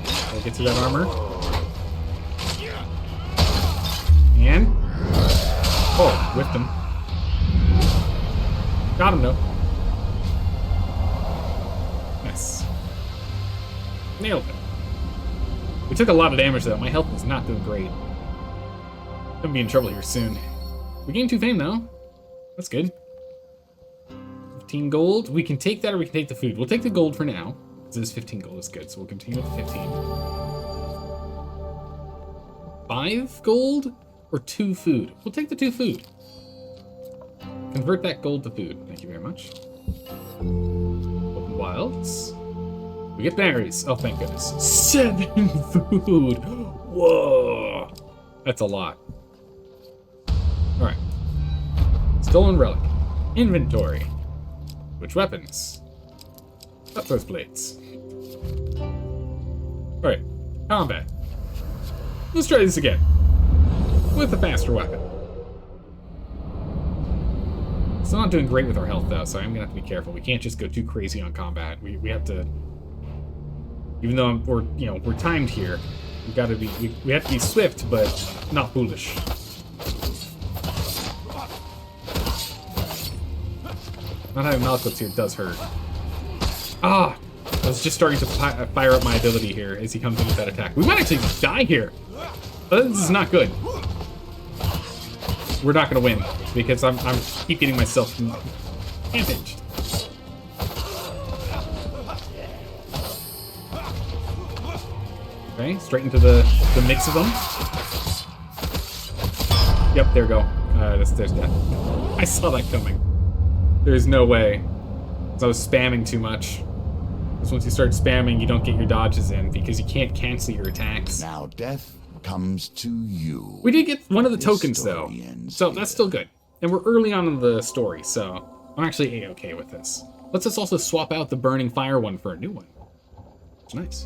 Gotta get to that armor. And... oh, whipped him. Got him, though. Nice. Nailed him. We took a lot of damage, though. My health is not doing great. Gonna be in trouble here soon. We gained 2 fame, though. That's good. 15 gold. We can take that or we can take the food. We'll take the gold for now. Because this 15 gold is good, so we'll continue with the 15. 5 gold or 2 food? We'll take the 2 food. Convert that gold to food. Thank you very much. Open wilds. We get berries. Oh, thank goodness. 7 food. Whoa. That's a lot. Alright. Stolen relic. Inventory. Which weapons? Cutthroat blades. Alright. Combat. Let's try this again. With a faster weapon. Still not doing great with our health, though, so I'm gonna have to be careful. We can't just go too crazy on combat. We have to... even though we're timed here, we gotta be we have to be swift, but not foolish. Not having Malkuts here does hurt. Ah! I was just starting to fire up my ability here as he comes in with that attack. We might actually die here. But this is not good. We're not gonna win because I'm keep getting myself damaged. Okay, straight into the mix of them. Yep, there we go. There's death. I saw that coming. There's no way. Because I was spamming too much. Because once you start spamming, you don't get your dodges in because you can't cancel your attacks. Now death comes to you. We did get one of the tokens, though. So that's still good. And we're early on in the story, so I'm actually A-okay with this. Let's just also swap out the Burning Fire one for a new one. It's nice.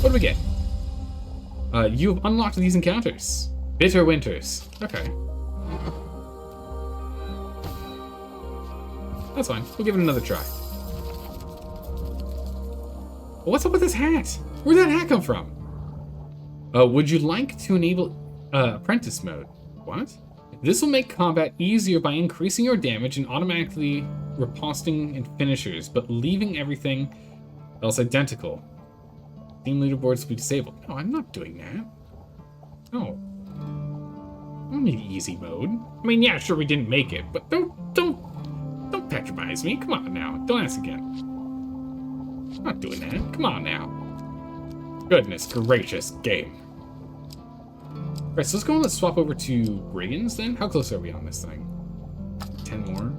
What do we get? You've unlocked these encounters. Bitter Winters. Okay. That's fine. We'll give it another try. What's up with this hat? Where'd that hat come from? Would you like to enable apprentice mode? What? This will make combat easier by increasing your damage and automatically riposting and finishers, but leaving everything else identical. Team leaderboards will be disabled. No, I'm not doing that. No. I don't need easy mode. I mean, yeah, sure, we didn't make it, but don't patronize me. Come on now. Don't ask again. I'm not doing that. Come on now. Goodness gracious, game. Alright, so let's go and let's swap over to Brigands then. How close are we on this thing? 10 more.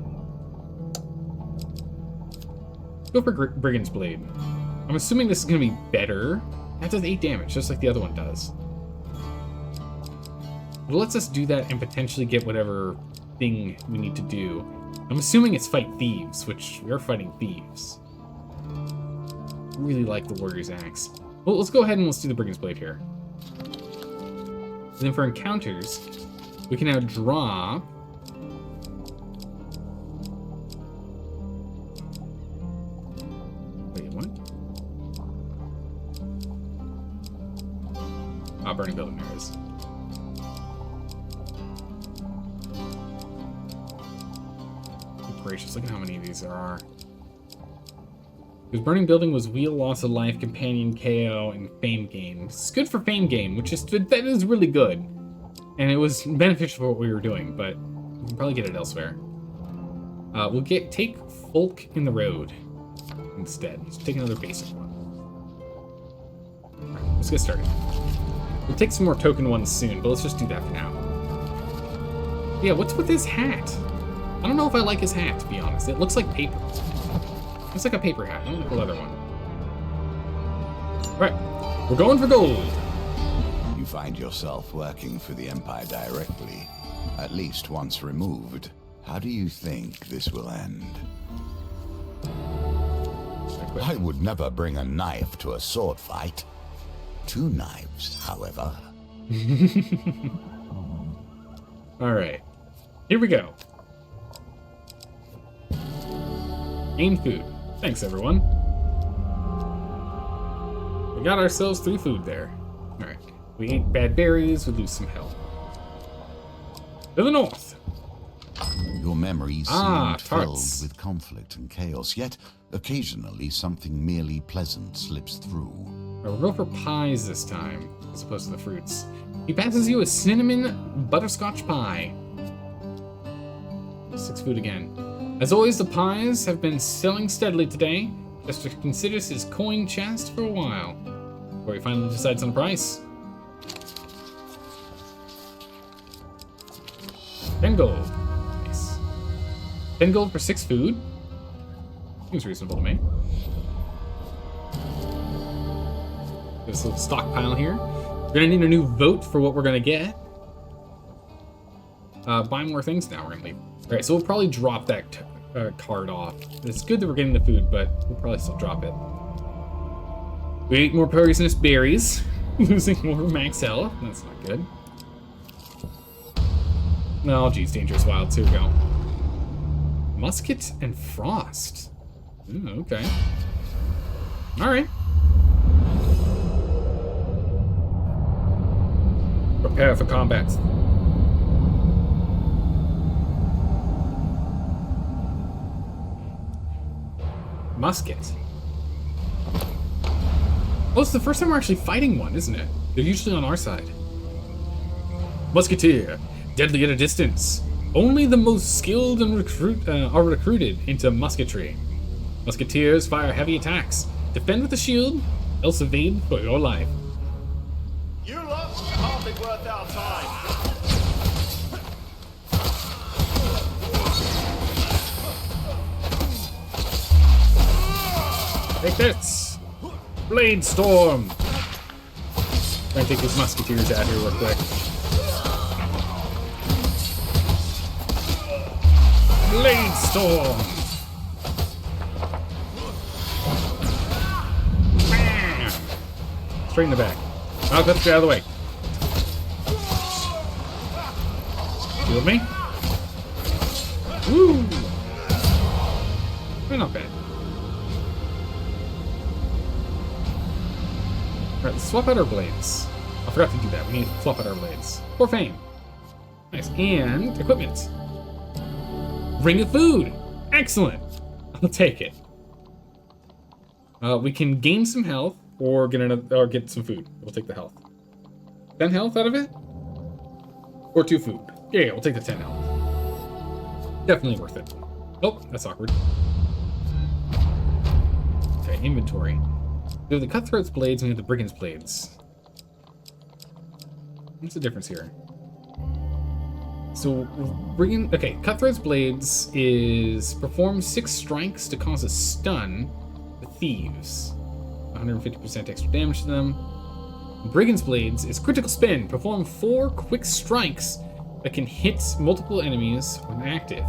Go for Brigand's Blade. I'm assuming this is going to be better. That does 8 damage, just like the other one does. It lets us do that and potentially get whatever thing we need to do. I'm assuming it's fight thieves, which we are fighting thieves. Really like the warrior's axe. Well, let's go ahead and let's do the brigand's blade here. And then for encounters, we can now drop. Wait, what? Ah, burning building, there it is. Good gracious, look at how many of these there are. Because burning building was wheel, loss of life, companion, KO, and fame gain. It's good for fame gain, that is really good. And it was beneficial for what we were doing, but we can probably get it elsewhere. We'll take Folk in the Road instead. Let's take another basic one. Alright, let's get started. We'll take some more token ones soon, but let's just do that for now. Yeah, what's with his hat? I don't know if I like his hat, to be honest. It looks like paper. It's like a paper hat, not like a leather one. Alright, we're going for gold. You find yourself working for the Empire directly, at least once removed. How do you think this will end? I would never bring a knife to a sword fight. 2 knives, however. Alright, here we go. Aim food. Thanks, everyone. We got ourselves 3 food there. Alright. We ate bad berries, we lose some health. To the north. Your memories Ah, seem filled tarts. with conflict and chaos, yet occasionally something merely pleasant slips through. We'll go for pies this time, as opposed to the fruits. He passes you a cinnamon butterscotch pie. 6 food again. As always, the pies have been selling steadily today. Just considers his coin chest for a while, before he finally decides on a price. 10 gold. Nice. 10 gold for 6 food. Seems reasonable to me. This little stockpile here. We're gonna need a new vote for what we're gonna get. Buy more things now, we're gonna leave. Alright, so we'll probably drop that card off. It's good that we're getting the food, but we'll probably still drop it. We ate more poisonous berries, losing more max health. That's not good. Oh, geez, dangerous wilds. Here we go. Musket and frost. Ooh, okay. Alright. Prepare for combat. Musket. Oh, it's the first time we're actually fighting one, isn't it? They're usually on our side. Musketeer. Deadly at a distance. Only the most skilled and are recruited into musketry. Musketeers fire heavy attacks. Defend with a shield, else evade for your life. You lot are hardly worth our time. Take this! Blade Storm! Try and take these musketeers out here real quick. Blade Storm! Bam! Straight in the back. I'll get you out of the way. Shield me. Woo! They're not bad. Alright, let's swap out our blades. I forgot to do that. We need to swap out our blades. For fame. Nice. And equipment. Ring of food. Excellent. I'll take it. We can gain some health or get some food. We'll take the health. 10 health out of it? Or 2 food. Yeah, we'll take the 10 health. Definitely worth it. Oh, that's awkward. Okay, inventory. We have the Cutthroat's blades and we have the Brigand's blades. What's the difference here? So, okay, Cutthroat's blades is perform 6 strikes to cause a stun to thieves. 150% extra damage to them. Brigand's Blades is critical spin. Perform 4 quick strikes that can hit multiple enemies when active.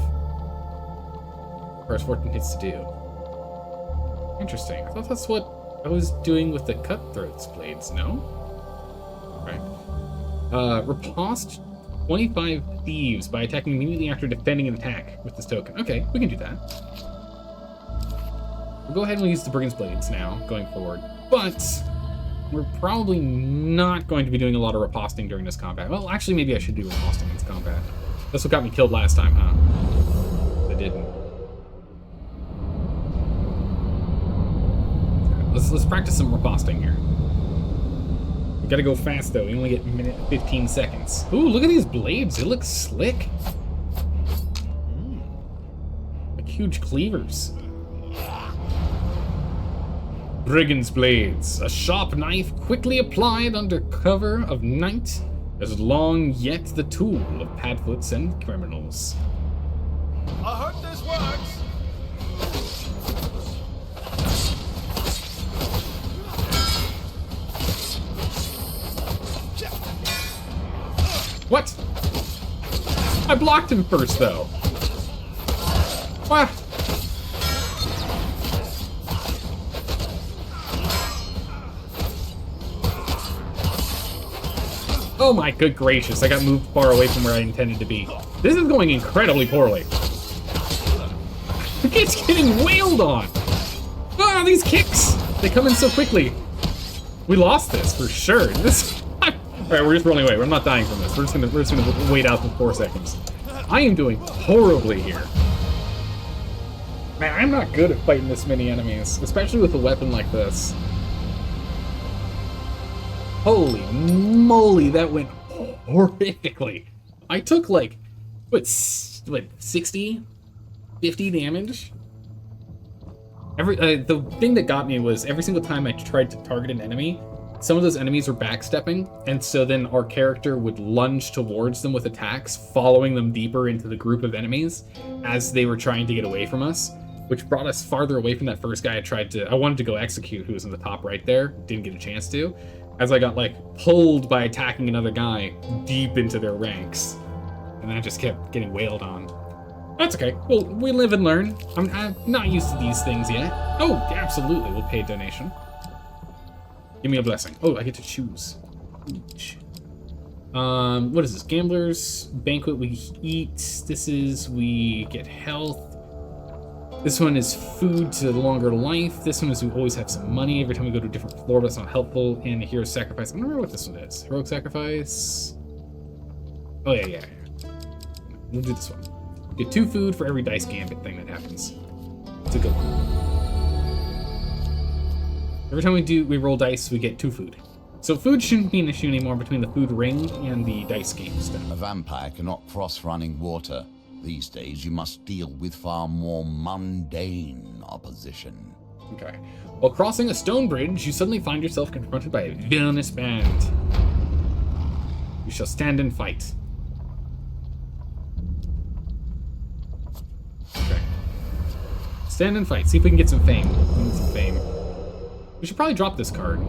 Requires 14 hits to do. Interesting. I thought that's what I was doing with the Cutthroat's Blades, no? Right. Riposte 25 thieves by attacking immediately after defending an attack with this token. Okay, we can do that. We'll go ahead and use the Brigand's Blades now, going forward. But we're probably not going to be doing a lot of riposting during this combat. Well, actually, maybe I should do riposting in this combat. That's what got me killed last time, huh? I didn't. Let's practice some riposting here. We gotta go fast though. We only get a minute 15 seconds. Ooh, look at these blades. They look slick. Like huge cleavers. Brigand's Blades. A sharp knife quickly applied under cover of night, as long yet the tool of padfoots and criminals. I heard this works. What? I blocked him first, though. What? Oh my good gracious, I got moved far away from where I intended to be. This is going incredibly poorly. The kid's getting wailed on. Ah, these kicks! They come in so quickly. We lost this for sure. Alright, we're just rolling away. We're not dying from this. We're just gonna wait out for 4 seconds. I am doing horribly here. Man, I'm not good at fighting this many enemies, especially with a weapon like this. Holy moly, that went horrifically. I took like, what 60, 50 damage? The thing that got me was every single time I tried to target an enemy, some of those enemies were backstepping, and so then our character would lunge towards them with attacks, following them deeper into the group of enemies as they were trying to get away from us, which brought us farther away from that first guy I wanted to go execute, who was in the top right there, didn't get a chance to, as I got like pulled by attacking another guy deep into their ranks, and I just kept getting wailed on. That's okay. Well, we live and learn. I'm not used to these things yet. Oh, absolutely, we'll pay a donation. Give me a blessing. Oh, I get to choose. Each. What is this? Gamblers Banquet, we eat. This is, we get health. This one is food to longer life. This one is we always have some money every time we go to a different floor, but that's not helpful. And the Hero's Sacrifice. I don't remember what this one is. Heroic Sacrifice. Oh, yeah. We'll do this one. Get 2 food for every dice gambit thing that happens. It's a good one. Every time we roll dice, we get 2 food. So food shouldn't be an issue anymore between the food ring and the dice game stuff. A vampire cannot cross running water. These days, you must deal with far more mundane opposition. Okay. While crossing a stone bridge, you suddenly find yourself confronted by a villainous band. You shall stand and fight. Okay. Stand and fight. See if we can get some fame. We need some fame. We should probably drop this card.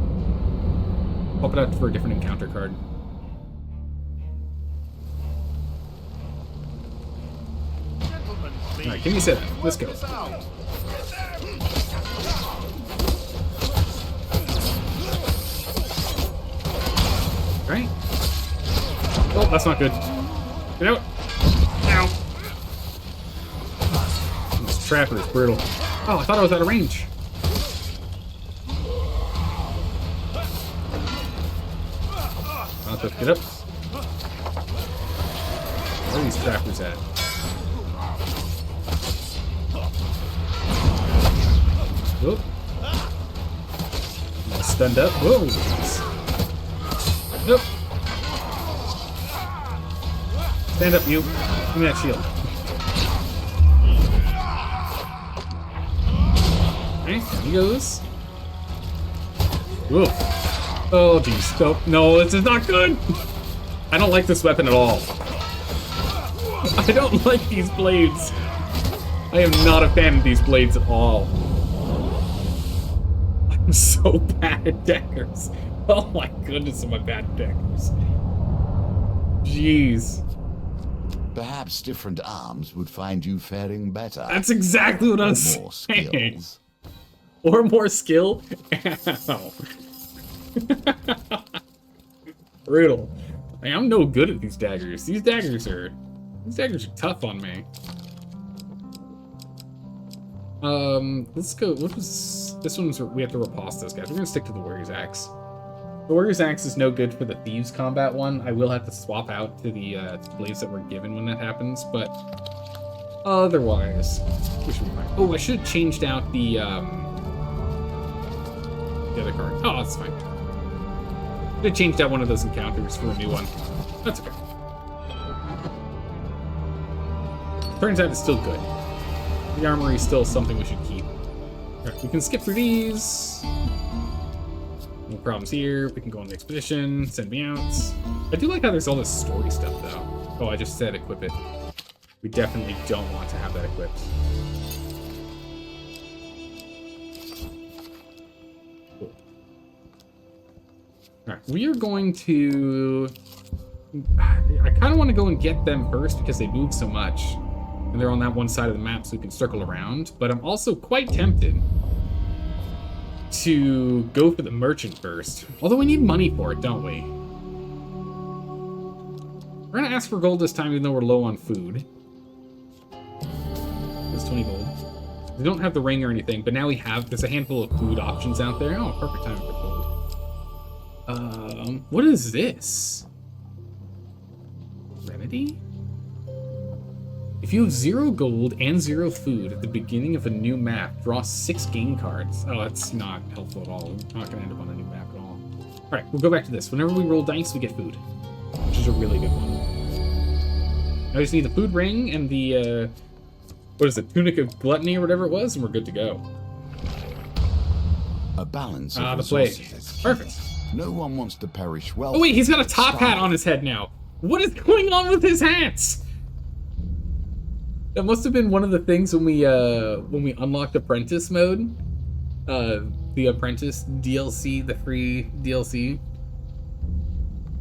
Pop it out for a different encounter card. Alright, give me a set. Let's go. Alright. Oh, that's not good. Get out. Ow. This trapper is brutal. Oh, I thought I was out of range. Get up. Where are these trappers at? Whoop. I'm all stunned up. Whoa. Nope. Stand up, you. Give me that shield. Alright, there he goes. Whoa. Oh, geez. No, this is not good. I don't like this weapon at all. I don't like these blades. I am not a fan of these blades at all. I'm so bad at daggers. Oh my goodness, am I bad at daggers. Jeez. Perhaps different arms would find you faring better. That's exactly what I was More saying. skills. Or more skill? Ow. Brutal. Hey, I'm no good at these daggers. These daggers are tough on me. Let's go. What was this one's? We have to riposte those guys. We're gonna stick to the Warrior's Axe. The Warrior's Axe is no good for the Thieves combat one. I will have to swap out to the blades that were given when that happens, but otherwise, we should be fine. Oh, I should have changed out the other card. Oh, that's fine. I should have changed out one of those encounters for a new one. That's okay. Turns out it's still good. The armory is still something we should keep. Alright, we can skip through these. No problems here. We can go on the expedition. Send me out. I do like how there's all this story stuff, though. Oh, I just said equip it. We definitely don't want to have that equipped. Cool. Alright, we are going to... I kind of want to go and get them first because they move so much. And they're on that one side of the map so we can circle around. But I'm also quite tempted to go for the merchant first. Although we need money for it, don't we? We're gonna ask for gold this time even though we're low on food. There's 20 gold. We don't have the ring or anything, but now there's a handful of food options out there. Oh, perfect time for gold. What is this? Remedy? If you have 0 gold and 0 food at the beginning of a new map, draw 6 game cards. Oh, that's not helpful at all. We're not going to end up on a new map at all. All right, we'll go back to this. Whenever we roll dice, we get food, which is a really good one. I just need the food ring and the, what is it, Tunic of Gluttony or whatever it was, and we're good to go. A balance of the plate. resources. Perfect. No one wants to perish well. Oh wait, he's got a top hat on his head now. What is going on with his hats? That must have been one of the things when we unlocked Apprentice mode. The Apprentice DLC, the free DLC.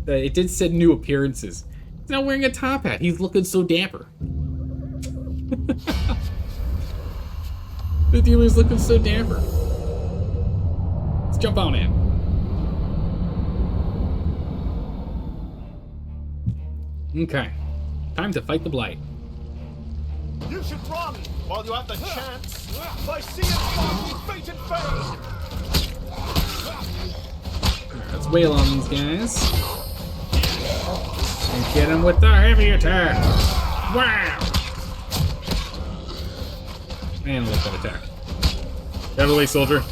It did said new appearances. He's now wearing a top hat. He's looking so dapper. The dealer's looking so dapper. Let's jump on in. Okay. Time to fight the Blight. You should run while you have the chance. I see it fighting fate and fame. Let's wail on these guys. And get him with the heavy attack. Wow! And let that attack. Get out of the way, soldier.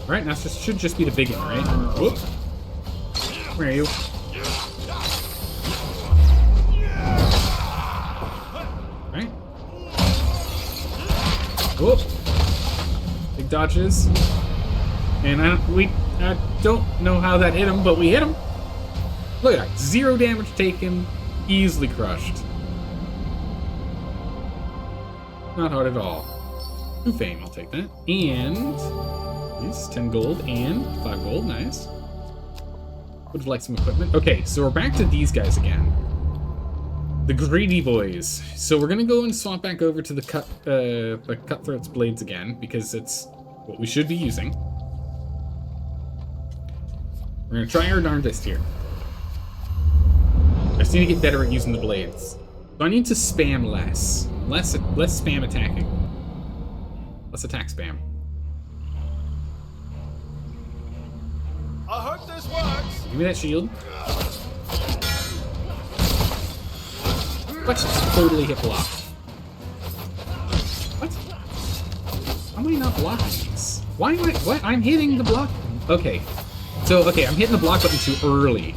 Alright, now this should just be the big one, right? Whoop. Where are you? Alright. Whoop. Big dodges. And I don't know how that hit him, but we hit him. Look at that. 0 damage taken. Easily crushed. Not hard at all. 2 fame, I'll take that. And... 10 gold and 5 gold, nice. Would have liked some equipment. Okay, so we're back to these guys again. The greedy boys. So we're gonna go and swap back over to the Cutthroat's blades again, because it's what we should be using. We're gonna try our darndest here. I just need to get better at using the blades. So I need to spam less. Less spam attacking. Less attack spam. I hope this works. Give me that shield. Let's totally hit block. What? How am I not blocking these? Why am I... What? I'm hitting the block... Okay. So, okay, I'm hitting the block button too early.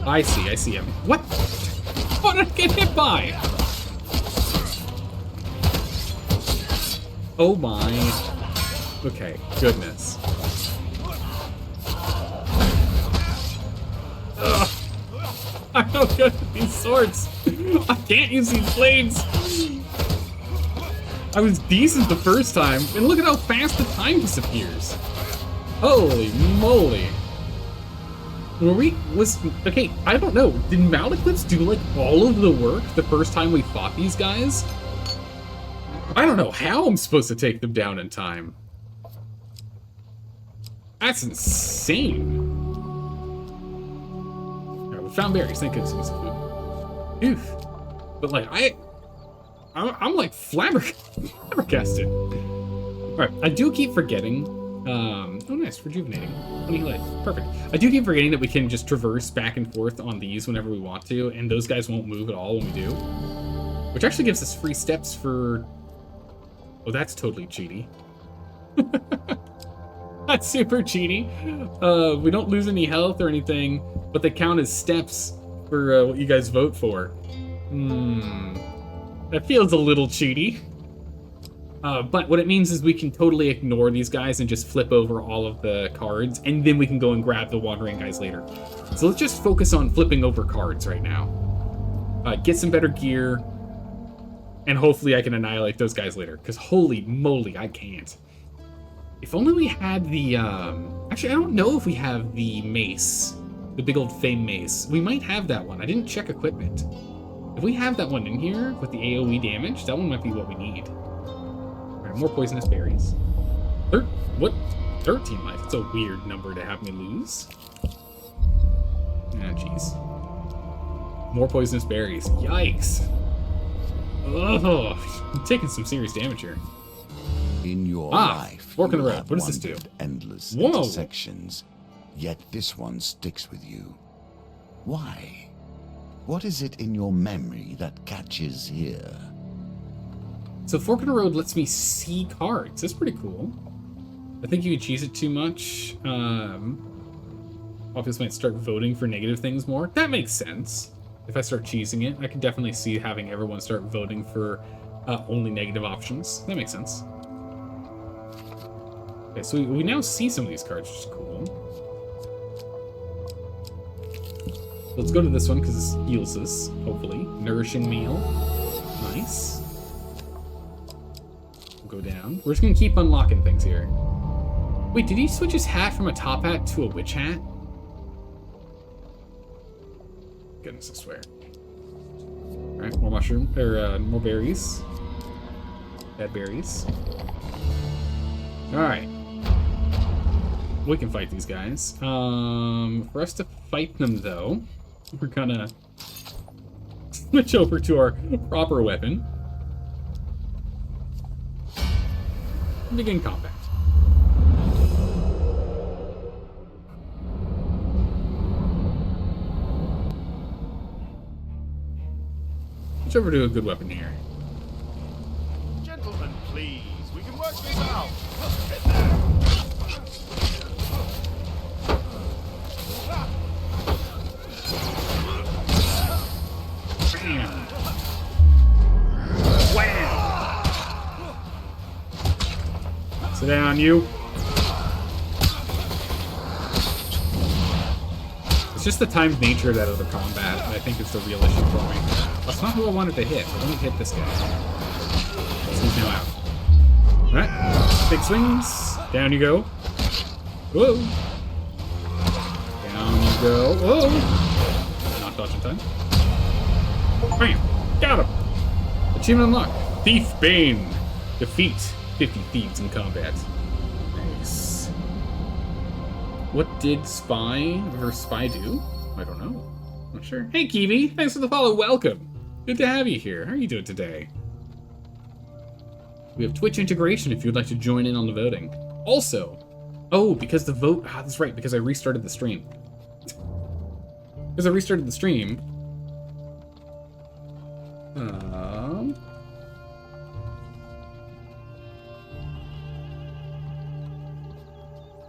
I see him. What? What did I get hit by? Oh my... Okay, goodness. I'm no good at these swords. I can't use these blades. I was decent the first time, and look at how fast the time disappears. Holy moly. Okay, I don't know. Did Malekiths do like all of the work the first time we fought these guys? I don't know how I'm supposed to take them down in time. That's insane. Alright, we found berries. Thank goodness we some food. Oof. But like, I'm like flabbergasted. Alright, I do keep forgetting. Oh nice, rejuvenating. 20 life, perfect. I do keep forgetting that we can just traverse back and forth on these whenever we want to, and those guys won't move at all when we do. Which actually gives us free steps for... Oh, that's totally cheaty. That's super cheaty. We don't lose any health or anything, but they count as steps for what you guys vote for. That feels a little cheaty. But what it means is we can totally ignore these guys and just flip over all of the cards, and then we can go and grab the wandering guys later. So let's just focus on flipping over cards right now. Get some better gear, and hopefully I can annihilate those guys later, because holy moly, I can't. If only we had the, actually, I don't know if we have the mace, the big old fame mace. We might have that one. I didn't check equipment. If we have that one in here with the AoE damage, that one might be what we need. More poisonous berries. 13 life? It's a weird number to have me lose. Ah, jeez. More poisonous berries. Yikes. Oh, I'm taking some serious damage here. In your life, fork in the you road. have What does this do? wandered endless Whoa. intersections, yet this one sticks with you. Why? What is it in your memory that catches here? So Fork in the Road lets me see cards. That's pretty cool. I think you could cheese it too much. Obviously might start voting for negative things more. That makes sense. If I start cheesing it, I can definitely see having everyone start voting for only negative options. That makes sense. Okay, so we now see some of these cards, which is cool. Let's go to this one because this heals us, hopefully. Nourishing meal. Nice. Go down. We're just gonna keep unlocking things here. Wait, did he switch his hat from a top hat to a witch hat? Goodness, I swear. Alright, more mushroom, or more berries. Bad berries. Alright. We can fight these guys. For us to fight them though, we're gonna switch over to our proper weapon. Begin combat. Switch over to a good weapon here. Gentlemen, please. We can work this out. Bam. Wham! Sit down, you. It's just the timed nature of that other combat that I think is the real issue for me. That's not who I wanted to hit. I wanted to hit this guy. So he's now out. Alright. Big swings. Down you go. Whoa. Down you go. Whoa. Not dodging time. Bam. Got him. Achievement unlocked. Thief Bane. Defeat 50 thieves in combat. Nice. What did Spy versus Spy do? I don't know. Not sure. Hey, Kiwi. Thanks for the follow. Welcome. Good to have you here. How are you doing today? We have Twitch integration if you'd like to join in on the voting. Also, oh, because the vote... Ah, that's right, because I restarted the stream. Because I restarted the stream.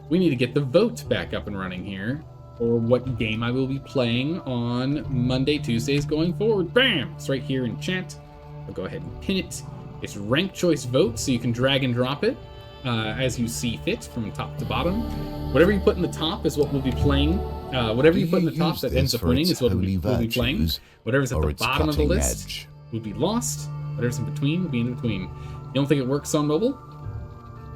We need to get the vote back up and running here for what game I will be playing on Monday, Tuesdays going forward. Bam! It's right here in chat. I'll go ahead and pin it. It's ranked choice vote, so you can drag and drop it. as you see fit from top to bottom. Whatever you put in the top is what we'll be playing. Whatever you put in the top that ends up winning is what we'll be playing. Whatever's at the bottom of the list will be lost. Whatever's in between will be in between. You don't think it works on mobile?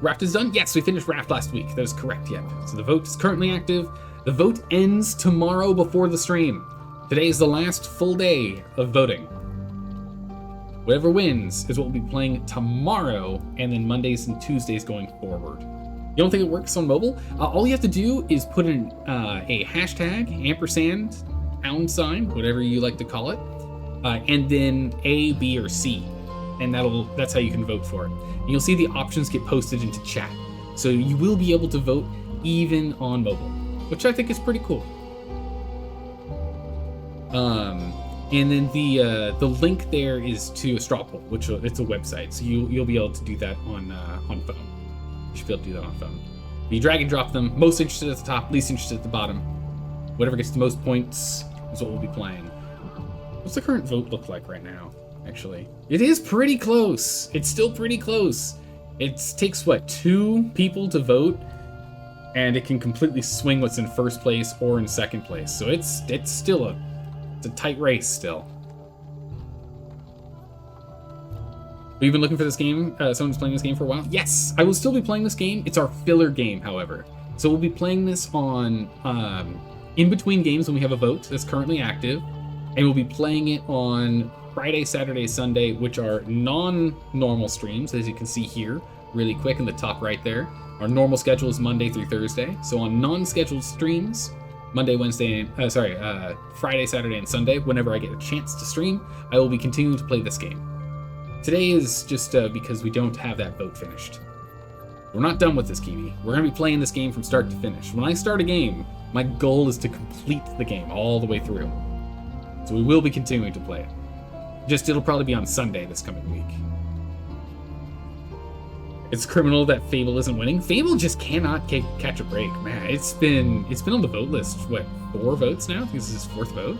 Raft is done? Yes, we finished Raft last week. That is correct, yep. So the vote is currently active. The vote ends tomorrow before the stream. Today is the last full day of voting. Whatever wins is what we'll be playing tomorrow, and then Mondays and Tuesdays going forward. You don't think it works on mobile? All you have to do is put in a hashtag, ampersand, pound sign, whatever you like to call it, and then A, B, or C, and that's how you can vote for it. And you'll see the options get posted into chat, so you will be able to vote even on mobile, which I think is pretty cool. And then the link there is to a straw poll, which it's a website, so you'll be able to do that on phone. You should be able to do that on phone. You drag and drop them. Most interested at the top, least interested at the bottom. Whatever gets the most points is what we'll be playing. What's the current vote look like right now? Actually, it is pretty close. It's still pretty close. It takes what, 2 people to vote, and it can completely swing what's in first place or in second place. So it's still a tight race still. Have you been looking for this game? Someone's playing this game for a while? Yes, I will still be playing this game. It's our filler game, however. So we'll be playing this on in between games when we have a vote that's currently active, and we'll be playing it on Friday, Saturday, Sunday, which are non-normal streams, as you can see here, really quick in the top right there. Our normal schedule is Monday through Thursday. So on non-scheduled streams, Monday, Wednesday, Friday, Saturday, and Sunday, whenever I get a chance to stream, I will be continuing to play this game. Today is just because we don't have that vote finished. We're not done with this, Kiwi. We're going to be playing this game from start to finish. When I start a game, my goal is to complete the game all the way through. So we will be continuing to play it. It'll probably be on Sunday this coming week. It's criminal that Fable isn't winning. Fable just cannot catch a break, man. It's been on the vote list, what, 4 votes now? I think this is his 4th vote.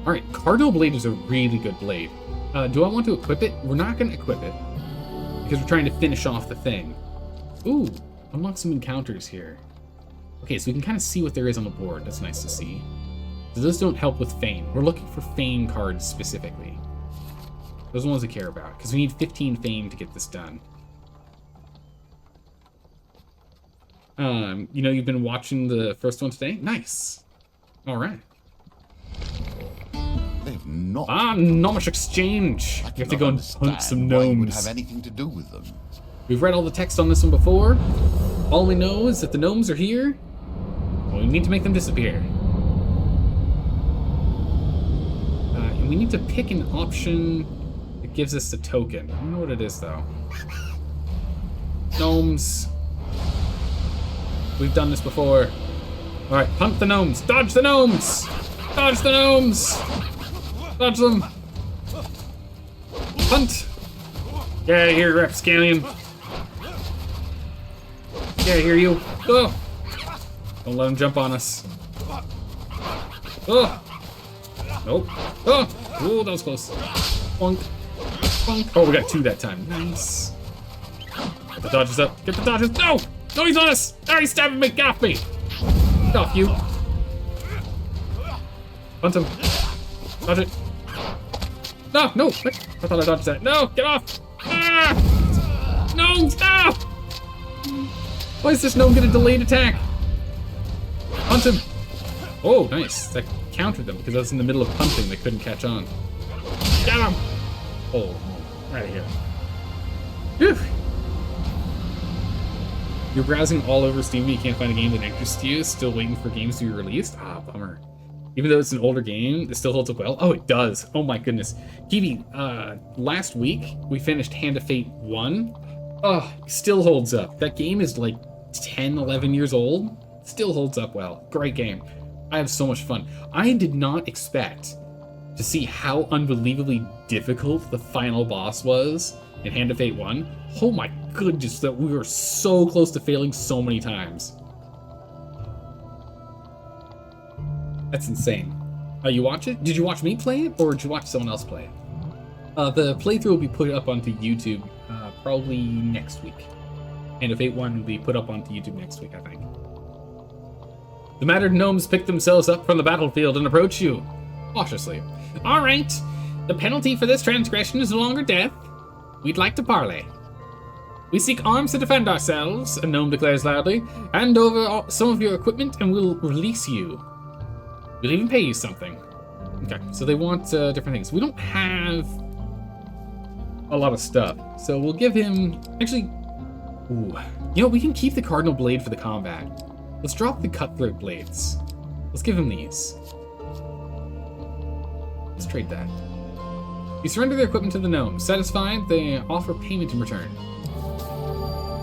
All right, Cardinal Blade is a really good blade. Do I want to equip it? We're not going to equip it because we're trying to finish off the thing. Ooh, unlock some encounters here. Okay, so we can kind of see what there is on the board. That's nice to see. So those don't help with Fame. We're looking for Fame cards specifically. Those are the ones we care about, because we need 15 Fame to get this done. You've been watching the first one today? Nice. All right. They've not. Not much exchange. You have to go and hunt some gnomes. Would have anything to do with them. We've read all the text on this one before. All we know is that the gnomes are here. Well, we need to make them disappear. And we need to pick an option that gives us the token. I don't know what it is, though. Gnomes. We've done this before. All right, hunt the gnomes. Dodge the gnomes. Dodge the gnomes. Dodge them. Hunt. Get out of here, rapscallion. Get out of here, you. Oh. Don't let him jump on us. Oh. Nope. Oh. Oh, that was close. Bonk. Bonk. Oh, we got 2 that time. Nice. Get the dodges up. Get the dodges. No! No, he's on us! Oh, he's stabbing me! Get off me! Get off, you. Hunt him. Dodge it. No, no! I thought I dodged that. No! Get off! Ah! No! Stop! Why is this gnome get a delayed attack? Hunt him! Oh, nice. That countered them because I was in the middle of punting. They couldn't catch on. Get him! Oh, right here. Whew. You're browsing all over Steam and you can't find a game that interests you, still waiting for games to be released? Ah, bummer. Even though it's an older game, it still holds up well? Oh, it does. Oh my goodness. Kiwi, last week, we finished Hand of Fate 1. Oh, still holds up. That game is like 10, 11 years old. Still holds up well. Great game. I have so much fun. I did not expect to see how unbelievably difficult the final boss was in Hand of Fate 1. Oh my goodness, that we were so close to failing so many times. That's insane. You watch it? Did you watch me play it, or did you watch someone else play it? The playthrough will be put up onto YouTube probably next week. And if 8-1 will be put up onto YouTube next week, I think. The mattered gnomes pick themselves up from the battlefield and approach you cautiously. All right, the penalty for this transgression is no longer death. We'd like to parley. We seek arms to defend ourselves, a gnome declares loudly. Hand over some of your equipment and we'll release you. We'll even pay you something. Okay, so they want different things. We don't have a lot of stuff, so we'll give him... Actually, ooh. You know, we can keep the Cardinal Blade for the combat. Let's drop the Cutthroat Blades. Let's give him these. Let's trade that. You surrender their equipment to the gnomes. Satisfied, they offer payment in return.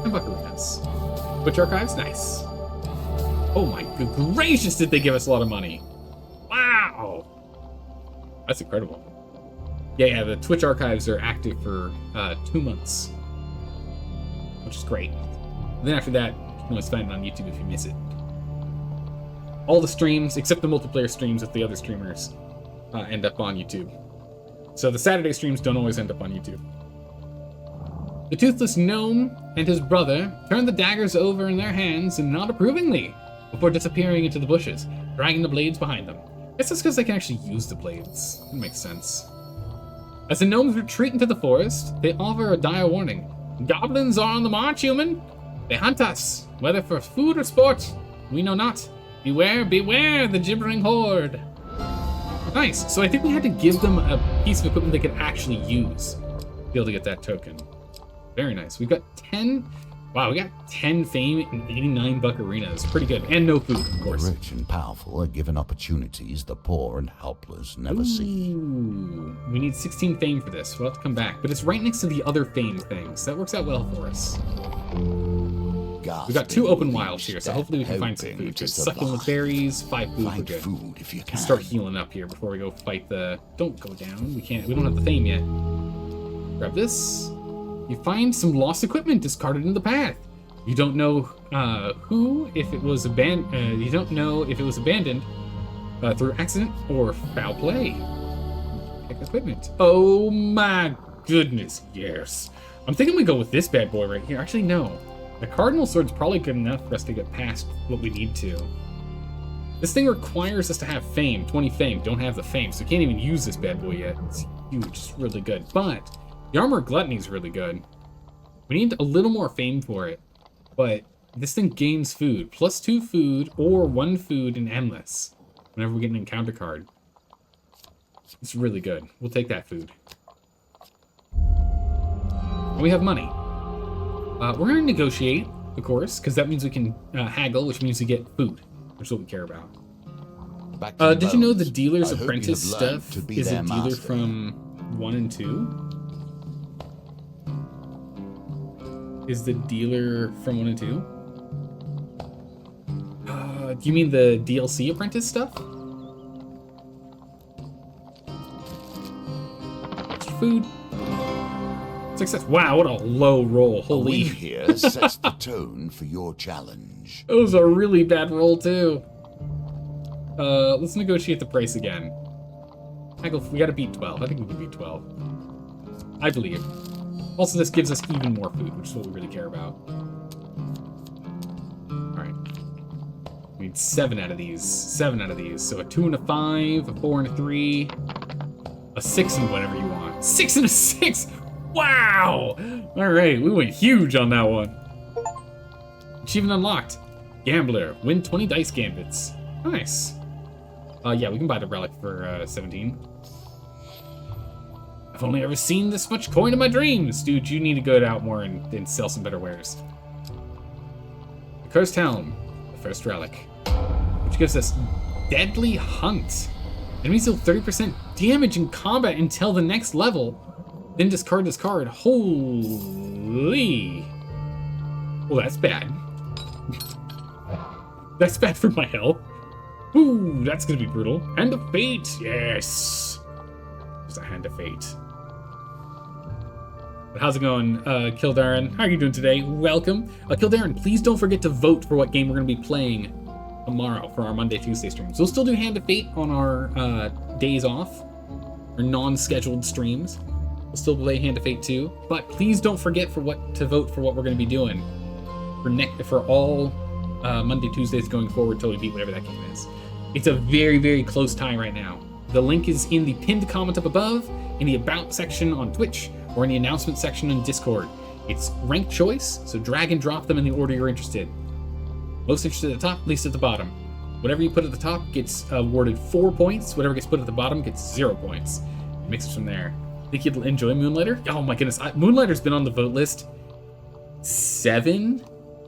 And buckarinas. Which archives? Nice. Oh my good gracious, did they give us a lot of money. Wow! That's incredible. Yeah, the Twitch archives are active for 2 months. Which is great. And then after that, you can always find it on YouTube if you miss it. All the streams, except the multiplayer streams with the other streamers, end up on YouTube. So the Saturday streams don't always end up on YouTube. The Toothless Gnome and his brother turn the daggers over in their hands and nod approvingly before disappearing into the bushes, dragging the blades behind them. I guess that's because they can actually use the blades. That makes sense. As the gnomes retreat into the forest, they offer a dire warning. Goblins are on the march, human. They hunt us, whether for food or sport. We know not. Beware, beware the gibbering horde. Nice. So I think we had to give them a piece of equipment they could actually use to be able to get that token. Very nice. We've got 10... Wow, we got 10 fame and 89 buckarinas. Pretty good. And no food, of course. The rich and powerful are given opportunities the poor and helpless never see. We need 16 fame for this. We'll have to come back. But it's right next to the other fame things. That works out well for us. We've got 2 open wilds here, so hopefully we can find some food. Just succulent berries, 5 food, we're good. Food if you can. Start healing up here before we go fight the... Don't go down. We don't have the fame yet. Grab this. You find some lost equipment discarded in the path. You don't know if it was abandoned. You don't know if it was abandoned through accident or foul play. Pick equipment. Oh my goodness, yes. I'm thinking we go with this bad boy right here. Actually, no. The Cardinal Sword's probably good enough for us to get past what we need to. This thing requires us to have fame, 20 fame. Don't have the fame, so we can't even use this bad boy yet. It's huge, it's really good. But the Armor of Gluttony is really good. We need a little more fame for it. But this thing gains food. Plus 2 food or 1 food in Endless. Whenever we get an encounter card. It's really good. We'll take that food. And we have money. We're going to negotiate, of course, because that means we can haggle, which means we get food. Which is what we care about. Did you know the Dealer's Apprentice stuff is a dealer from 1 and 2? Is the dealer from 1 and 2? Do you mean the DLC Apprentice stuff? Extra food. Success. Wow, what a low roll. Holy. A win here sets the tone for your challenge. It was a really bad roll, too. Let's negotiate the price again. We gotta beat 12. I think we can beat 12. I believe. Also, this gives us even more food, which is what we really care about. Alright. We need 7 out of these. 7 out of these. So a 2 and a 5, a 4 and a 3, a 6 and whatever you want. 6 and a 6! Wow! Alright, we went huge on that one. Achievement unlocked. Gambler. Win 20 dice gambits. Nice. Yeah, we can buy the relic for 17. I've only ever seen this much coin in my dreams. Dude, you need to go out more and sell some better wares. The Cursed Helm, the first relic, which gives us Deadly Hunt. Enemies deal 30% damage in combat until the next level. Then discard this card. Holy. Well, that's bad. That's bad for my health. Ooh, that's gonna be brutal. Hand of Fate, yes. There's a Hand of Fate. But how's it going, Kildarin? How are you doing today? Welcome. Kildarin, please don't forget to vote for what game we're gonna be playing tomorrow for our Monday, Tuesday streams. We'll still do Hand of Fate on our days off, or non-scheduled streams. We'll We'll still play Hand of Fate 2, but please don't forget to vote for what we're going to be doing for all Monday, Tuesdays going forward till we beat whatever that game is. It's a very, very close tie right now. The link is in the pinned comment up above, in the About section on Twitch, or in the announcement section in Discord. It's ranked choice, so drag and drop them in the order you're interested. Most interested at the top, least at the bottom. Whatever you put at the top gets awarded 4 points. Whatever gets put at the bottom gets 0 points. It mixes from there. Think you'd enjoy Moonlighter? Oh my goodness, Moonlighter's been on the vote list 7,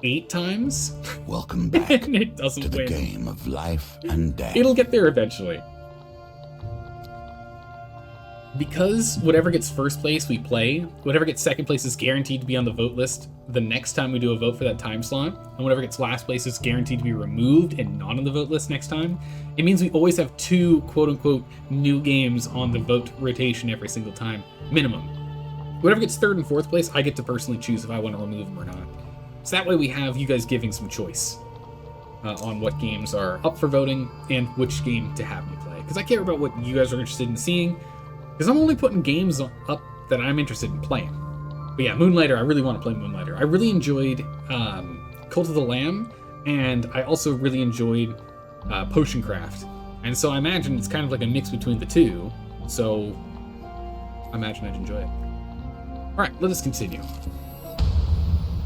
8 times. Welcome back And it doesn't to the win. game of life and death. It'll get there eventually. Because whatever gets first place, we play. Whatever gets second place is guaranteed to be on the vote list the next time we do a vote for that time slot. And whatever gets last place is guaranteed to be removed and not on the vote list next time. It means we always have 2 quote-unquote new games on the vote rotation every single time, minimum. Whatever gets third and fourth place, I get to personally choose if I want to remove them or not. So that way we have you guys giving some choice on what games are up for voting and which game to have me play. Because I care about what you guys are interested in seeing. Because I'm only putting games up that I'm interested in playing. But yeah, Moonlighter, I really want to play Moonlighter. I really enjoyed Cult of the Lamb, and I also really enjoyed Potion Craft. And so I imagine it's kind of like a mix between the two. So I imagine I'd enjoy it. Alright, let us continue.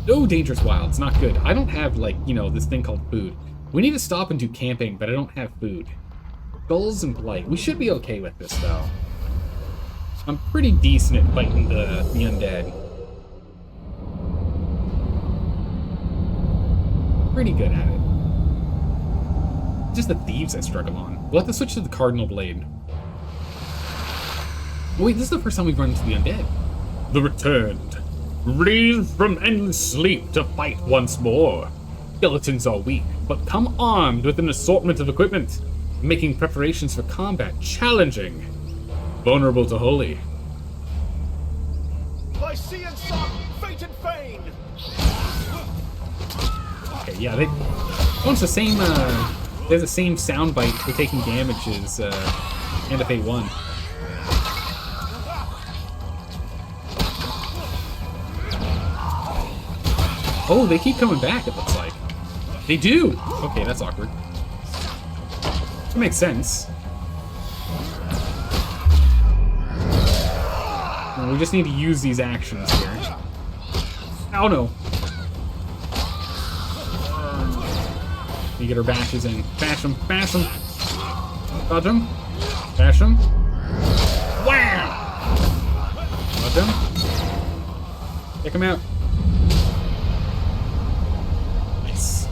No Dangerous Wilds, not good. I don't have, this thing called food. We need to stop and do camping, but I don't have food. Skulls and Blight. We should be okay with this, though. I'm pretty decent at fighting the undead. Pretty good at it. Just the thieves I struggle on. We'll have to switch to the Cardinal Blade. Oh, wait, this is the first time we've run into the undead. The Returned. Breathe from endless sleep to fight once more. Skeletons are weak, but come armed with an assortment of equipment, making preparations for combat challenging. Vulnerable to holy. By sea and sun, fate and fame. Okay, yeah, it's the same, they have the same sound bite for taking damage as, Hand of Fate 1. Oh, they keep coming back, it looks like. They do! Okay, that's awkward. That makes sense. We just need to use these actions here. Oh no. You get our bashes in. Bash them, bash them. Dodge them. Bash them. Wham! Dodge them. Take them out. Nice.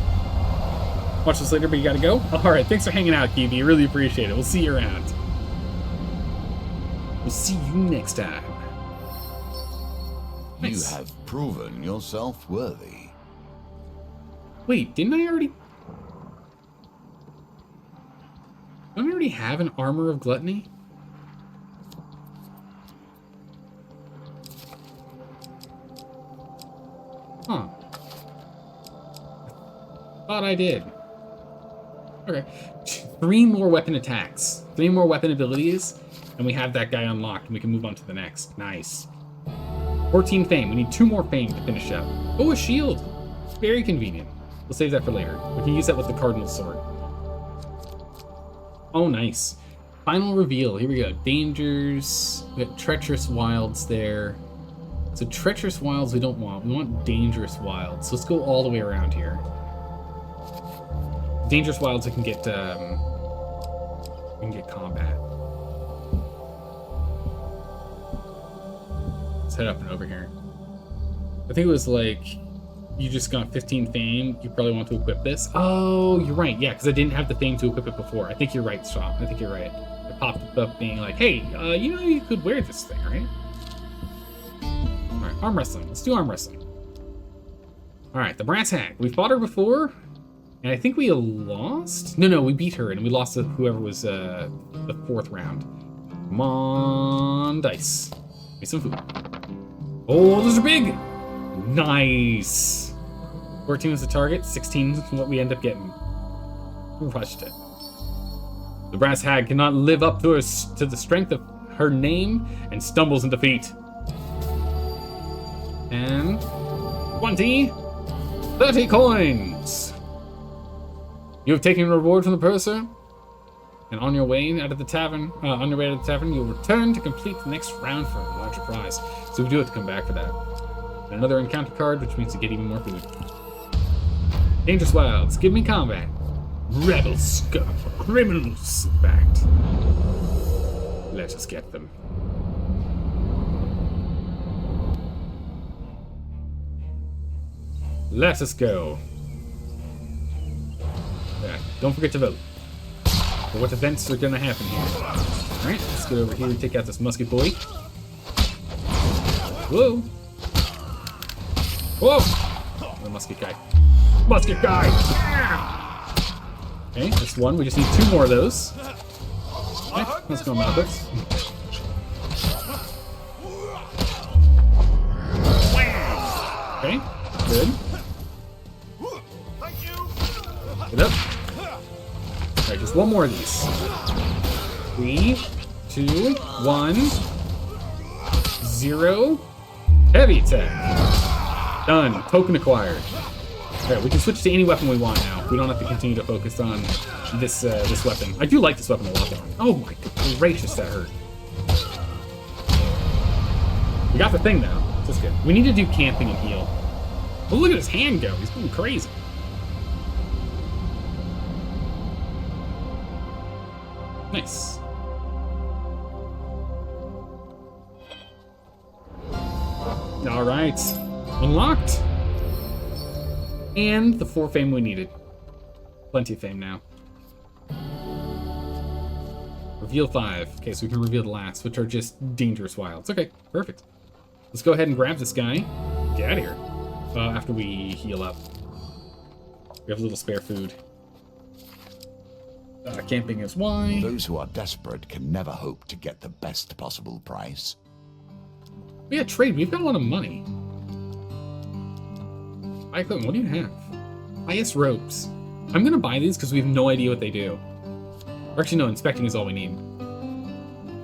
Watch this later, but you gotta go? Alright, thanks for hanging out, Kiwi. Really appreciate it. We'll see you around. We'll see you next time. Nice. You have proven yourself worthy. Wait, didn't I already... Don't I already have an Armor of Gluttony? Huh. Thought I did. Okay. 3 more weapon attacks. 3 more weapon abilities, and we have that guy unlocked, and we can move on to the next. Nice. 14 fame. We need 2 more fame to finish up. Oh, a shield. Very convenient. We'll save that for later. We can use that with the Cardinal Sword. Oh, nice. Final reveal. Here we go. Dangers. We got Treacherous Wilds there. So Treacherous Wilds we don't want. We want Dangerous Wilds. So let's go all the way around here. Dangerous Wilds we can get combat. Let's head up and over here. I think it was like, you just got 15 fame, you probably want to equip this. Oh, you're right, yeah, because I didn't have the fame to equip it before. I think you're right, Shop. I think you're right. It popped up being like, hey, you could wear this thing, right? Alright, arm wrestling. Let's do arm wrestling. Alright, the Brass Hag. We fought her before, and I think we lost? No, we beat her, and we lost to whoever was the 4th round. Come on, dice. Give me some food. Oh, those are big! Nice! 14 was the target, 16 is what we end up getting. We rushed it. The Brass Hag cannot live up to the strength of her name and stumbles in defeat. And 20, 30 coins. You have taken a reward from the purser, and on your way out of the tavern, you'll return to complete the next round for a larger prize. So we do have to come back for that. And another encounter card, which means to get even more food. Dangerous Wilds, give me combat. Rebel scum, criminals, in fact. Let us get them. Let us go. Yeah, don't forget to vote for what events are gonna happen here. Alright, let's get over here and take out this musket boy. Whoa! Whoa! The musket guy. Musket guy! Okay, that's one. We just need 2 more of those. Okay, let's go about this. Okay, good. Get up. Alright, just 1 more of these. 3, 2, 1, 0. Heavy attack. Done. Token acquired. Alright, we can switch to any weapon we want now. We don't have to continue to focus on this this weapon. I do like this weapon a lot, though. Oh my gracious, that hurt. We got the thing now. That's good. We need to do camping and heal. Oh, look at his hand go. He's going crazy. Nice. All right. Unlocked. And the 4 fame we needed. Plenty of fame now. Reveal 5. Okay, so we can reveal the last, which are just dangerous wilds. Okay, perfect. Let's go ahead and grab this guy. Get out of here. After we heal up. We have a little spare food. Camping is Y. Those who are desperate can never hope to get the best possible price. Yeah, trade. We've got a lot of money. Buy equipment. What do you have? IS ropes. I'm gonna buy these because we have no idea what they do. Or actually, no, inspecting is all we need.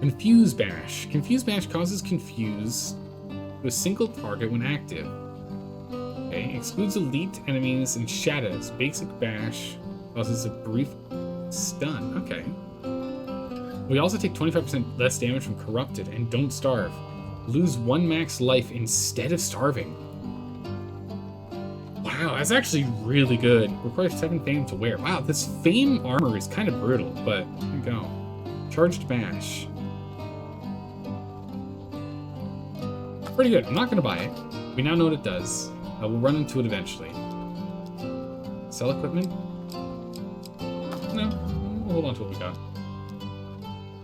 Confuse Bash. Confuse Bash causes confuse to a single target when active. Okay, excludes elite enemies and shadows. Basic Bash causes a brief stun. Okay. We also take 25% less damage from Corrupted and don't starve. Lose 1 max life instead of starving. Wow, that's actually really good. Requires 7 fame to wear. Wow, this fame armor is kind of brutal, but here we go. Charged Bash. Pretty good. I'm not going to buy it. We now know what it does. We'll run into it eventually. Sell equipment? No. We'll hold on to what we got.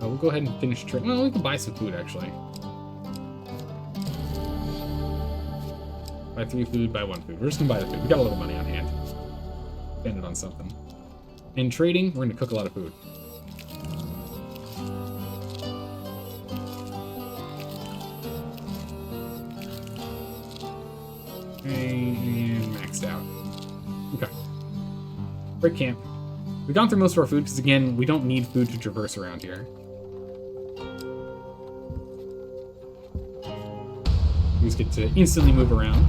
We'll go ahead and finish trade. Well, we can buy some food, actually. Buy 3 food, buy 1 food. We're just gonna buy the food. We got a little money on hand. Spend it on something. In trading, we're gonna cook a lot of food. And maxed out. Okay. Break camp. We've gone through most of our food because, again, we don't need food to traverse around here. We just get to instantly move around.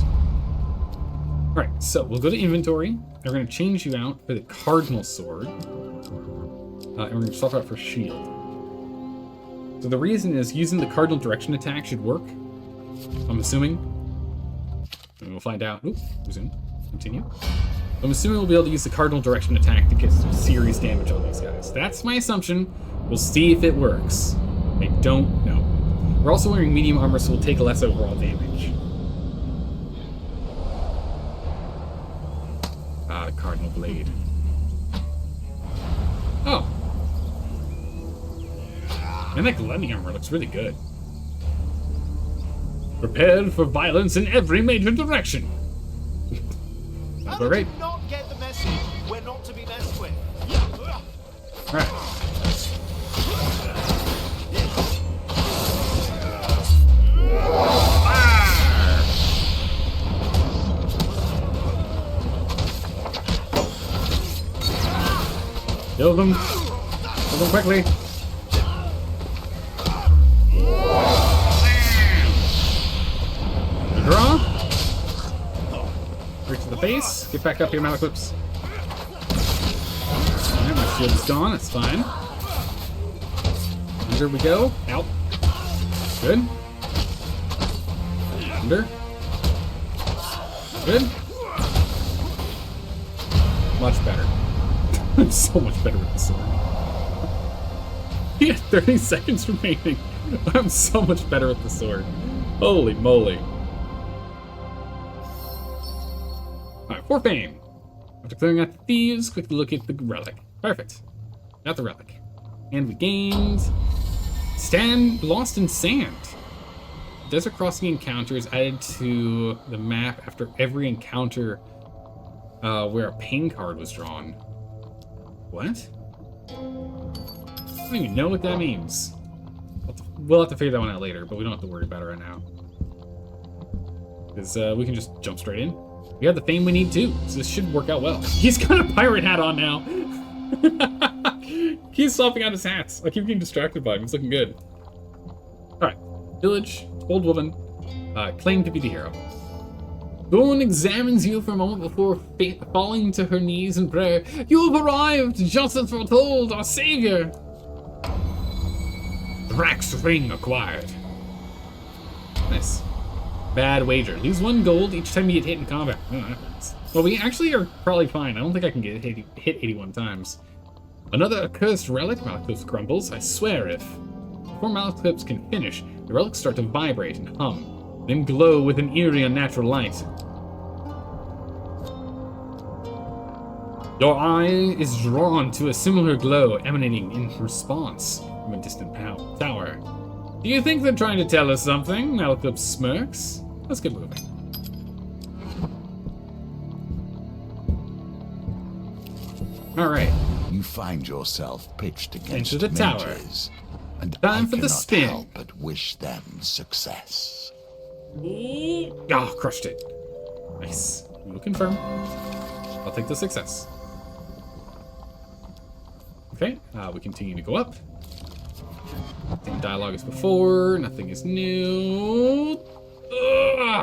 Alright, so we'll go to inventory, and we're going to change you out for the Cardinal Sword. And we're going to swap out for Shield. So the reason is using the Cardinal Direction attack should work. I'm assuming. And we'll find out. Oop, resume. Continue. I'm assuming we'll be able to use the Cardinal Direction attack to get some serious damage on these guys. That's my assumption. We'll see if it works. I don't know. We're also wearing medium armor, so we'll take less overall damage. Ah, the Cardinal Blade. Oh. And that Gluttony armor looks really good. Prepared for violence in every major direction. Sounds about right. Not get the message. We're not to be messed with. Alright. Kill them. Kill them quickly. Draw. face. Get back up here, Malaclips. Alright, my shield is gone. That's fine. Under we go. Out. Good. Under. Good. Much better. I'm so much better with the sword. He had 30 seconds remaining. I'm so much better with the sword. Holy moly. Alright, for fame. After clearing out the thieves, quickly look at the relic. Perfect. Got the relic. And we gained... Stand lost in sand. Desert crossing encounter is added to the map after every encounter where a pain card was drawn. What? I don't even know what that means. We'll have to figure that one out later, but we don't have to worry about it right now. Because we can just jump straight in. We have the fame we need too, so this should work out well. He's got a pirate hat on now. He's swapping out his hats. I keep getting distracted by him. He's looking good. Alright. Village. Old woman. Claimed to be the hero. The woman examines you for a moment before falling to her knees in prayer. You have arrived, just as foretold, our savior. Drax ring acquired. Nice. Bad wager. Lose 1 gold each time you get hit in combat. Oh, that hurts. Well, we actually are probably fine. I don't think I can get hit 81 times. Another accursed relic? Malaclips grumbles. I swear if. Before Malaclips can finish, the relics start to vibrate and hum, then glow with an eerie, unnatural light. Your eye is drawn to a similar glow emanating in response from a distant tower. Do you think they're trying to tell us something? Malaclips smirks. Let's get moving. Alright. You find yourself pitched against Into the tower. mages, and Time I for the cannot spin. help but wish them success. Ah, crushed it. Nice. We'll confirm. I'll take the success. Okay, we continue to go up. Same dialogue as before. Nothing is new.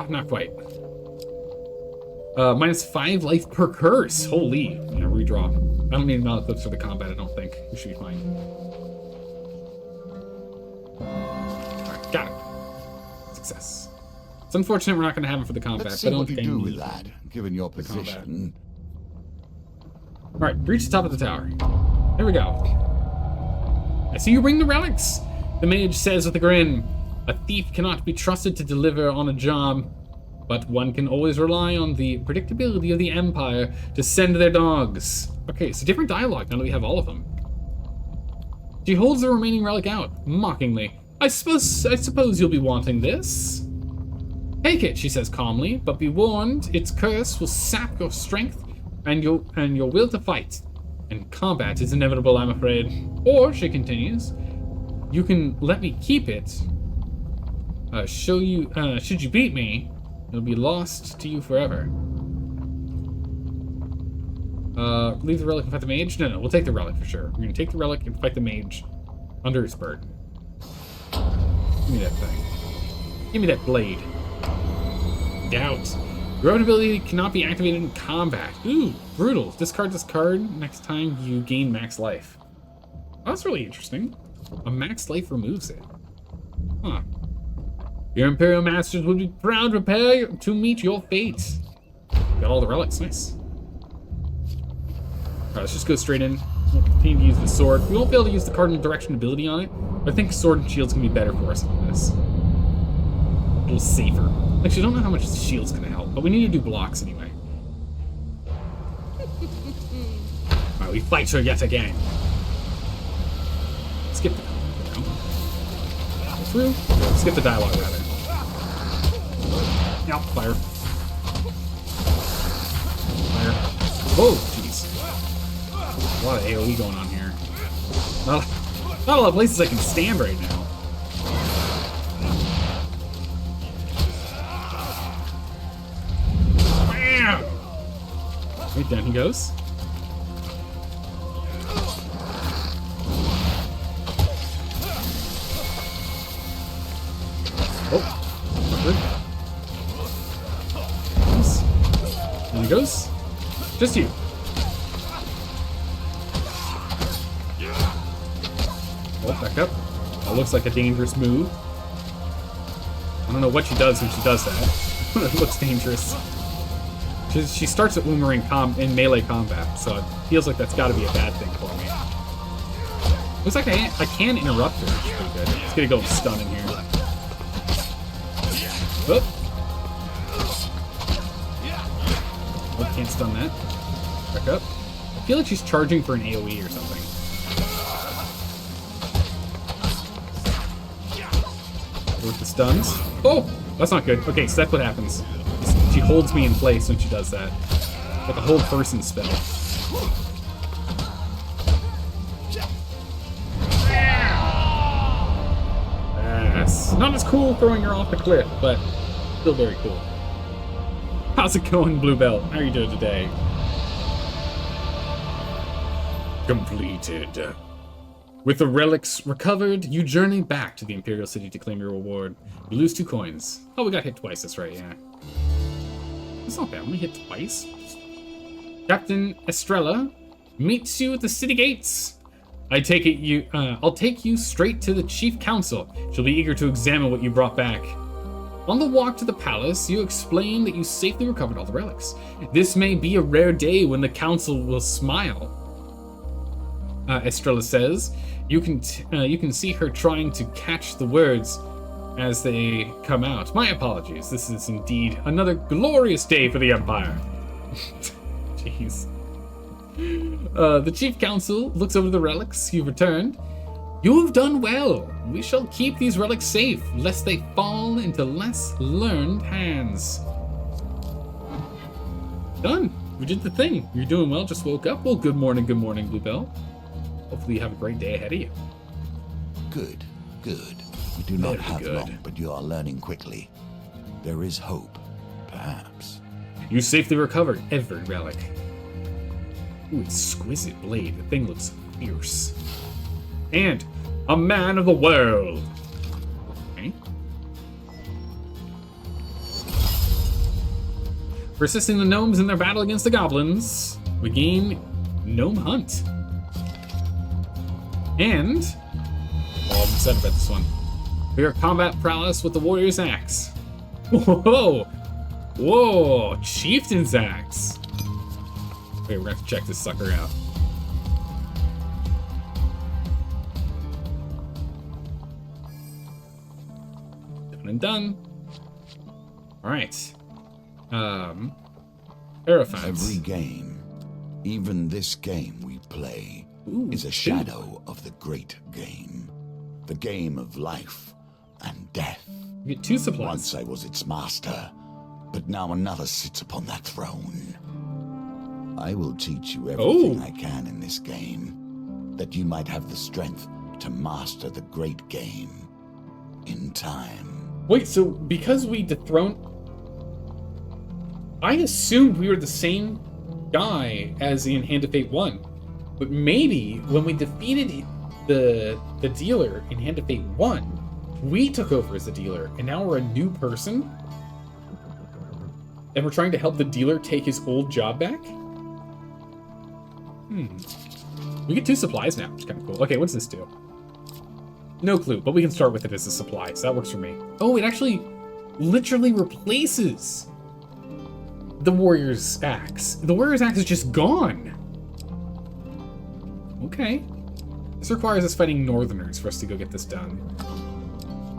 Not quite. -5 life per curse. Holy. Yeah, redraw. I don't need Malaclips for the combat, I don't think. We should be fine. Alright, got it. Success. It's unfortunate we're not going to have him for the combat. Let's but see I don't what you think I do need with that, given your position. Alright, reach the top of the tower. There we go. I see you bring the relics, the mage says with a grin. A thief cannot be trusted to deliver on a job, but one can always rely on the predictability of the Empire to send their dogs. Okay, so different dialogue now that we have all of them. She holds the remaining relic out, mockingly. I suppose you'll be wanting this. Take it, she says calmly, but be warned, its curse will sap your strength and your will to fight. And combat is inevitable, I'm afraid. Or, she continues, you can let me keep it. Should you beat me, it'll be lost to you forever. Leave the relic and fight the mage? No, we'll take the relic for sure. We're gonna take the relic and fight the mage under his burden. Give me that thing. Give me that blade. Doubt. Your own ability cannot be activated in combat. Ooh, brutal. Discard this card. Next time you gain max life. Oh, that's really interesting. A max life removes it. Huh. Your Imperial Masters would be proud to prepare to meet your fate. Got all the relics. Nice. Alright, let's just go straight in. We'll continue to use the sword. We won't be able to use the cardinal direction ability on it, but I think sword and shield's gonna be better for us on this. A little safer. Actually, I don't know how much the shield's gonna help, but we need to do blocks anyway. Alright, we fight her yet again. Skip the go through. Skip the dialogue rather. Yep, fire. Fire. Oh, jeez. A lot of AoE going on here. Not a lot of places I can stand right now. Bam! Right, down he goes. Oh, good. Nice. There he goes. Just you. Oh, back up. That looks like a dangerous move. I don't know what she does when she does that. It looks dangerous. She starts at when we're in melee combat, so it feels like that's got to be a bad thing for me. Looks like I can interrupt her, which is pretty good. Let's get a go stun in here. Oop. Oh, can't stun that. Back up. I feel like she's charging for an AoE or something. With the stuns. Oh! That's not good. Okay, so that's what happens. She holds me in place when she does that. Like a hold person spell. Yes. Not as cool throwing her off the cliff, but still very cool. How's it going, Blue Belt? How are you doing today? Completed. With the relics recovered, you journey back to the Imperial City to claim your reward. You lose 2 coins. Oh, we got hit twice, that's right, yeah. That's not bad, we hit twice. Captain Estrella meets you at the city gates. I'll take you straight to the Chief Council. She'll be eager to examine what you brought back. On the walk to the palace, you explain that you safely recovered all the relics. This may be a rare day when the council will smile. Estrella says, you can see her trying to catch the words as they come out. My apologies. This is indeed another glorious day for the Empire. Jeez. The Chief Council looks over the relics you've returned. You have done well. We shall keep these relics safe, lest they fall into less learned hands. Done. We did the thing. You're doing well. Just woke up. Well, good morning, Bluebell. Hopefully you have a great day ahead of you. Good, good. We do not have long, but you are learning quickly. There is hope, perhaps. You safely recovered every relic. Ooh, exquisite blade. The thing looks fierce. And a man of the world. Okay. For assisting the gnomes in their battle against the goblins, we gain Gnome Hunt. And I'm excited about this one. For your combat prowess with the warrior's axe. Whoa! Whoa! Chieftain's axe. Okay, we're gonna have to check this sucker out. Done and done. Alright. Aerophants. Every game, even this game we play, is a shadow of the great game. The game of life and death. You get 2 supplies. Once I was its master, but now another sits upon that throne. I will teach you everything I can in this game, that you might have the strength to master the great game in time. Wait, so because we dethroned... I assumed we were the same guy as in Hand of Fate 1. But maybe when we defeated the dealer in Hand of Fate 1, we took over as the dealer, and now we're a new person? And we're trying to help the dealer take his old job back? We get 2 supplies now, which is kind of cool. Okay, what's this do? No clue, but we can start with it as a supply, so that works for me. Oh, it actually literally replaces the warrior's axe. The warrior's axe is just gone. Okay. This requires us fighting northerners for us to go get this done.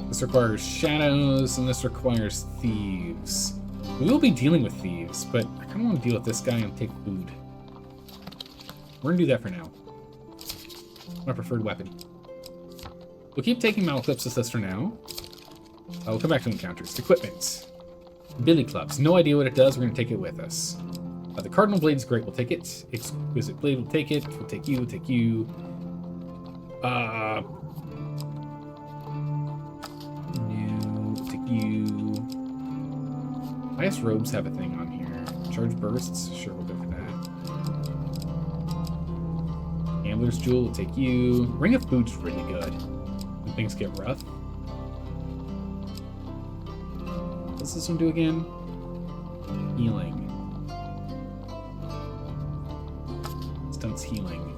This requires shadows, and this requires thieves. We will be dealing with thieves, but I kind of want to deal with this guy and take food. We're going to do that for now. My preferred weapon. We'll keep taking Malclips with us for now. We'll come back to encounters. Equipment. Billy Clubs. No idea what it does. We're going to take it with us. The Cardinal Blade is great. We'll take it. Exquisite Blade. We'll take it. We'll take you. We'll take you. No. We'll take you. Highest robes have a thing on here. Charge bursts. Sure, we'll go for that. Gambler's Jewel. We'll take you. Ring of Food's really good when things get rough. What's this one do again? Healing. wants healing.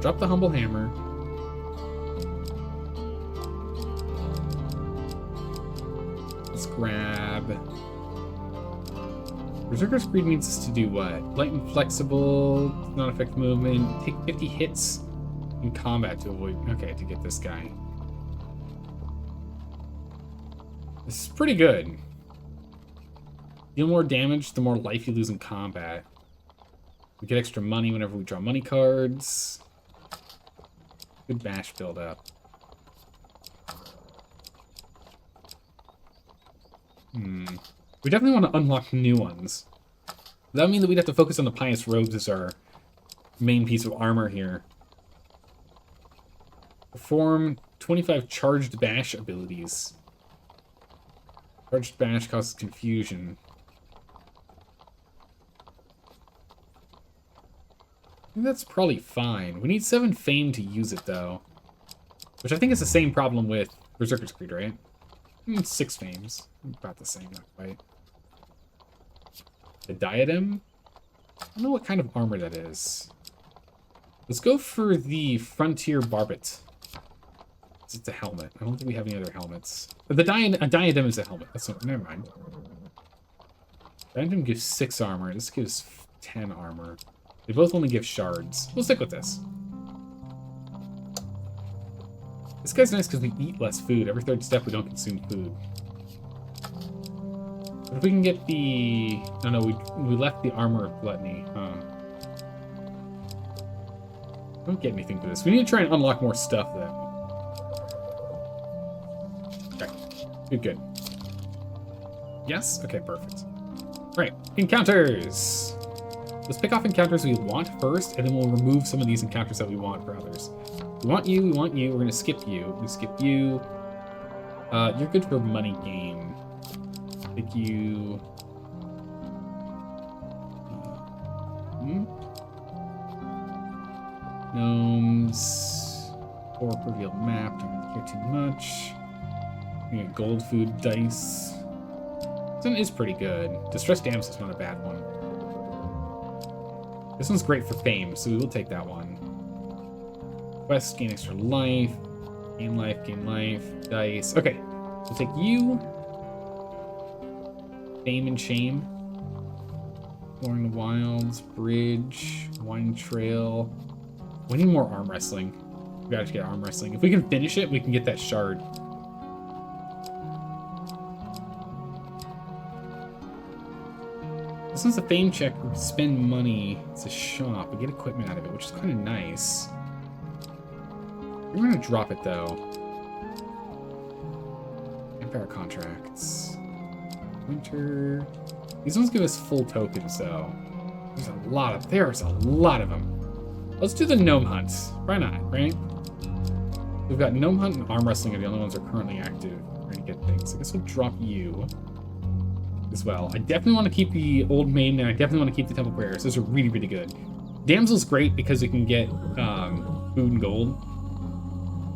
Drop the humble hammer. Let's grab... Berserker's Greed needs us to do what? Light and flexible, not affect movement, take 50 hits in combat to avoid... Okay, to get this guy. This is pretty good. Deal more damage, the more life you lose in combat. We get extra money whenever we draw money cards. Good bash build up. We definitely want to unlock new ones. That would mean that we'd have to focus on the Pious Robes as our main piece of armor here. Perform 25 charged bash abilities. Charged bash causes confusion. I think that's probably fine. We need 7 fame to use it, though. Which I think is the same problem with Berserker's Creed, right? 6 fames. About the same, not quite. The diadem? I don't know what kind of armor that is. Let's go for the Frontier Barbet. It's a helmet. I don't think we have any other helmets. But a diadem is a helmet. That's what, never mind. Diadem gives 6 armor. This gives 10 armor. They both only give shards. We'll stick with this. This guy's nice because we eat less food. Every 3rd step, we don't consume food. But if we can get the... No, we left the armor of gluttony. Don't get anything for this. We need to try and unlock more stuff, then. Okay. Good. Yes? Okay, perfect. Alright, encounters! Let's pick off encounters we want first, and then we'll remove some of these encounters that we want for others. We want you, we want you, we're gonna skip you. We skip you. You're good for money gain. Pick you. Gnomes. Or revealed map, don't care too much. We get gold food dice. This one is pretty good. Distress Damsel is not a bad one. This one's great for fame, so we will take that one. Quest, gain extra life. Gain life, dice. Okay, we'll take you. Fame and shame. Exploring the wilds, bridge, wine trail. We need more arm wrestling. We gotta get arm wrestling. If we can finish it, we can get that shard. This one's a fame check. We spend money. It's a shop. We get equipment out of it, which is kind of nice. We're gonna drop it though. Empire contracts. Winter. These ones give us full tokens though. There's a lot of them. Let's do the gnome hunt. Why not, right? We've got gnome hunt and arm wrestling are the only ones that are currently active. We're gonna get things. I guess we'll drop you as well. I definitely want to keep the old maiden, and I definitely want to keep the temple prayers. Those are really, really good. Damsel's great because we can get food and gold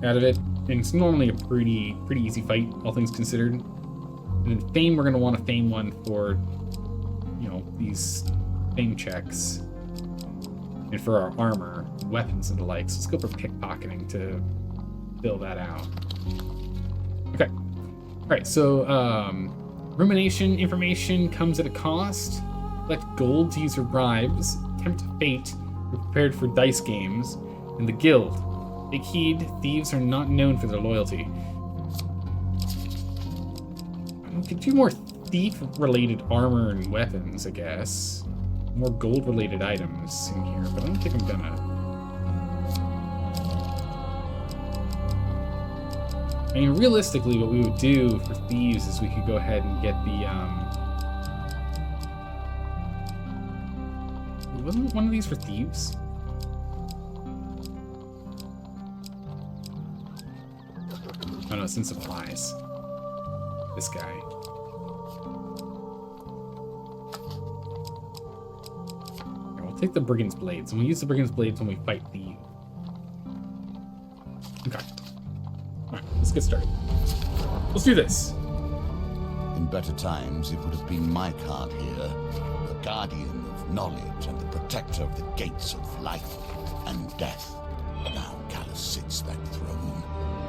out of it, and it's normally a pretty easy fight, all things considered. And then fame, we're gonna want a fame one for, you know, these fame checks, and for our armor, weapons, and the like. So let's go for pickpocketing to fill that out. Okay. All right. So rumination information comes at a cost. Collect gold to use your bribes. Tempt fate. You're prepared for dice games. And the guild. Take heed, thieves are not known for their loyalty. We could do more thief-related armor and weapons, I guess. More gold-related items in here, but I don't think I'm gonna. I mean, realistically, what we would do for thieves is we could go ahead and get the, wasn't one of these for thieves? Oh no, it's in supplies. This guy. Okay, we'll take the Brigand's Blades, and we'll use the Brigand's Blades when we fight the... Okay. Alright, let's get started. Let's do this. In better times, it would have been my card here, the guardian of of knowledge and the protector of the gates of life and death. Now Callus sits that throne,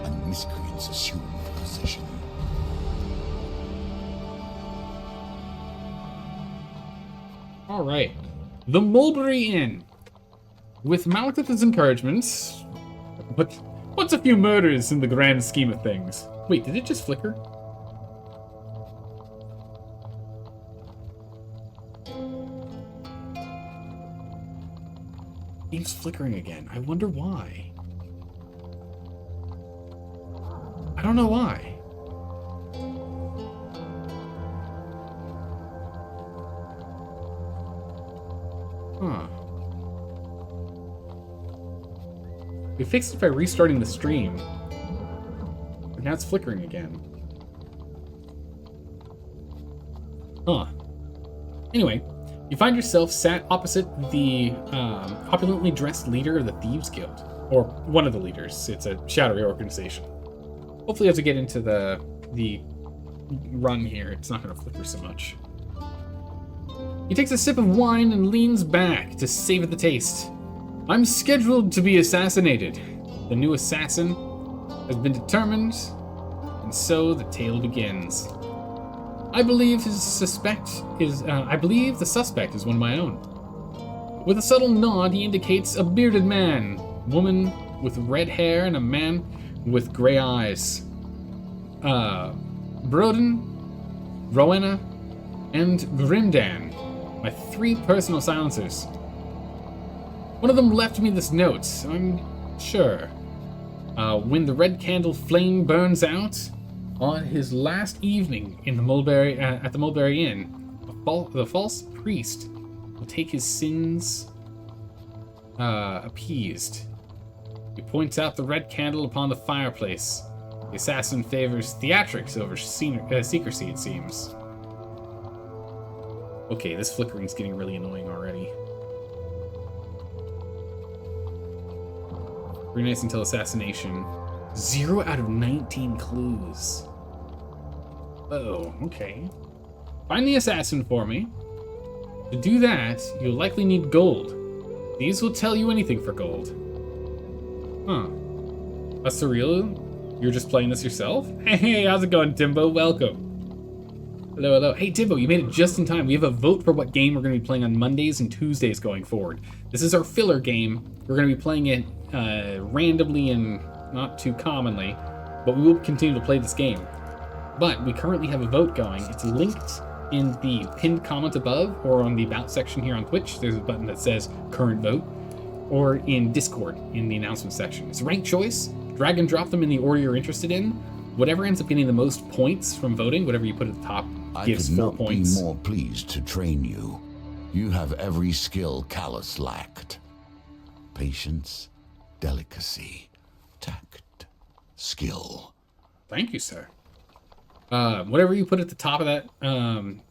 and miscreants assume the position. All right. The Mulberry Inn. With Malekith's encouragement, what's a few murders in the grand scheme of things? Wait, did it just flicker? It's flickering again. I wonder why. I don't know why. Huh. We fixed it by restarting the stream. But now it's flickering again. Huh. Anyway, you find yourself sat opposite the opulently dressed leader of the Thieves Guild. Or one of the leaders. It's a shadowy organization. Hopefully as we get into the run here, it's not going to flicker so much. He takes a sip of wine and leans back to savor the taste. I'm scheduled to be assassinated. The new assassin has been determined, and so the tale begins. I believe the suspect is one of my own. With a subtle nod, he indicates a bearded man, woman with red hair, and a man with gray eyes. Broden, Rowena, and Grimdan, my 3 personal silencers. One of them left me this note, I'm sure. When the red candle flame burns out, on his last evening in the at the Mulberry Inn, the false priest will take his sins appeased. He points out the red candle upon the fireplace. The assassin favors theatrics over secrecy, it seems. Okay, this flickering's getting really annoying already. 3 nights until assassination. 0 out of 19 clues. Oh, okay. Find the assassin for me. To do that, you'll likely need gold. These will tell you anything for gold. Huh. That's surreal. You're just playing this yourself? Hey, how's it going, Timbo? Welcome. Hello, hello. Hey, Timbo, you made it just in time. We have a vote for what game we're going to be playing on Mondays and Tuesdays going forward. This is our filler game. We're going to be playing it randomly and not too commonly, but we will continue to play this game. But we currently have a vote going. It's linked in the pinned comment above, or on the About section here on Twitch. There's a button that says Current Vote, or in Discord in the announcement section. It's a ranked choice. Drag and drop them in the order you're interested in. Whatever ends up getting the most points from voting, whatever you put at the top, gives 4 points. I could not be more pleased to train you. You have every skill Callus lacked. Patience, delicacy, tact, skill. Thank you, sir. Whatever you put at the top of that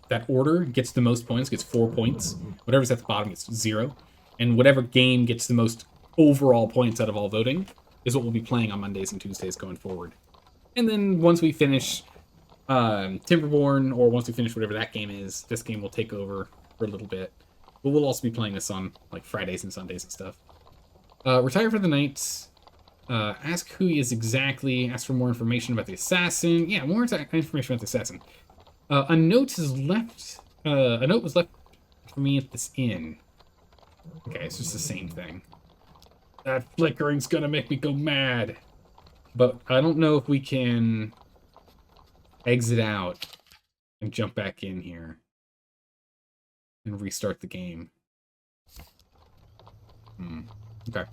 that order gets the most points, gets 4 points. Whatever's at the bottom gets 0. And whatever game gets the most overall points out of all voting is what we'll be playing on Mondays and Tuesdays going forward. And then once we finish Timberborn, or once we finish whatever that game is, this game will take over for a little bit. But we'll also be playing this on like Fridays and Sundays and stuff. Retire for the night. Ask who he is exactly. Ask for more information about the assassin. Yeah, more information about the assassin. A note was left for me at this inn. Okay, it's just the same thing. That flickering's gonna make me go mad. But I don't know if we can exit out and jump back in here and restart the game. Okay.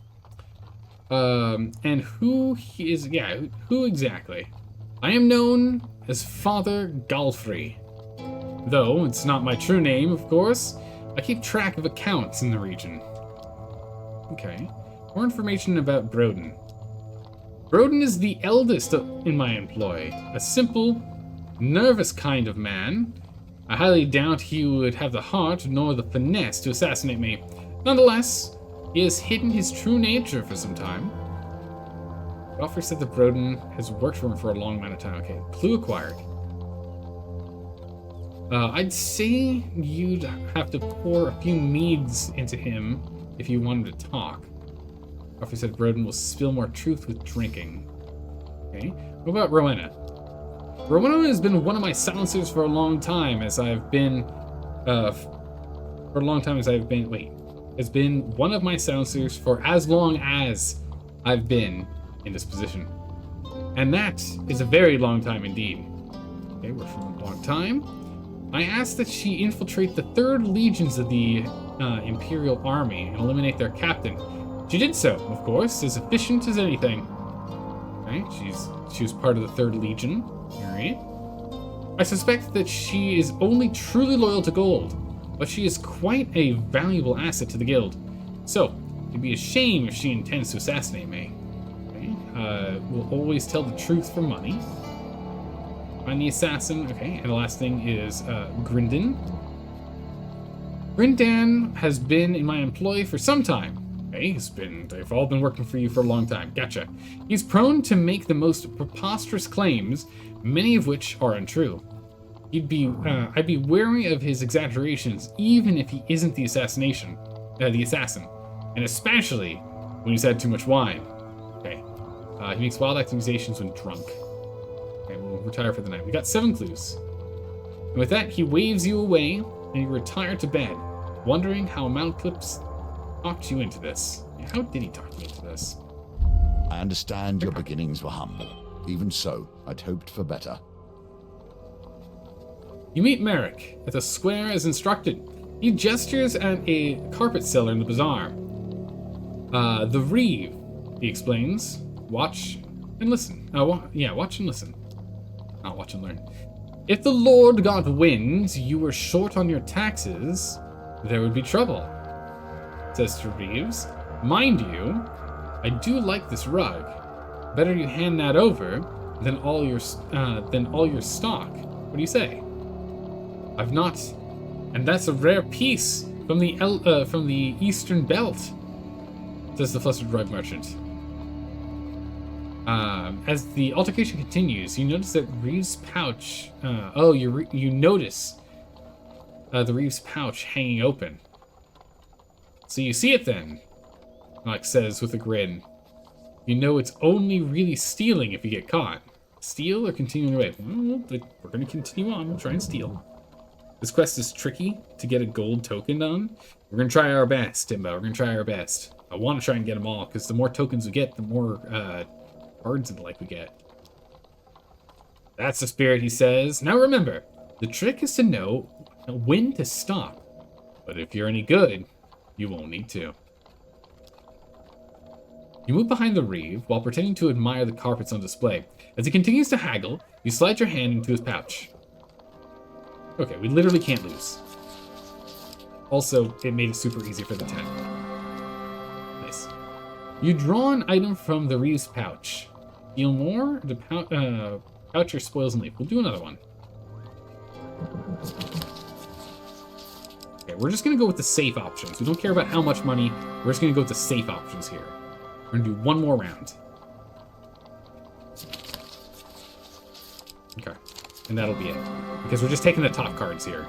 And who he is, yeah, who exactly? I am known as Father Galfrey. Though it's not my true name, of course. I keep track of accounts in the region. Okay. More information about Broden. Broden is the eldest in my employ. A simple, nervous kind of man. I highly doubt he would have the heart nor the finesse to assassinate me. Nonetheless, he has hidden his true nature for some time. Galfrey said that Broden has worked for him for a long amount of time. Okay, clue acquired. I'd say you'd have to pour a few meads into him if you wanted to talk. Coffee said Broden will spill more truth with drinking. Okay. What about Rowena? Rowena has been one of my silencers for a long time as I've been... has been one of my silencers for as long as I've been in this position. And that is a very long time indeed. Okay, we're from a long time. I asked that she infiltrate the 3rd Legions of the Imperial Army and eliminate their captain. She did so, of course, as efficient as anything. Okay, she was part of the 3rd Legion. Alright. I suspect that she is only truly loyal to gold, but she is quite a valuable asset to the guild. So, it'd be a shame if she intends to assassinate me. Okay, we'll always tell the truth for money. Find the assassin. Okay, and the last thing is Grindan. Grindan has been in my employ for some time. Okay, they've all been working for you for a long time. Gotcha. He's prone to make the most preposterous claims, many of which are untrue. I'd be wary of his exaggerations, even if he isn't the assassin, and especially when he's had too much wine. Okay, he makes wild accusations when drunk. Okay, we'll retire for the night. We got 7 clues. And with that, he waves you away, and you retire to bed, wondering how Malclips talked you into this. How did he talk you into this? I understand your beginnings were humble. Even so, I'd hoped for better. You meet Merrick at the square as instructed. He gestures at a carpet seller in the bazaar. The Reeve, he explains. Watch and listen. Watch and listen. Not watch and learn. If the Lord got wind you were short on your taxes, there would be trouble, says to Reeves. Mind you, I do like this rug. Better you hand that over than all your stock. What do you say? I've not, and that's a rare piece from the Eastern Belt, says the flustered rug merchant. As the altercation continues, you notice that Reeves' pouch. You notice the Reeves' pouch hanging open. So you see it then, Alex says with a grin. You know it's only really stealing if you get caught. Steal or continue away? Well, we're going to continue on. We'll try and steal. This quest is tricky to get a gold token on. We're going to try our best, Timbo. We're going to try our best. I want to try and get them all, because the more tokens we get, the more cards and like we get. That's the spirit, he says. Now remember, the trick is to know when to stop. But if you're any good, you won't need to. You move behind the Reeve while pretending to admire the carpets on display. As he continues to haggle, you slide your hand into his pouch. Okay, we literally can't lose. Also, it made it super easy for the 10. Nice. You draw an item from the Reeve's pouch. Deal more to pouch your spoils and leave. We'll do another one. Okay, we're just going to go with the safe options. We don't care about how much money. We're just going to go with the safe options here. We're going to do one more round. Okay. And that'll be it. Because we're just taking the top cards here.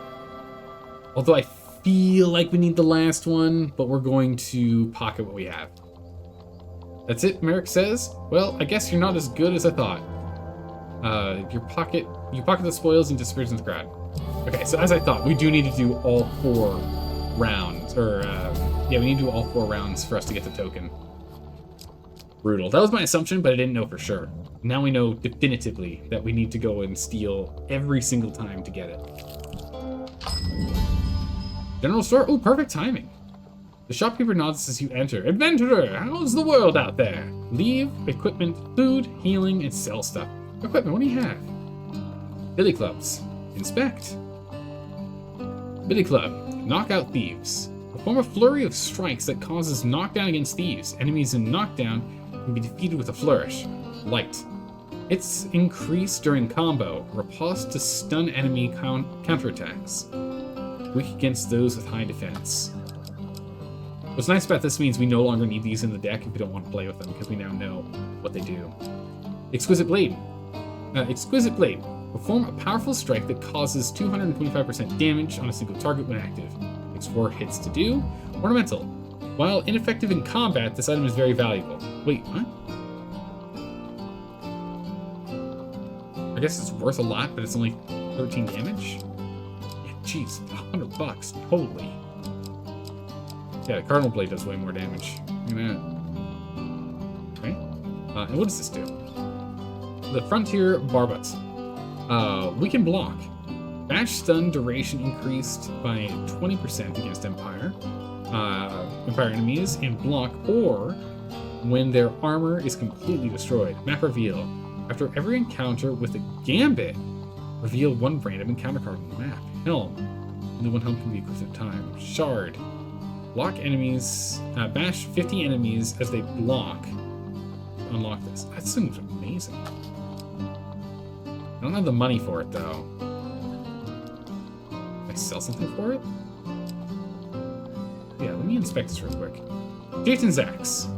Although I feel like we need the last one, but we're going to pocket what we have. That's it, Merrick says. Well, I guess you're not as good as I thought. You pocket the spoils and disappears into the crowd. Okay, so as I thought, we do need to do all 4 rounds. We need to do all 4 rounds for us to get the token. Brutal. That was my assumption, but I didn't know for sure. Now we know definitively that we need to go and steal every single time to get it. General store? Oh, perfect timing. The shopkeeper nods as you enter. Adventurer, how's the world out there? Leave, equipment, food, healing, and sell stuff. Equipment, what do you have? Billy clubs. Inspect. Billy club. Knock out thieves. Perform a flurry of strikes that causes knockdown against thieves. Enemies in knockdown can be defeated with a flourish. Light. Hits increase during combo. Riposte to stun enemy counterattacks. Weak against those with high defense. What's nice about this means we no longer need these in the deck if we don't want to play with them, because we now know what they do. Exquisite Blade. Exquisite Blade. Perform a powerful strike that causes 225% damage on a single target when active. Takes 4 hits to do. Ornamental. While ineffective in combat, this item is very valuable. Wait, what? I guess it's worth a lot, but it's only 13 damage? Yeah, jeez, $100. Holy. Yeah, the Cardinal Blade does way more damage. Look at that. Okay. And what does this do? The Frontier Barbutts. We can block. Bash stun duration increased by 20% against Empire enemies in block, or when their armor is completely destroyed. Map reveal. After every encounter with a Gambit, reveal one random encounter card on the map. Helm. Only one helm can be equipped at a time. Shard. Block enemies. Bash 50 enemies as they block. Unlock this. That seems amazing. I don't have the money for it, though. Can I sell something for it? Yeah, let me inspect this real quick. Jason's Axe.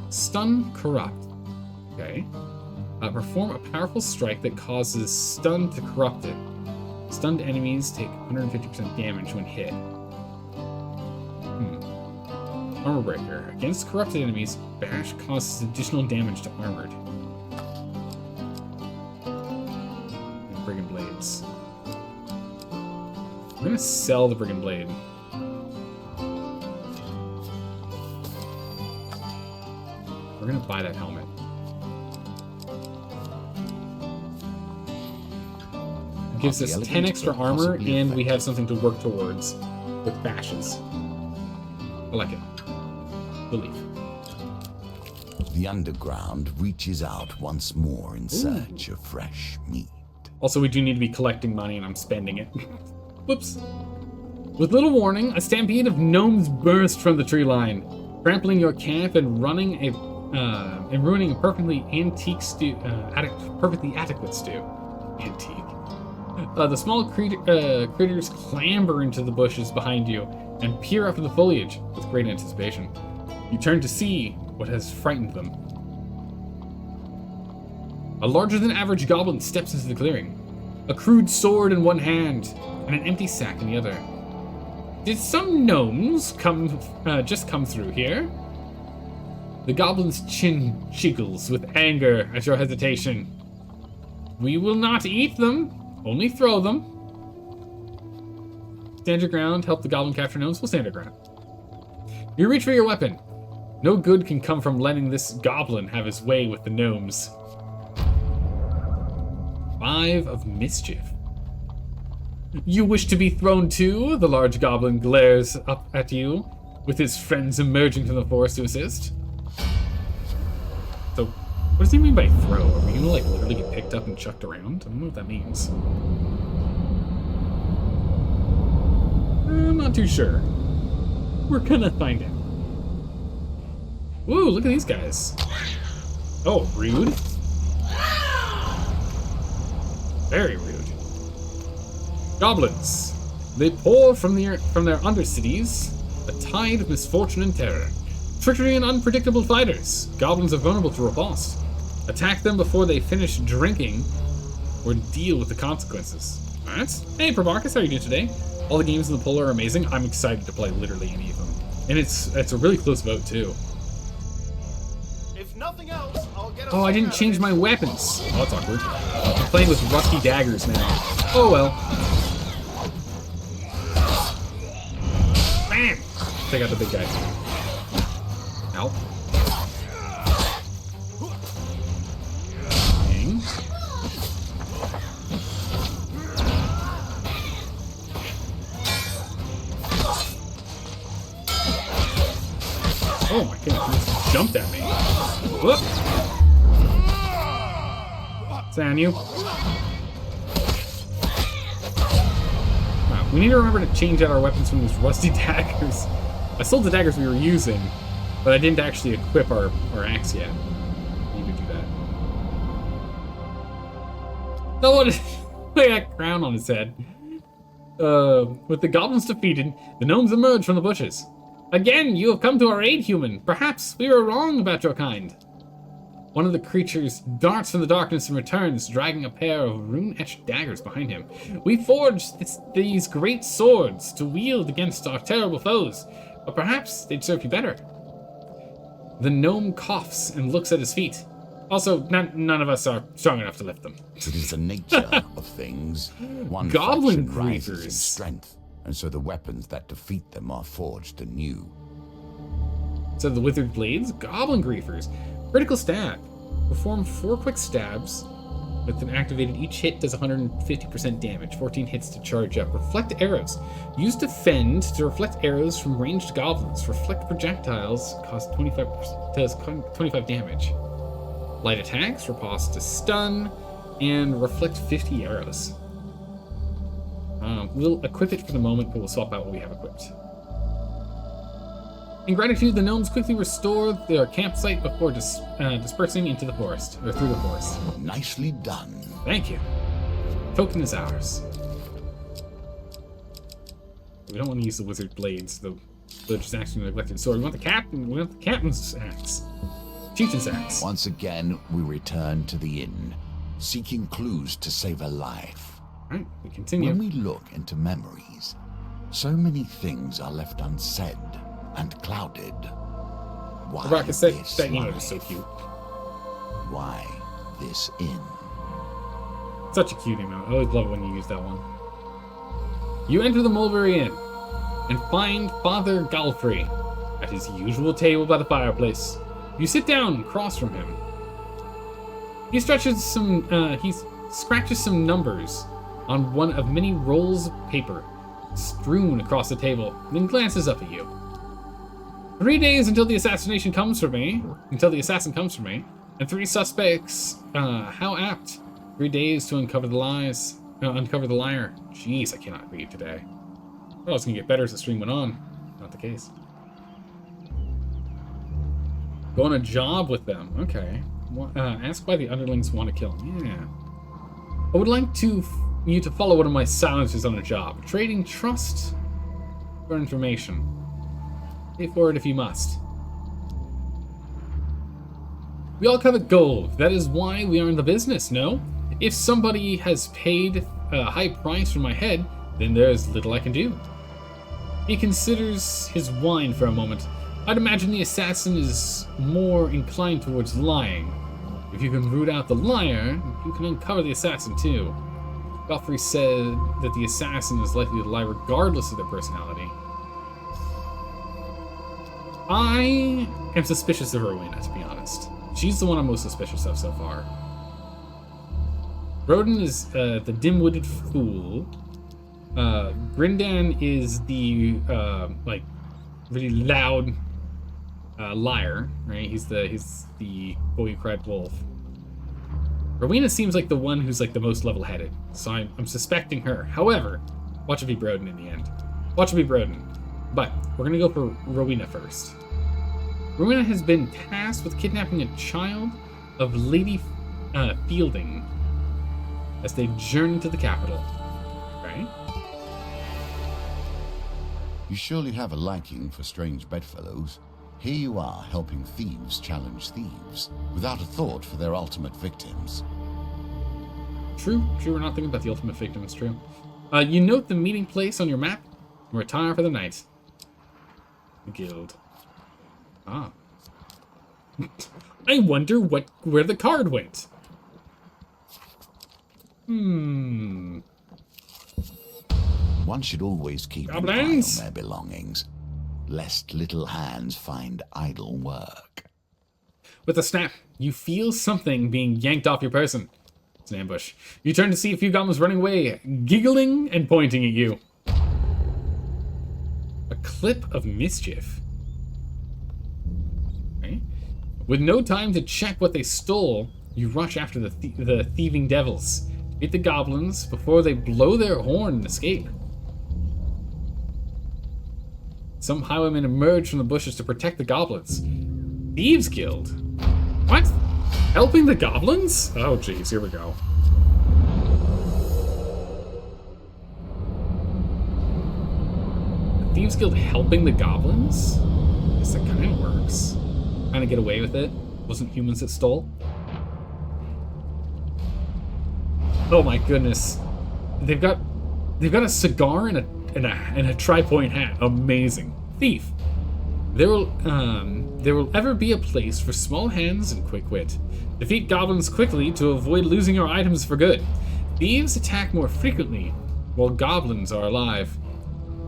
Stun Corrupt. Okay. Perform a powerful strike that causes stun to corrupt it. Stunned enemies take 150% damage when hit. Armor Breaker. Against corrupted enemies, Bash causes additional damage to armored. Brigand Blades. I'm gonna sell the Brigand Blade. We're gonna buy that helmet. It gives us 10 extra armor, and we have something to work towards with bashes. I like it. Believe. The underground reaches out once more in search of fresh meat. Also, we do need to be collecting money, and I'm spending it. Whoops. With little warning, a stampede of gnomes burst from the tree line, trampling your camp and ruining a perfectly perfectly adequate stew. Antique. The small critters clamber into the bushes behind you and peer up at the foliage with great anticipation. You turn to see what has frightened them. A larger-than-average goblin steps into the clearing, a crude sword in one hand and an empty sack in the other. Did some gnomes just come through here? The goblin's chin jiggles with anger at your hesitation. We will not eat them, only throw them. Stand your ground, help the goblin capture gnomes, we'll stand our ground. You reach for your weapon. No good can come from letting this goblin have his way with the gnomes. 5 of mischief. You wish to be thrown too? The large goblin glares up at you, with his friends emerging from the forest to assist. So, what does he mean by throw? Are we gonna like literally get picked up and chucked around? I don't know what that means. I'm not too sure. We're gonna find out. Woo, look at these guys. Oh, rude. Very rude. Goblins. They pour from their undercities a tide of misfortune and terror. Trickery and unpredictable fighters. Goblins are vulnerable to riposte. Attack them before they finish drinking or deal with the consequences. Alright. Hey, Probarcus, how are you doing today? All the games in the poll are amazing. I'm excited to play literally any of them. And it's a really close vote, too. If nothing else, I'll get Oh, I didn't change my weapons. Oh, that's awkward. I'm playing with rusty daggers now. Oh, well. Bam! Take out the big guy. Ow. Dang. Oh my goodness, he just jumped at me. Whoop! Is that on you? Wow, we need to remember to change out our weapons from these rusty daggers. I sold the daggers we were using, but I didn't actually equip our axe yet. I need to do that. No one! Look at that crown on his head. With the goblins defeated, the gnomes emerge from the bushes. Again, you have come to our aid, human. Perhaps we were wrong about your kind. One of the creatures darts from the darkness and returns, dragging a pair of rune-etched daggers behind him. We forged these great swords to wield against our terrible foes, but perhaps they'd serve you better. The gnome coughs and looks at his feet. Also, none of us are strong enough to lift them. It is the nature of things. One Goblin faction rises in griefers. strength, and so the weapons that defeat them are forged anew. So the withered blades, goblin griefers. Critical stab. Perform 4 quick stabs with an activated. Each hit does 150% damage. 14 hits to charge up. Reflect arrows. Use defend to reflect arrows from ranged goblins. Reflect projectiles cost 25 damage. Light attacks riposte to stun and reflect 50 arrows. We'll equip it for the moment, but we'll swap out what we have equipped. In gratitude, the gnomes quickly restore their campsite before dispersing into the forest, or through the forest. Nicely done. Thank you. Token is ours. We don't want to use the wizard blades, though they're just actually neglected sword. We want the captain. We want the captain's axe. Chieftain's axe. Once again, we return to the inn, seeking clues to save a life. Alright, we continue. When we look into memories, so many things are left unsaid and clouded. Why Rebecca said this that emote life? is so cute. Why this inn? Such a cute emote. I always love it when you use that one. You enter the Mulberry Inn and find Father Galfrey at his usual table by the fireplace. You sit down across from him. He scratches some numbers on one of many rolls of paper strewn across the table, then glances up at you. 3 days until the assassin comes for me, and 3 suspects. How apt. 3 days to uncover the lies. Uncover the liar. Jeez, I cannot read today. Oh, it's gonna get better as the stream went on. Not the case. Go on a job with them. Okay. Ask why the underlings want to kill him. Yeah. I would like you to follow one of my silencers on a job. Trading trust for information. Pay for it if you must. We all covet gold. That is why we are in the business, no? If somebody has paid a high price for my head, then there's little I can do. He considers his wine for a moment. I'd imagine the assassin is more inclined towards lying. If you can root out the liar, you can uncover the assassin too. Godfrey said that the assassin is likely to lie regardless of their personality. I am suspicious of Rowena, to be honest. She's the one I'm most suspicious of so far. Roden is the dim-witted fool. Grindan is the really loud liar, right? He's the boy who cried wolf. Rowena seems like the one who's like the most level-headed, so I'm suspecting her. However, watch it be Broden in the end. Watch it be Broden. But we're gonna go for Rowena first. Rowena has been tasked with kidnapping a child of Lady Fielding as they journey to the capital. Okay. You surely have a liking for strange bedfellows. Here you are, helping thieves challenge thieves, without a thought for their ultimate victims. True, we're not thinking about the ultimate victim, it's true. You note the meeting place on your map and retire for the night. The guild. Ah. I wonder where the card went. One should always keep an eye on Goblins? their belongings, lest little hands find idle work. With a snap, you feel something being yanked off your person. It's an ambush. You turn to see a few goblins running away, giggling and pointing at you. A clip of mischief. Okay. With no time to check what they stole, you rush after the thieving devils. Hit the goblins before they blow their horn and escape. Some highwaymen emerge from the bushes to protect the goblins. Thieves Guild? What? Helping the goblins? Oh jeez, here we go. The Thieves Guild helping the goblins? I guess that kind of works. Trying to get away with it. Wasn't humans that stole? Oh my goodness. They've got a cigar and a tri-point hat. Amazing. Thief. There will ever be a place for small hands and quick wit. Defeat goblins quickly to avoid losing your items for good. Thieves attack more frequently, while goblins are alive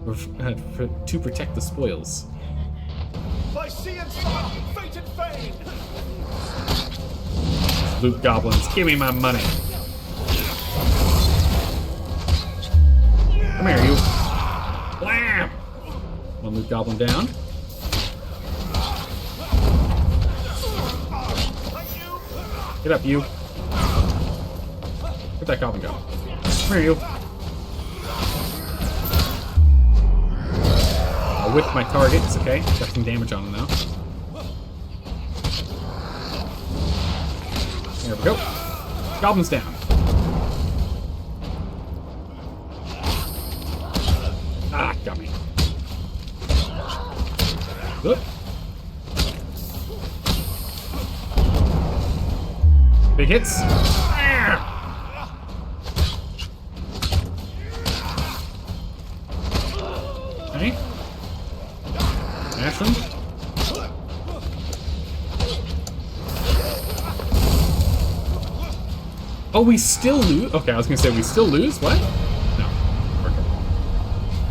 to protect the spoils. By sea and sun, fate and fame. Loot goblins, give me my money. Come here, you. Blam! One loot goblin down. Get up, you. Where'd that goblin go? Come here, you. I'll whip my targets, okay? Got some damage on him now. There we go. Goblin's down. Ah, got me. Whoop. Big hits. Okay. Smash him. Oh, we still lose? Okay, I was gonna say we still lose? What? No.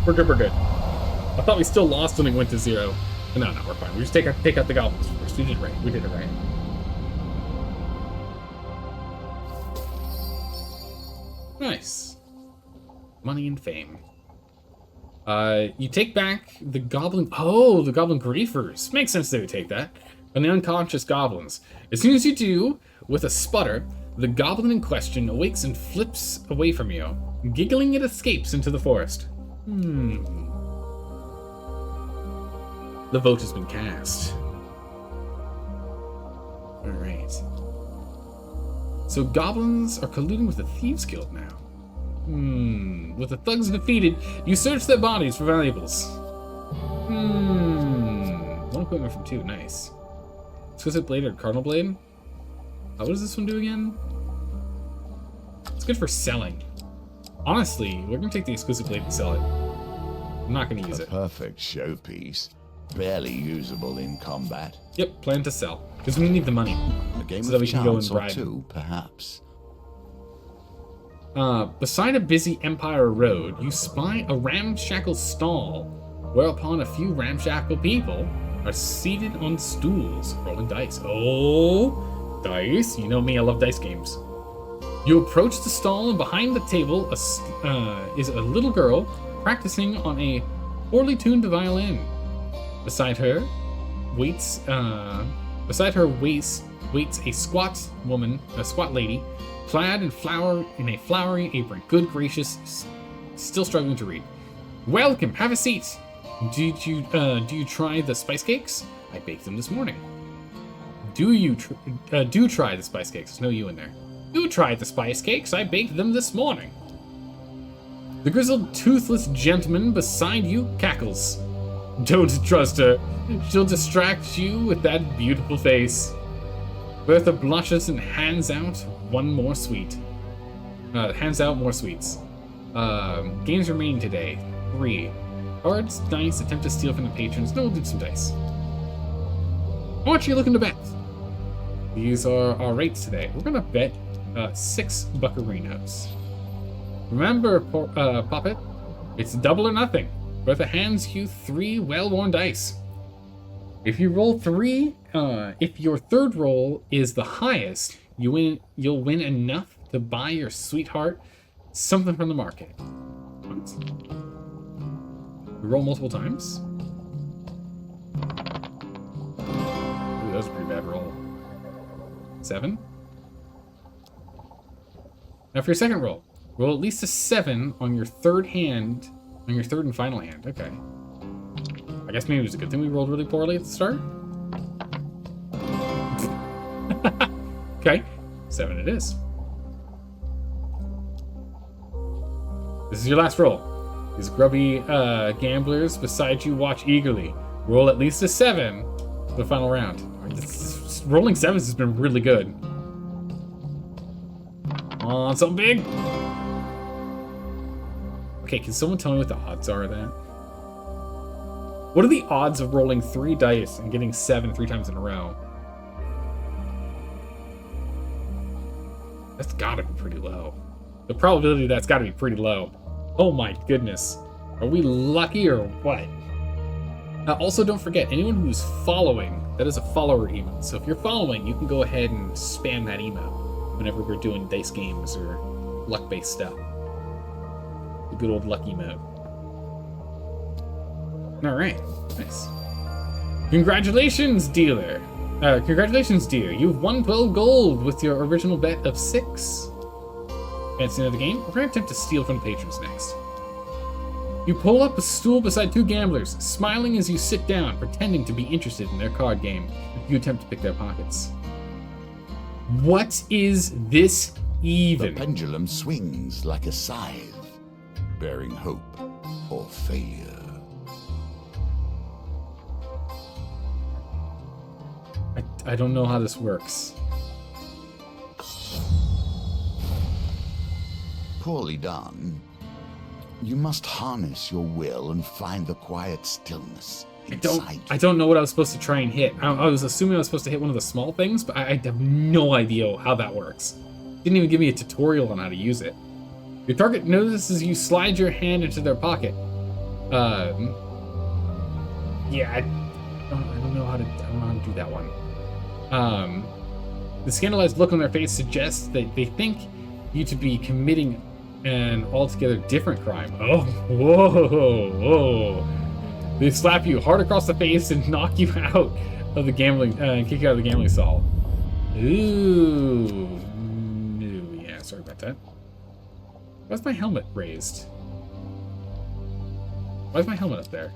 We're good. We're good. I thought we still lost when it went to 0. But no, we're fine. We just take out the goblins first. We did it right. We did it right. Nice. Money and fame. You take back the goblin... Oh, the goblin griefers. Makes sense they would take that. And the unconscious goblins. As soon as you do, with a sputter, the goblin in question awakes and flips away from you. Giggling, it escapes into the forest. The vote has been cast. Alright. So goblins are colluding with the Thieves Guild now. With the thugs defeated, you search their bodies for valuables. One equipment from 2, nice. Exquisite Blade or Cardinal Blade? What does this one do again? It's good for selling. Honestly, we're gonna take the Exquisite Blade and sell it. I'm not gonna use it. Perfect showpiece. Barely usable in combat. Yep, plan to sell. Because we need the money. A game so that of we can go and chance or bribe. 2, perhaps. Beside a busy Empire road, you spy a ramshackle stall, whereupon a few ramshackle people are seated on stools, rolling dice. Oh, dice. You know me, I love dice games. You approach the stall, and behind the table is a little girl practicing on a poorly tuned violin. Beside her waits a squat lady, clad in a flowery apron. Good gracious, still struggling to read. Welcome, have a seat. Do you try the spice cakes? I baked them this morning. Do try the spice cakes. There's no you in there. Do try the spice cakes. I baked them this morning. The grizzled, toothless gentleman beside you cackles. Don't trust her. She'll distract you with that beautiful face. Bertha blushes and hands out more sweets. Games remain today. 3. Cards, dice, attempt to steal from the patrons. No, we'll do some dice. How much are you looking to bet? These are our rates today. We're gonna bet 6 buccarinos. Remember, Puppet, it's double or nothing. Bertha hands you 3 well-worn dice. If you roll 3, if your third roll is the highest, you'll win enough to buy your sweetheart something from the market. What? We roll multiple times? Ooh, that was a pretty bad roll. 7? Now for your second roll, roll at least a 7 on your third hand, on your third and final hand. Okay. I guess maybe it was a good thing we rolled really poorly at the start. Okay, 7 it is. This is your last roll. These grubby gamblers beside you watch eagerly. Roll at least a 7 for the final round. This is rolling 7s has been really good. On something big. Okay, can someone tell me what the odds are of that? What are the odds of rolling 3 dice and getting 7 3 times in a row? That's gotta be pretty low. The probability of that's gotta be pretty low. Oh my goodness. Are we lucky or what? Also, don't forget, anyone who's following, that is a follower emote. So if you're following, you can go ahead and spam that emote whenever we're doing dice games or luck-based stuff. The good old luck emote. Alright, nice. Congratulations, dealer! Congratulations, dear. You've won 12 gold with your original bet of 6. Fancy another game? We're going to attempt to steal from the patrons next. You pull up a stool beside 2 gamblers, smiling as you sit down, pretending to be interested in their card game. You attempt to pick their pockets. What is this even? The pendulum swings like a scythe, bearing hope or failure. I don't know how this works. Poorly done. You must harness your will and find the quiet stillness inside. I don't know what I was supposed to try and hit. I was assuming I was supposed to hit one of the small things, but I have no idea how that works. Didn't even give me a tutorial on how to use it. Your target notices you slide your hand into their pocket. Yeah, I don't know how to do that one. The scandalized look on their face suggests that they think you to be committing an altogether different crime. Oh, whoa. They slap you hard across the face and knock you out of the gambling, and kick you out of the gambling stall. Ooh. No, yeah, sorry about that. Why's my helmet raised? Why's my helmet up there?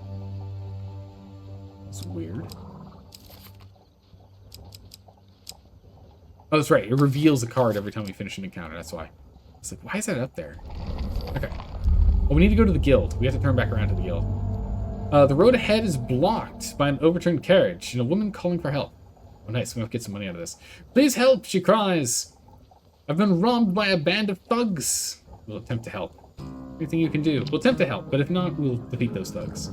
That's weird. Oh, that's right. It reveals a card every time we finish an encounter. That's why. It's like, why is that up there? Okay. Well, we need to go to the guild. We have to turn back around to the guild. The road ahead is blocked by an overturned carriage and a woman calling for help. Oh, nice. We might get some money out of this. Please help, she cries. I've been robbed by a band of thugs. We'll attempt to help. Anything you can do. We'll attempt to help, but if not, we'll defeat those thugs.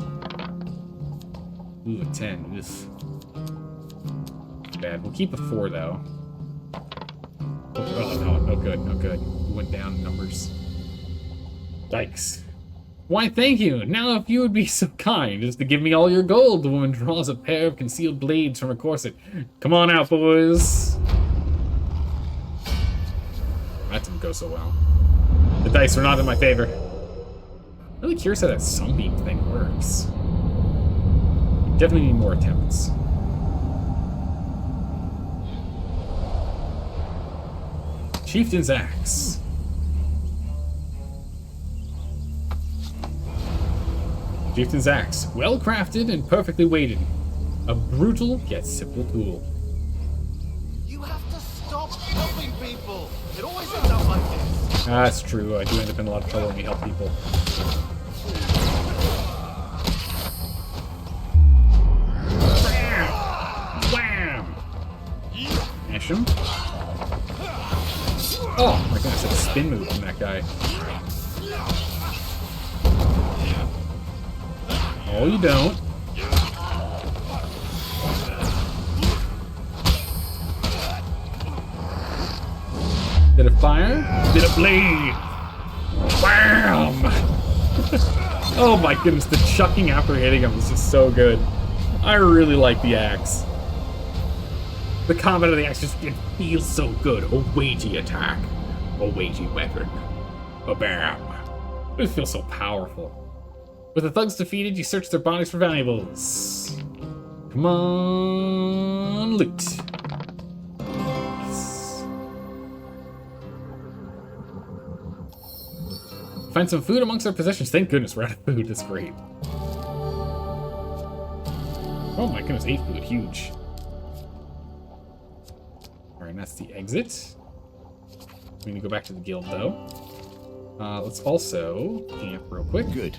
Ooh, a 10. Oof. Bad. We'll keep a 4, though. Oh, no, no good, no good. We went down in numbers. Yikes. Why, thank you. Now, if you would be so kind as to give me all your gold, the woman draws a pair of concealed blades from her corset. Come on out, boys. That didn't go so well. The dice were not in my favor. I'm really curious how that sunbeam thing works. We definitely need more attempts. Chieftain's Axe. Chieftain's Axe. Well crafted and perfectly weighted. A brutal yet simple tool. You have to stop helping people. It always ends up like this. That's true. I do end up in a lot of trouble when we help people. Bam! Wham! Mash him. Oh my goodness, that's a spin move from that guy. Oh, you don't. Bit of fire, bit of blade. Wham! Oh my goodness, the chucking after hitting him is just so good. I really like the axe. The combat of the axe just, it feels so good. A weighty attack. A weighty weapon. A bam. It feels so powerful. With the thugs defeated, you search their bodies for valuables. Come on, loot. Yes. Find some food amongst our possessions. Thank goodness we're out of food. That's great. Oh my goodness, 8 food. Huge. Alright, that's the exit. We need to go back to the guild, though. Let's also camp real quick. Good.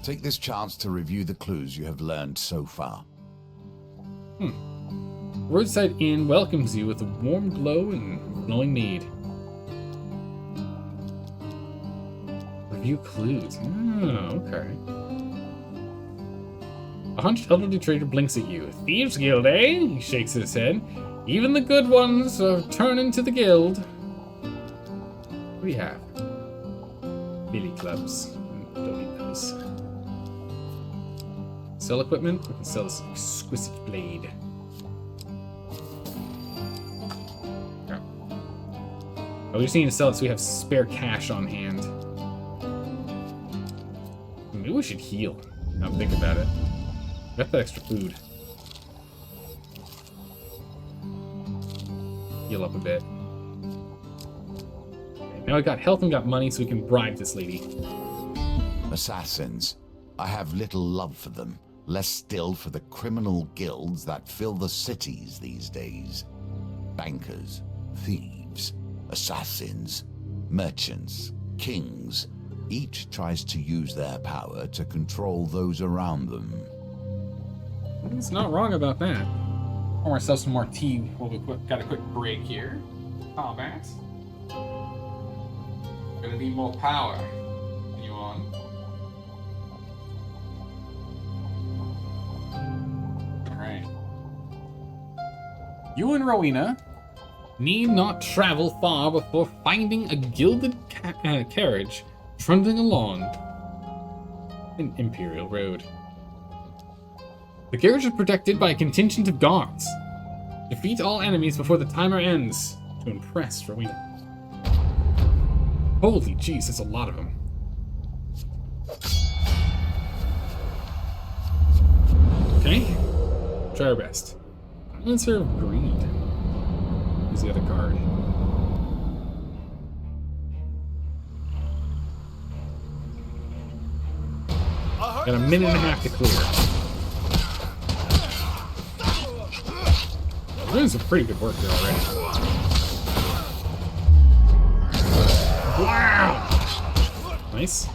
Take this chance to review the clues you have learned so far. Roadside Inn welcomes you with a warm glow and glowing mead. Review clues. Oh, okay. A hunched elderly trader blinks at you. Thieves Guild, eh? He shakes his head. Even the good ones are turning to the guild. What do we have? Billy clubs. Don't need those. Sell equipment. We can sell this exquisite blade. Yeah. Oh, we just need to sell it so we have spare cash on hand. Maybe we should heal. Now think about it. Got that extra food. Heal up a bit. Okay, now we got health and got money so we can bribe this lady. Assassins. I have little love for them. Less still for the criminal guilds that fill the cities these days. Bankers, thieves, assassins, merchants, kings. Each tries to use their power to control those around them. He's not wrong about that. Pour myself some more tea while we got a quick break here. Combat. Gonna need more power. You on? Alright. You and Rowena need not travel far before finding a gilded carriage trundling along an Imperial Road. The carriage is protected by a contingent of guards. Defeat all enemies before the timer ends to impress Rowena. Holy jeez, that's a lot of them. Okay, try our best. Answer of Greed. Who's the other card? Got a minute and a half to clear. We're doing some pretty good work here already. Wow! Nice.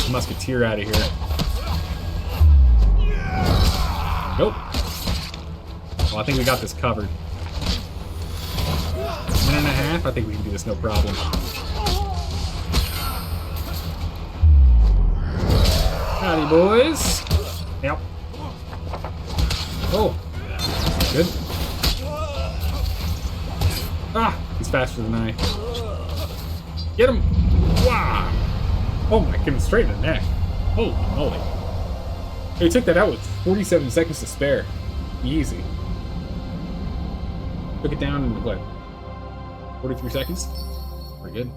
Musketeer out of here. Nope. Well, I think we got this covered. Minute and a half? I think we can do this no problem. Howdy, boys. Yep. Oh. Good. Ah! He's faster than I. Get him! Wow! Oh my goodness, straight in the neck. Holy moly. He took that out with 47 seconds to spare. Easy. Took it down in, what, 43 seconds? Pretty good.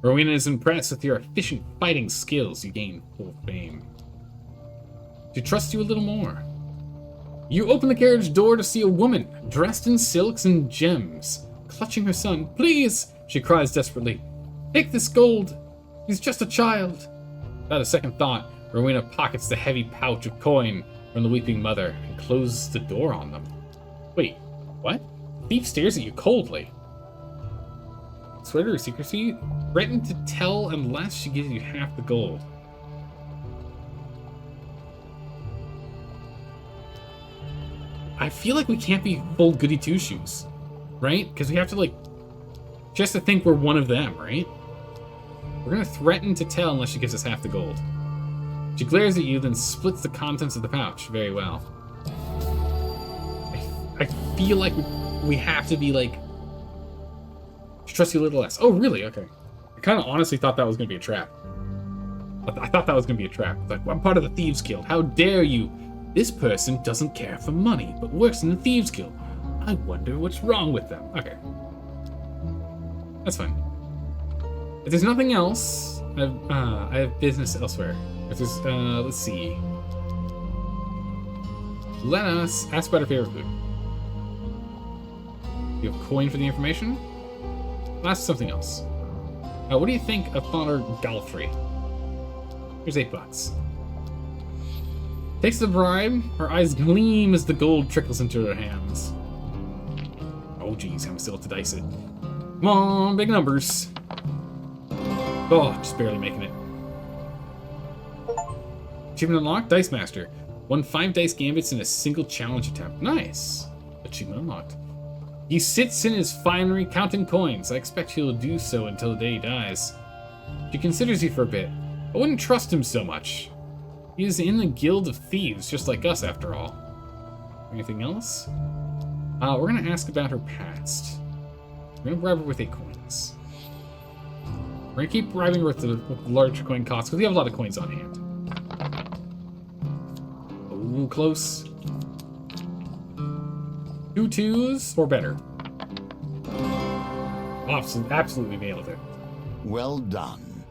Rowena is impressed with your efficient fighting skills. You gain full fame. She trusts you a little more. You open the carriage door to see a woman dressed in silks and gems, clutching her son. Please, she cries desperately. Take this gold. He's just a child. Without a second thought, Rowena pockets the heavy pouch of coin from the weeping mother and closes the door on them. Wait, what? The thief stares at you coldly. Swear to her secrecy? Threaten to tell unless she gives you half the gold. I feel like we can't be full goody two-shoes, right? Because we have to, like, just to think we're one of them, right? We're gonna threaten to tell unless she gives us half the gold. She glares at you, then splits the contents of the pouch. Very well. I feel like we have to be like, trust you a little less. Oh, really? Okay. I kind of honestly thought that was gonna be a trap. I thought that was gonna be a trap. Like, I'm part of the Thieves Guild. How dare you? This person doesn't care for money, but works in the Thieves Guild. I wonder what's wrong with them. Okay. That's fine. If there's nothing else, I have business elsewhere. If there's, let's see. Let us ask about our favorite food. You have coin for the information? I'll ask something else. What do you think of Father Galfrey? Here's $8. Takes the bribe. Her eyes gleam as the gold trickles into her hands. Oh, geez, I'm still to dice it. Come on, big numbers. Oh, just barely making it. Achievement unlocked, Dice Master. Won 5 dice gambits in a single challenge attempt. Nice. Achievement unlocked. He sits in his finery counting coins. I expect he'll do so until the day he dies. She considers you for a bit. I wouldn't trust him so much. He is in the guild of thieves, just like us after all. Anything else? We're gonna ask about her past. We're gonna bribe her with 8 coins. We're gonna keep bribing her with the large coin costs, because we have a lot of coins on hand. Ooh, close. 2 2s or better. Absolutely nailed it. Well done.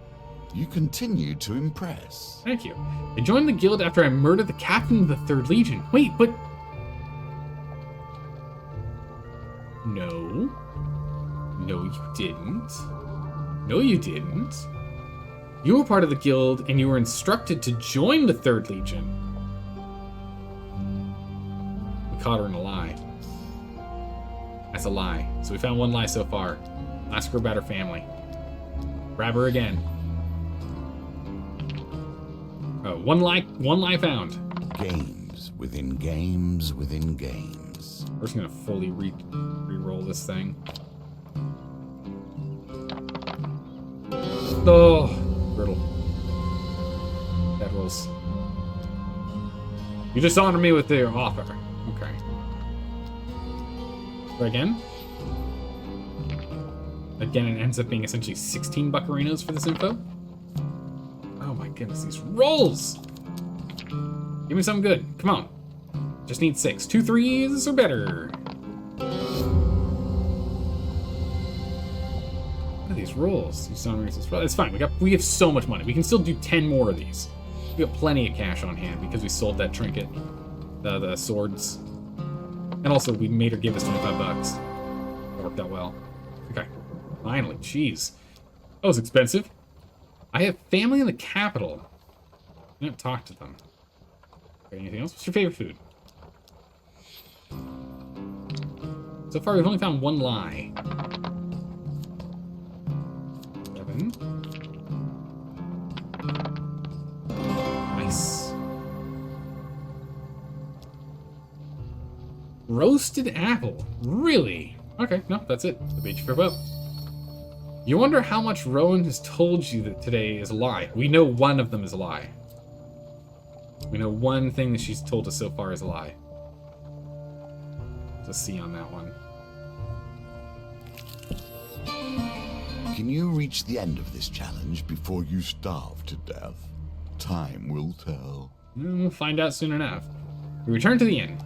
You continue to impress. Thank you. I joined the guild after I murdered the captain of the 3rd Legion. Wait, but... No. No, you didn't. No, you didn't. You were part of the guild, and you were instructed to join the 3rd Legion. We caught her in a lie. That's a lie. So we found 1 lie so far. Ask her about her family. Grab her again. Oh, one lie found. Games within games within games. We're just gonna fully re-roll this thing. Oh, brutal. That rolls. You dishonor me with your offer. Okay. Try again. Again, it ends up being essentially 16 buccarinos for this info. Oh my goodness, these rolls! Give me something good. Come on. Just need 6. 2 3s or better. What are these rolls? These it's fine. We have so much money. We can still do 10 more of these. We got plenty of cash on hand because we sold that trinket, the swords, and also we made her give us 25 bucks. That worked out well. Okay. Finally, jeez. That was expensive. I have family in the capital. I didn't talk to them. Okay, anything else? What's your favorite food? So far, we've only found 1 lie. 7. Nice. Roasted apple. Really? Okay, no, that's it. I made you for both. You wonder how much Rowan has told you that today is a lie. We know one of them is a lie. We know one thing that she's told us so far is a lie. Let's see on that one. Can you reach the end of this challenge before you starve to death? Time will tell. We'll find out soon enough. We return to the inn.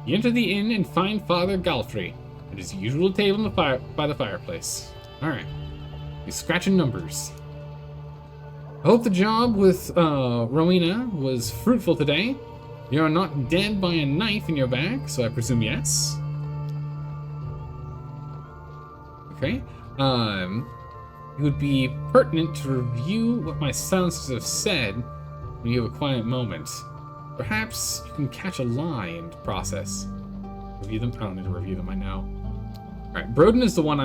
You enter the inn and find Father Galfrey at his usual table by the fireplace. Alright. He's scratching numbers. I hope the job with Rowena was fruitful today. You are not dead by a knife in your back, so I presume yes. Okay. It would be pertinent to review what my silencers have said when you have a quiet moment. Perhaps you can catch a lie in the process. Review them? I don't need to review them, I know. Alright, Broden is the one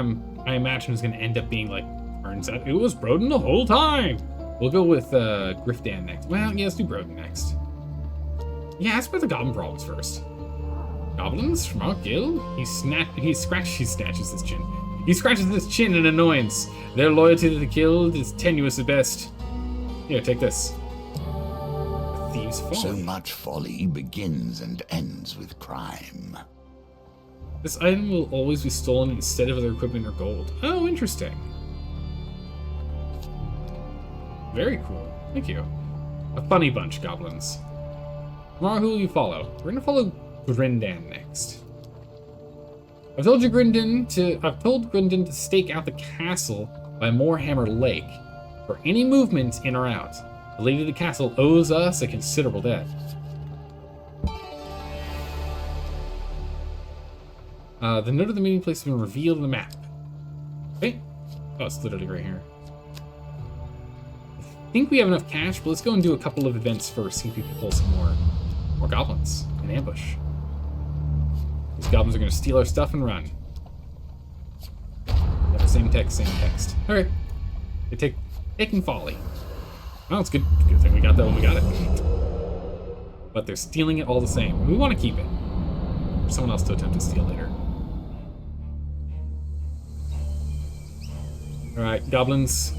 I imagine is going to end up being like, turns out it was Broden the whole time. We'll go with Grifdan next. Well, yeah, let's do Broden next. Yeah, ask about the goblin problems first. Goblins from our guild? He snatches his chin. He scratches his chin in annoyance. Their loyalty to the guild is tenuous at best. Here, take this. A thieves' folly. So much folly begins and ends with crime. This item will always be stolen instead of other equipment or gold. Oh, interesting. Very cool. Thank you. A funny bunch, goblins. Tomorrow, who will you follow? We're gonna follow Grindan next. I've told Grindan to stake out the castle by Moorhammer Lake for any movement in or out. The lady of the castle owes us a considerable debt. The note of the meeting place has been revealed in the map. Okay. Oh, it's literally right here. I think we have enough cash, but let's go and do a couple of events first, see if we can pull some more goblins in ambush. These goblins are going to steal our stuff and run. Yeah, same text, same text. Alright. They taking folly. Well, it's good. Good thing we got that when we got it. But they're stealing it all the same. We want to keep it. For someone else to attempt to steal later. Alright, goblins.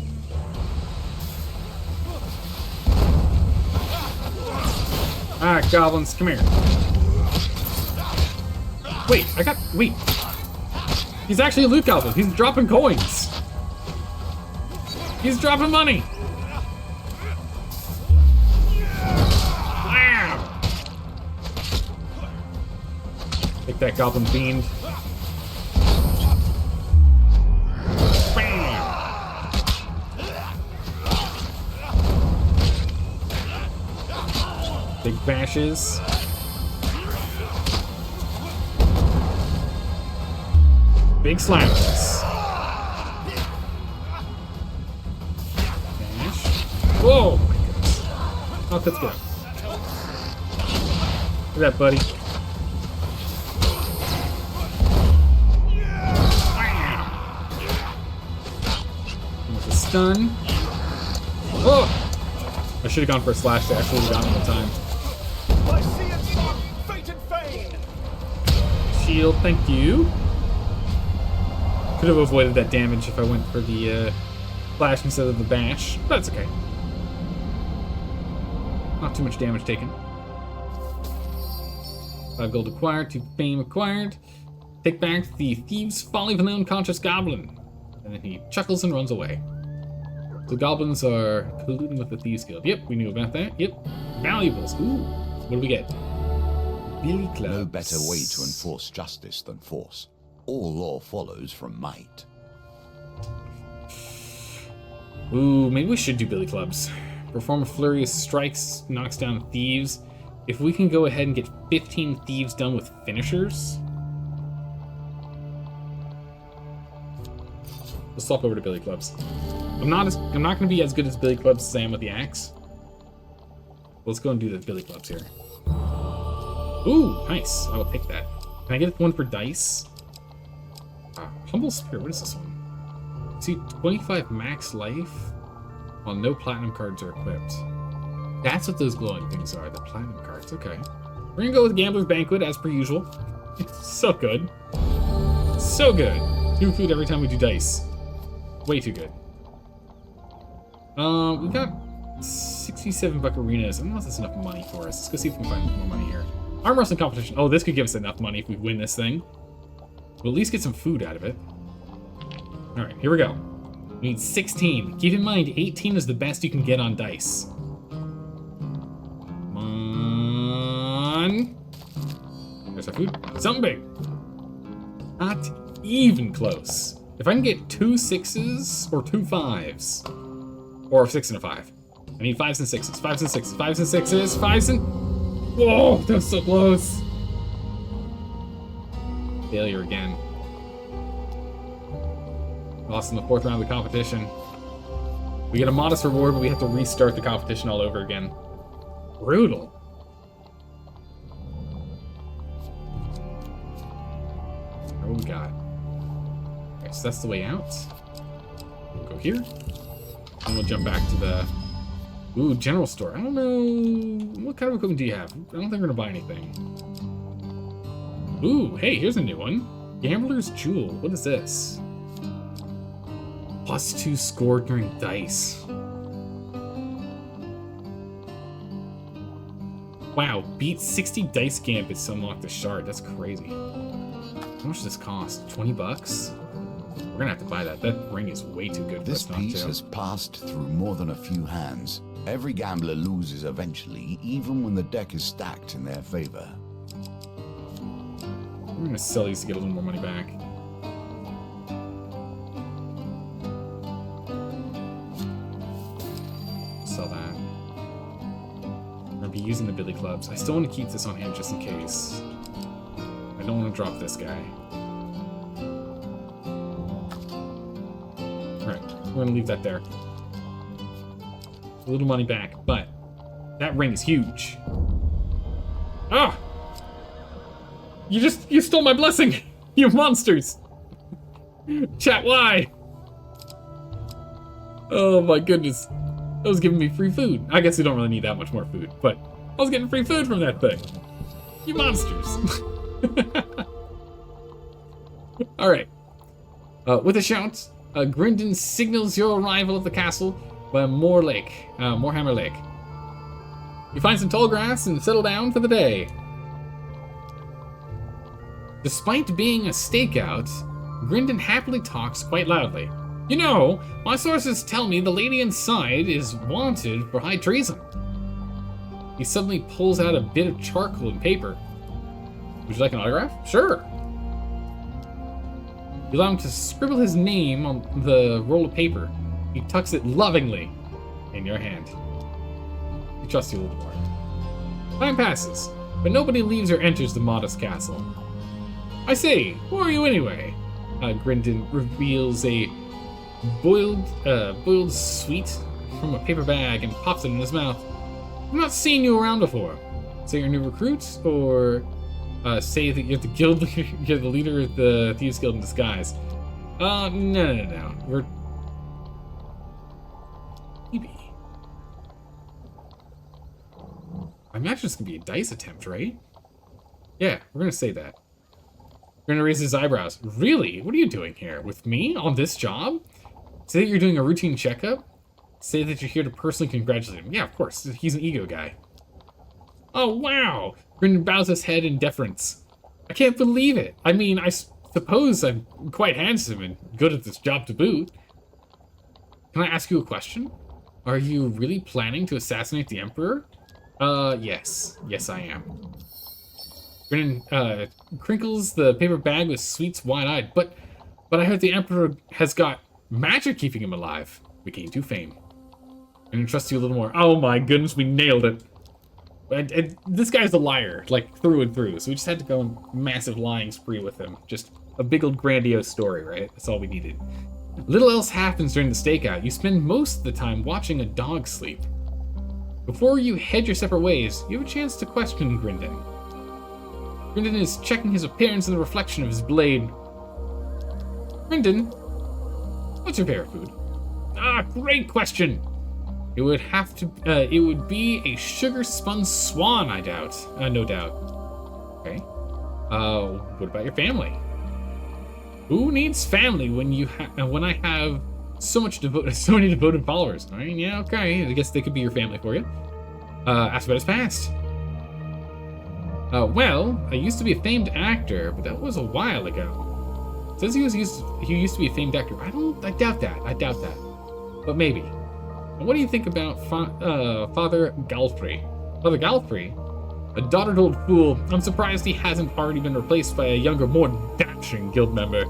Alright, goblins, come here. Wait, wait. He's actually a loot goblin. He's dropping coins. He's dropping money. Wow. Take that, goblin fiend. Bam. Big bashes. Big slams. Bash. Whoa! My goodness. Oh, that's good. Look at that, buddy. With a stun. Oh! I should have gone for a slash to actually have gotten it in time. I see it, son! Fate and Fane! Shield, thank you. Could have avoided that damage if I went for the flash instead of the bash, but it's okay. Not too much damage taken. 5 gold acquired, 2 fame acquired. Take back the Thieves' Folly of an Unconscious Goblin. And then he chuckles and runs away. So goblins are colluding with the Thieves Guild. Yep, we knew about that. Yep. Valuables. Ooh. What do we get? Billy Clubs. No better way to enforce justice than force. All law follows from might. Ooh, maybe we should do Billy Clubs. Perform a flurry of strikes, knocks down thieves. If we can go ahead and get 15 thieves done with finishers. Let's swap over to Billy Clubs. I'm not gonna be as good as Billy Clubs as I am with the axe. Let's go and do the Billy Clubs here. Ooh, nice. I will take that. Can I get one for dice? Humble Spirit, what is this one? See, 25 max life while no platinum cards are equipped. That's what those glowing things are, the platinum cards. Okay. We're gonna go with Gambler's Banquet as per usual. It's so good. So good. 2 food every time we do dice. Way too good. We got 67 buccarinas. I don't know if that's enough money for us. Let's go see if we can find more money here. Arm wrestling competition. Oh, this could give us enough money if we win this thing. We'll at least get some food out of it. Alright, here we go. We need 16. Keep in mind, 18 is the best you can get on dice. Come on. There's our food. Something big. Not even close. If I can get 2 6s or 2 5s, or a 6 and a 5. I need 5s and 6s, 5s and 6s, 5s and 6s, 5s and... Whoa, that was so close. Failure again. Lost in the 4th round of the competition. We get a modest reward, but we have to restart the competition all over again. Brutal. What do we got? Okay, so that's the way out. We'll go here. And we'll jump back to the... Ooh, general store. I don't know... What kind of equipment do you have? I don't think we're gonna buy anything. Ooh, hey, here's a new one. Gambler's Jewel. What is this? +2 scored during dice. Wow, beat 60 dice gambits to unlock the shard. That's crazy. How much does this cost? 20 bucks? We're gonna have to buy that. That ring is way too good for This us not piece to. has passed through more than a few hands. Every gambler loses eventually, even when the deck is stacked in their favor. We're gonna sell these to get a little more money back. Sell that. I'm gonna be using the Billy Clubs. I still want to keep this on hand just in case. I don't want to drop this guy. Alright, we're gonna leave that there. A little money back, but that ring is huge. Ah! You stole my blessing! You monsters! Chat, why? Oh my goodness. It was giving me free food. I guess we don't really need that much more food, but I was getting free food from that thing. You monsters. Alright. With a shout, Grindon signals your arrival at the castle by Moorhammer Lake. You find some tall grass and settle down for the day. Despite being a stakeout, Grindon happily talks quite loudly. You know, my sources tell me the lady inside is wanted for high treason. He suddenly pulls out a bit of charcoal and paper. Would you like an autograph? Sure. You allow him to scribble his name on the roll of paper. He tucks it lovingly in your hand. He trusts you a little more. Time passes, but nobody leaves or enters the modest castle. I say, who are you anyway? Grindon reveals a boiled sweet from a paper bag and pops it in his mouth. I've not seen you around before. Say you're a new recruit, or say that you're the guild leader, you're the leader of the Thieves Guild in disguise. No. We're... Maybe. I imagine it's gonna be a dice attempt, right? Yeah, we're gonna say that. We're gonna raise his eyebrows. Really? What are you doing here? With me? On this job? Say that you're doing a routine checkup? Say that you're here to personally congratulate him. Yeah, of course. He's an ego guy. Oh, wow! Grindon bows his head in deference. I can't believe it. I mean, I suppose I'm quite handsome and good at this job to boot. Can I ask you a question? Are you really planning to assassinate the Emperor? Yes. Yes, I am. Grindon crinkles the paper bag with sweets wide-eyed. But I heard the Emperor has got magic keeping him alive. We gain 2 fame. And trust you a little more. Oh my goodness, we nailed it. And this guy's a liar, like through and through. So we just had to go on a massive lying spree with him. Just a big old grandiose story, right? That's all we needed. Little else happens during the stakeout. You spend most of the time watching a dog sleep. Before you head your separate ways, you have a chance to question Grindon. Grindon is checking his appearance in the reflection of his blade. Grindon, what's your favorite food? Ah, great question. It would have to. It would be a sugar-spun swan, I doubt. No doubt. Okay. What about your family? Who needs family when when I have so many devoted followers? I mean, yeah, okay. I guess they could be your family for you. Ask about his past. Well, I used to be a famed actor, but that was a while ago. It says he used to be a famed actor. I doubt that. I doubt that. But maybe. And what do you think about Father Galfrey? Father Galfrey? A dotard old fool. I'm surprised he hasn't already been replaced by a younger, more dashing guild member.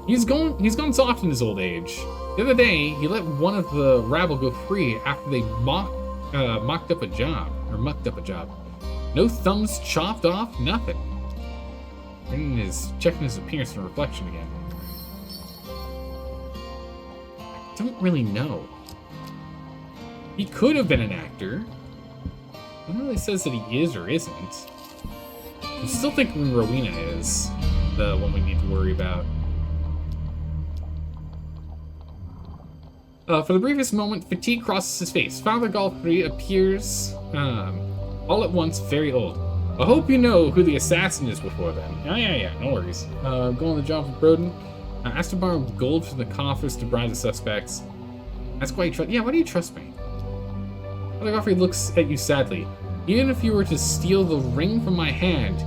He's gone soft in his old age. The other day, he let one of the rabble go free after they mucked up a job. No thumbs chopped off, nothing. Grindon is checking his appearance and reflection again. I don't really know. He could have been an actor. It really says that he is or isn't. I'm still thinking Rowena is the one we need to worry about. For the briefest moment, fatigue crosses his face. Father Galfrey appears all at once very old. I hope you know who the assassin is before then. Yeah, no worries. Go on the job for Broden. Ask to borrow gold from the coffers to bribe the suspects. Ask why you trust. Yeah, why do you trust me? Father Galfrey looks at you sadly. Even if you were to steal the ring from my hand,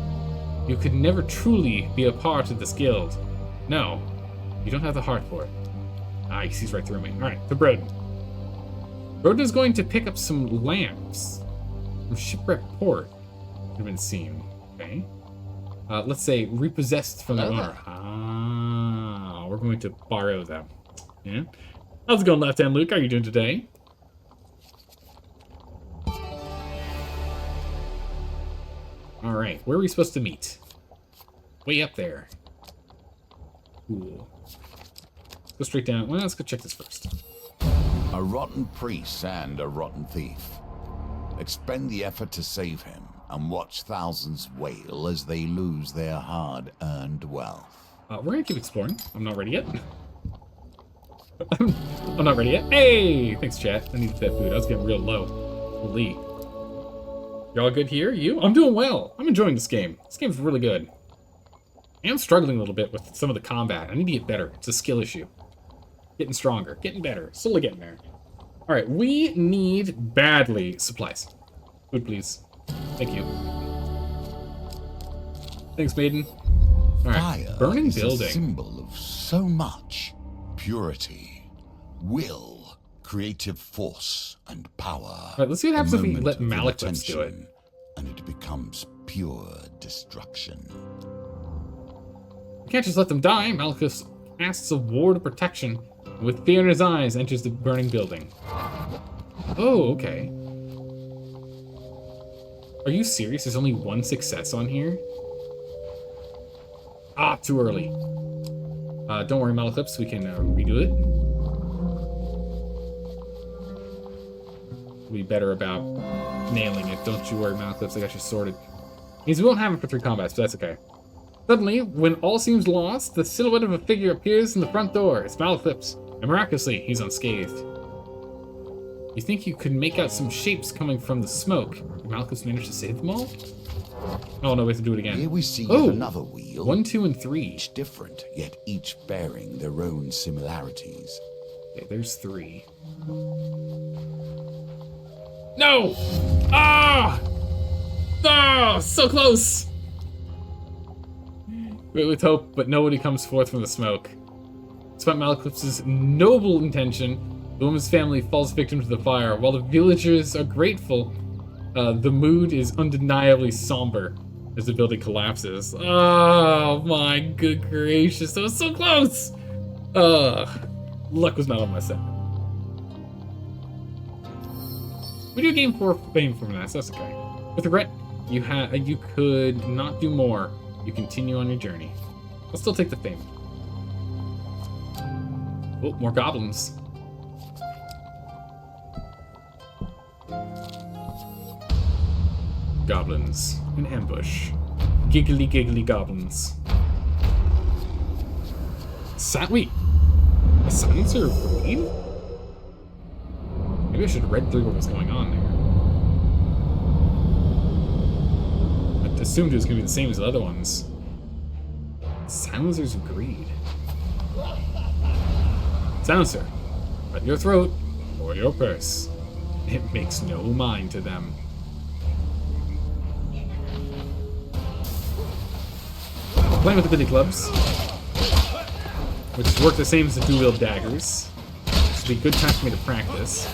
you could never truly be a part of this guild. No, you don't have the heart for it. Ah, he sees right through me. Alright, to Broden. Broden is going to pick up some lamps from Shipwreck Port. Have been seen. Okay. Let's say repossessed from the owner. Ah, we're going to borrow them. Yeah. How's it going, Left Hand Luke? How are you doing today? All right, where are we supposed to meet? Way up there. Cool. Let's go straight down. Well, let's go check this first. A rotten priest and a rotten thief. Expend the effort to save him and watch thousands wail as they lose their hard-earned wealth. We're gonna keep exploring. I'm not ready yet. I'm not ready yet. Hey! Thanks, chat. I needed that food. I was getting real low. Holy. Y'all good here? You? I'm doing well. I'm enjoying this game. This game's really good. I am struggling a little bit with some of the combat. I need to get better. It's a skill issue. Getting stronger. Getting better. Slowly getting there. Alright, we need badly supplies. Food, please. Thank you. Thanks, maiden. Alright, Fire burning is building. a symbol of so much. Purity, will, creative force, and power. Alright, let's see what happens if we A let moment of Malekiths do it. attention, and it becomes pure destruction. We can't just let them die. Malekith casts a ward of protection, and with fear in his eyes, enters the burning building. Oh, okay. Are you serious? There's only one success on here? Ah, too early. Don't worry, Malekith, we can redo it. We'll be better about nailing it. Don't you worry, Malekith, I got you sorted. Means we won't have it for 3 combats, but that's okay. Suddenly, when all seems lost, the silhouette of a figure appears in the front door. It's Malekith, and miraculously, he's unscathed. You think you could make out some shapes coming from the smoke? Did Malekith manage to save them all? Oh no, we have to do it again. Here we see Oh, yet another wheel. 1, 2, and 3. Each different, yet each bearing their own similarities. Okay, there's 3. No! Ah! Ah! So close! With hope, but nobody comes forth from the smoke. Despite Malekith's noble intention, the woman's family falls victim to the fire. While the villagers are grateful, the mood is undeniably somber as the building collapses. Oh my good gracious, that was so close! Luck was not on my side. We do gain 4 fame from that, so that's okay. With regret, you could not do more. You continue on your journey. I'll still take the fame. Oh, more goblins. Goblins. An ambush. Giggly giggly goblins. Wait. A silencer green? Maybe I should have read through what was going on there. I assumed it was going to be the same as the other ones. Silencers of greed. Silencer. At your throat or your purse. It makes no mind to them. Playing with the billy clubs, which work the same as the dual-wield daggers. This would be a good time for me to practice.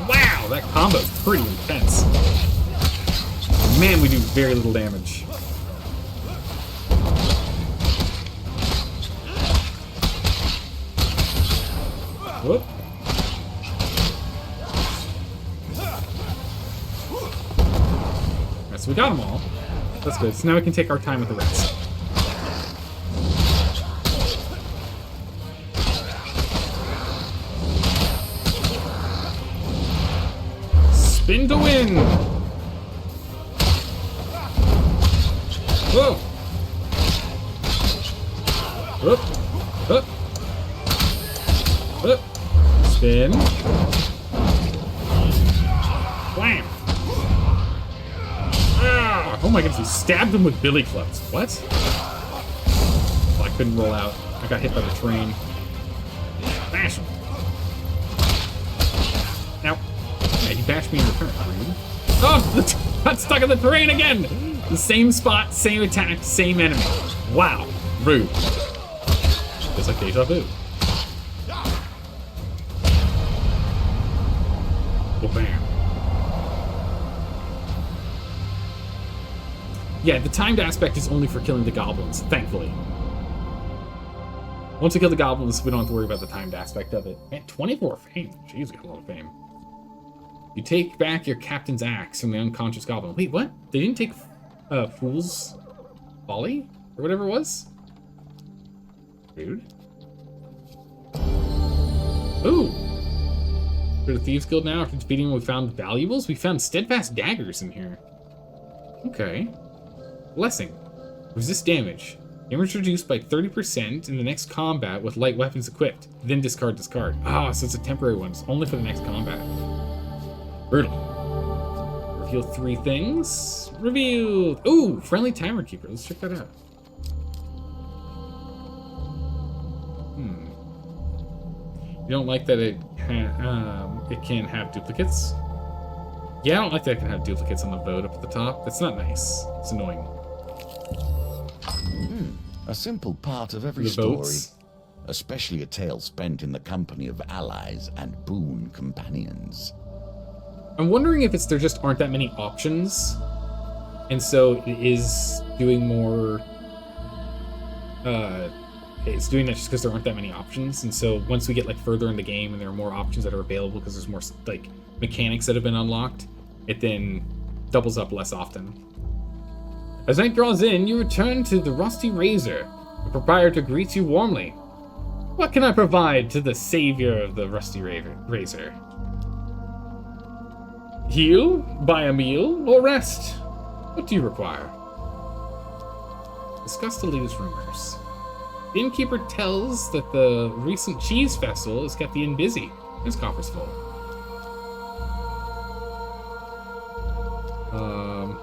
Wow, that combo's pretty intense. Man, we do very little damage. Whoop. Alright, so we got them all. That's good. So now we can take our time with the rest. Spin to win! Whoa! Whoop! Whoop! Whoop! Spin. Wham! Ah! Oh my goodness, he stabbed him with billy clubs. What? Oh, I couldn't roll out. I got hit by the train. Bash him. Now. Yeah, he bashed me in return. Rude. Oh! Got stuck in the terrain again! The same spot, same attack, same enemy. Wow. Rude. Just like deja vu. Oh, bam. Yeah, the timed aspect is only for killing the goblins, thankfully. Once we kill the goblins, we don't have to worry about the timed aspect of it. Man, 24 fame. Jeez, we got a lot of fame. You take back your captain's axe from the unconscious goblin. Wait, what? They didn't take Fool's Folly? Or whatever it was? Dude. Ooh. For the Thieves Guild now, after defeating them, we found valuables. We found steadfast daggers in here. Okay. Blessing. Resist damage. Damage reduced by 30% in the next combat with light weapons equipped. Then discard. Ah, so it's a temporary one. It's only for the next combat. Brutal. Reveal 3 things. Revealed. Ooh, friendly timer keeper. Let's check that out. You don't like that it can have duplicates? Yeah, I don't like that it can have duplicates on the vote up at the top. That's not nice. It's annoying. A simple part of every The story, votes. especially a tale spent in the company of allies and boon companions. I'm wondering if there just aren't that many options, and so it is doing more. It's doing that just because there aren't that many options, and so once we get like further in the game and there are more options that are available because there's more like mechanics that have been unlocked, it then doubles up less often. As night draws in, you return to the Rusty Razor. The proprietor greets you warmly. What can I provide to the savior of the Rusty Razor? Heal, buy a meal, or rest? What do you require? Discuss the latest rumors. The innkeeper tells that the recent cheese festival has kept the inn busy. His coffer's full.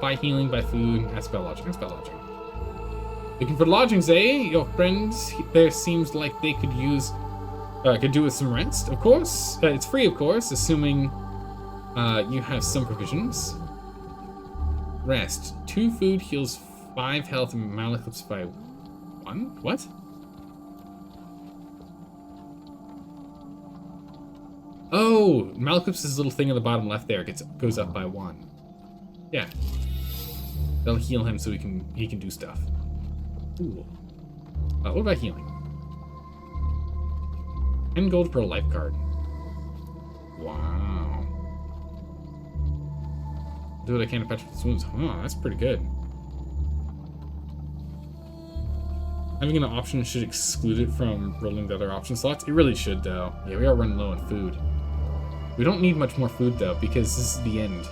Buy healing, buy food, ask about lodging. Looking for lodgings, eh? Your friends there seems like they could do with some rest. Of course, it's free, of course, assuming you have some provisions. Rest. 2 food heals 5 health and malefits by 1? What? Oh, Malcolm's little thing on the bottom left there goes up by 1. Yeah. That'll heal him so he can do stuff. Ooh. What about healing? 10 gold per life card. Wow. Do what I can to patch the wounds. Oh, that's pretty good. Having an option should exclude it from rolling the other option slots. It really should, though. Yeah, we are running low on food. We don't need much more food, though, because this is the end.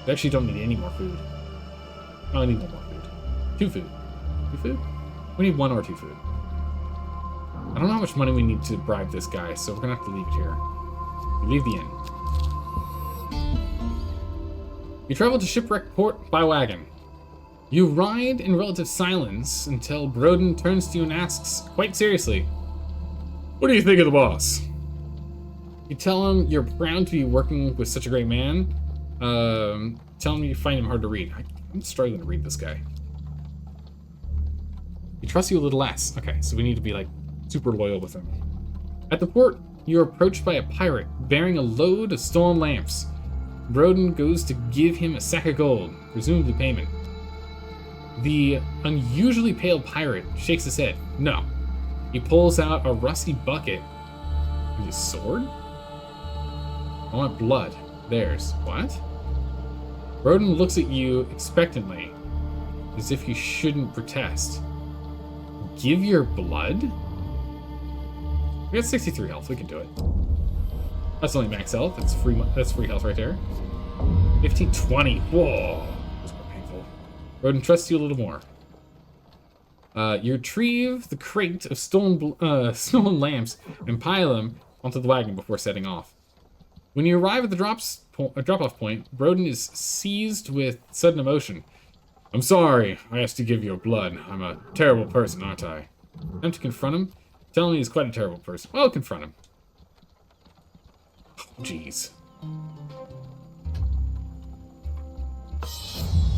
We actually don't need any more food. Oh, I need 1 more food. 2 food. 2 food? We need 1 or 2 food. I don't know how much money we need to bribe this guy, so we're gonna have to leave it here. We leave the inn. You travel to Shipwreck Port by wagon. You ride in relative silence until Broden turns to you and asks, quite seriously, "What do you think of the boss?" You tell him you're proud to be working with such a great man. Tell him you find him hard to read. I'm struggling to read this guy. He trusts you a little less. Okay, so we need to be like super loyal with him. At the port, you're approached by a pirate bearing a load of stolen lamps. Broden goes to give him a sack of gold, presumably payment. The unusually pale pirate shakes his head. No. He pulls out a rusty bucket. And his sword? I want blood. Theirs. What? Broden looks at you expectantly, as if you shouldn't protest. Give your blood? We got 63 health. We can do it. That's only max health. That's free health right there. 15, 20. Whoa. That's more painful. Broden trusts you a little more. You retrieve the crate of stolen lamps and pile them onto the wagon before setting off. When you arrive at the drop-off point, Broden is seized with sudden emotion. I'm sorry I asked to give your blood. I'm a terrible person, aren't I? Time to confront him. Tell him he's quite a terrible person. Well, I'll confront him. Oh, jeez.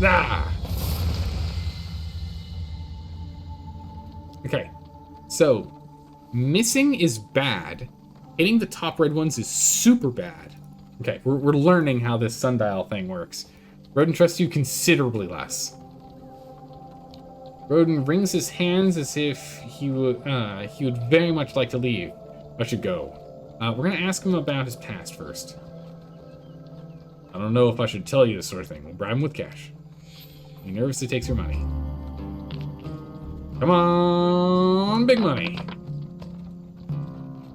Ah! Okay. So, missing is bad. Hitting the top red ones is super bad. Okay, we're learning how this sundial thing works. Broden trusts you considerably less. Broden wrings his hands as if he would very much like to leave, but should go. We're gonna ask him about his past first. I don't know if I should tell you this sort of thing. We'll bribe him with cash. You're nervous he takes your money. Come on, big money.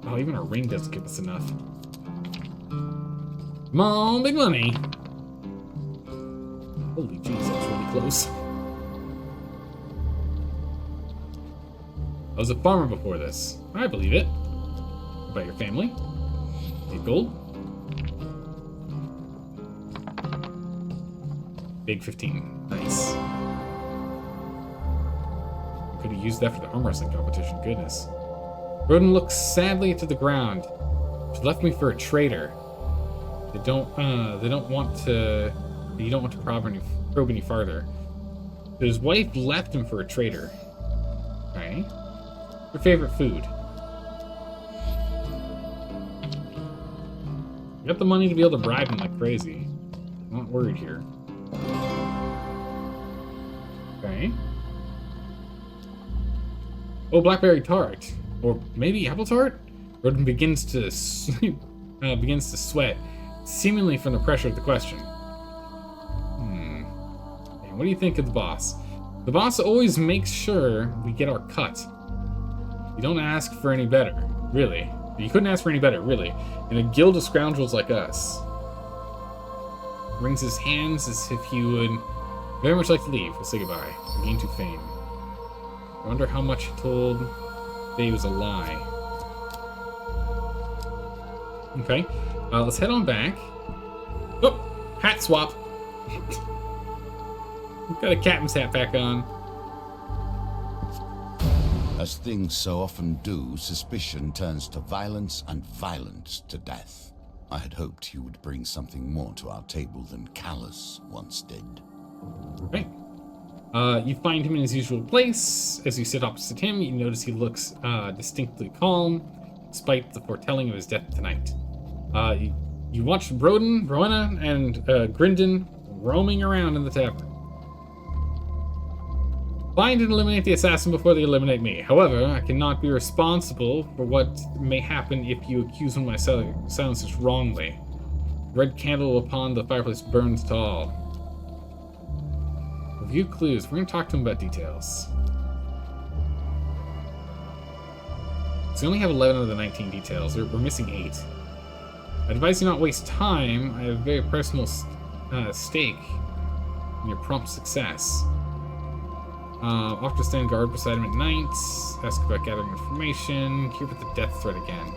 Oh, even our ring doesn't give us enough. Come on, big money. Holy jeez, that was really close. I was a farmer before this. I believe it. What about your family? Need gold? Big 15. Nice. Could have used that for the arm wrestling competition. Goodness. Roden looks sadly to the ground. She left me for a traitor. They don't want to. You don't want to probe any farther. His wife left him for a traitor. Okay. Your favorite food? You got the money to be able to bribe him like crazy. I'm not worried here. Okay. Oh, blackberry tart, or maybe apple tart. Roden begins to sweat, seemingly from the pressure of the question. What do you think of the boss? The boss always makes sure we get our cut. You don't ask for any better, really. You couldn't ask for any better, really, in a guild of scoundrels like us. Wrings his hands as if he would very much like to leave. We'll say goodbye. Again to fame. I wonder how much he told Faye was a lie. Okay, let's head on back. Oh, hat swap. We've got a captain's hat back on. As things so often do, suspicion turns to violence and violence to death. I had hoped you would bring something more to our table than Callus once did. Right. You find him in his usual place. As you sit opposite him, you notice he looks distinctly calm, despite the foretelling of his death tonight. You watch Roden, Rowena, and Grindon roaming around in the tavern. Find and eliminate the assassin before they eliminate me. However, I cannot be responsible for what may happen if you accuse one of my silencers wrongly. Red candle upon the fireplace burns tall. Review clues. We're going to talk to him about details. So we only have 11 of the 19 details. We're missing 8. I advise you not waste time. I have a very personal stake in your prompt success. Offer to stand guard beside him at night. Ask about gathering information. Hear about the death threat again.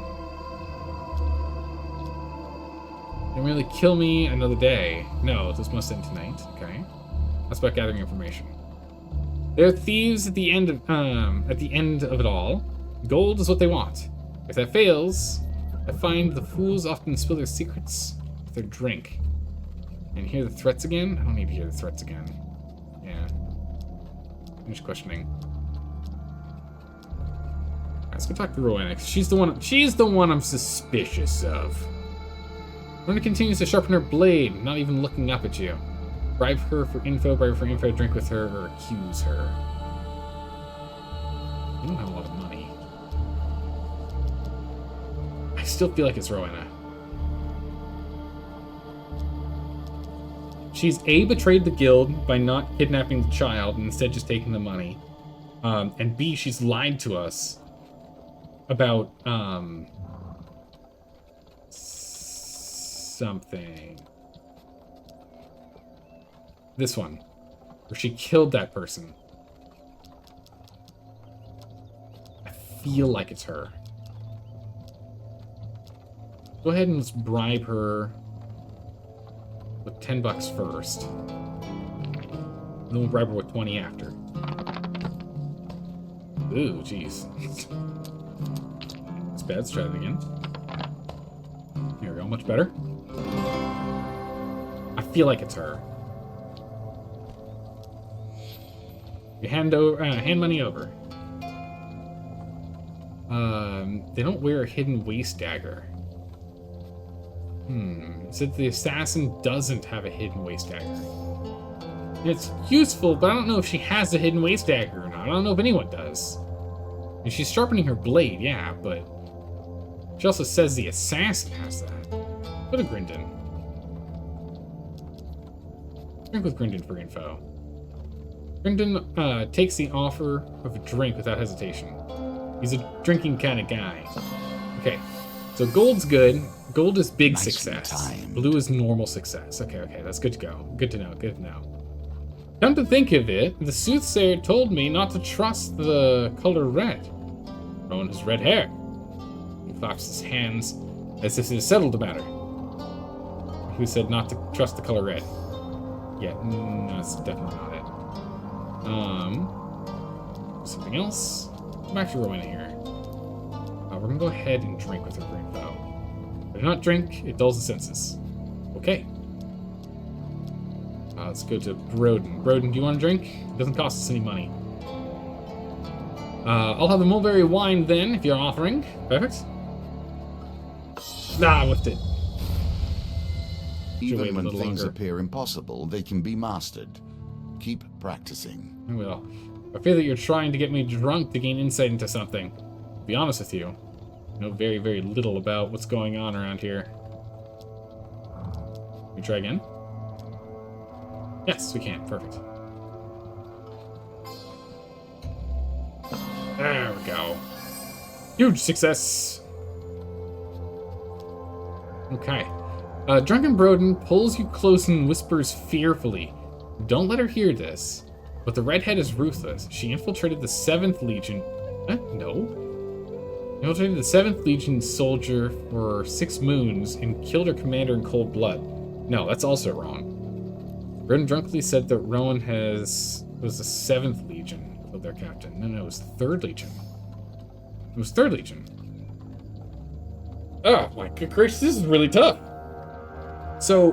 They merely kill me another day. No, this must end tonight. Okay. That's about gathering information. There are thieves at the end of it all. Gold is what they want. If that fails, I find the fools often spill their secrets with their drink. And hear the threats again? I don't need to hear the threats again. Yeah. Finish questioning. Alright, let's go talk to Rowena. She's the one I'm suspicious of. Rowena continues to sharpen her blade, not even looking up at you. Bribe her for info, drink with her, or accuse her. You don't have a lot of money. I still feel like it's Rowena. She's A, betrayed the guild by not kidnapping the child and instead just taking the money. And B, she's lied to us about something. This one, where she killed that person. I feel like it's her. Go ahead and let's bribe her with $10 first. Then we'll bribe her with 20 after. Ooh, jeez. That's bad. Let's try it again. Here we go. Much better. I feel like it's her. You hand money over. They don't wear a hidden waist dagger. It said the assassin doesn't have a hidden waist dagger. It's useful, but I don't know if she has a hidden waist dagger or not. I don't know if anyone does. And she's sharpening her blade, yeah, but she also says the assassin has that. Go to Grindon. Drink with Grindon for info. Grindon takes the offer of a drink without hesitation. He's a drinking kind of guy. Okay, so gold's good. Gold is big success. Blue is normal success. Okay, that's good to go. Good to know. Come to think of it, the soothsayer told me not to trust the color red. Rowan has red hair. He claps his hands as if it has settled the matter. Who said not to trust the color red? Yeah, no, that's definitely not it. Something else? Come back to Rowena here. We're gonna go ahead and drink with her for info. But not drink, it dulls the senses. Okay. Let's go to Broden. Broden, do you want a drink? It doesn't cost us any money. I'll have the mulberry wine then, if you're offering. Perfect. Nah, I whiffed it. Should wait Even a when little things longer. appear impossible, they can be mastered. Keep practicing. I will. I fear that you're trying to get me drunk to gain insight into something. To be honest with you, I know very, very little about what's going on around here. Can we try again? Yes, we can. Perfect. There we go. Huge success. Okay. Drunken Broden pulls you close and whispers fearfully. Don't let her hear this. But the redhead is ruthless. She infiltrated the 7th Legion. No. Infiltrated the 7th Legion soldier for 6 moons and killed her commander in cold blood. No, that's also wrong. Broden drunkenly said that Rowan was the 7th Legion, killed their captain. No, it was the 3rd Legion. It was 3rd Legion. Oh, my good gracious, this is really tough. So,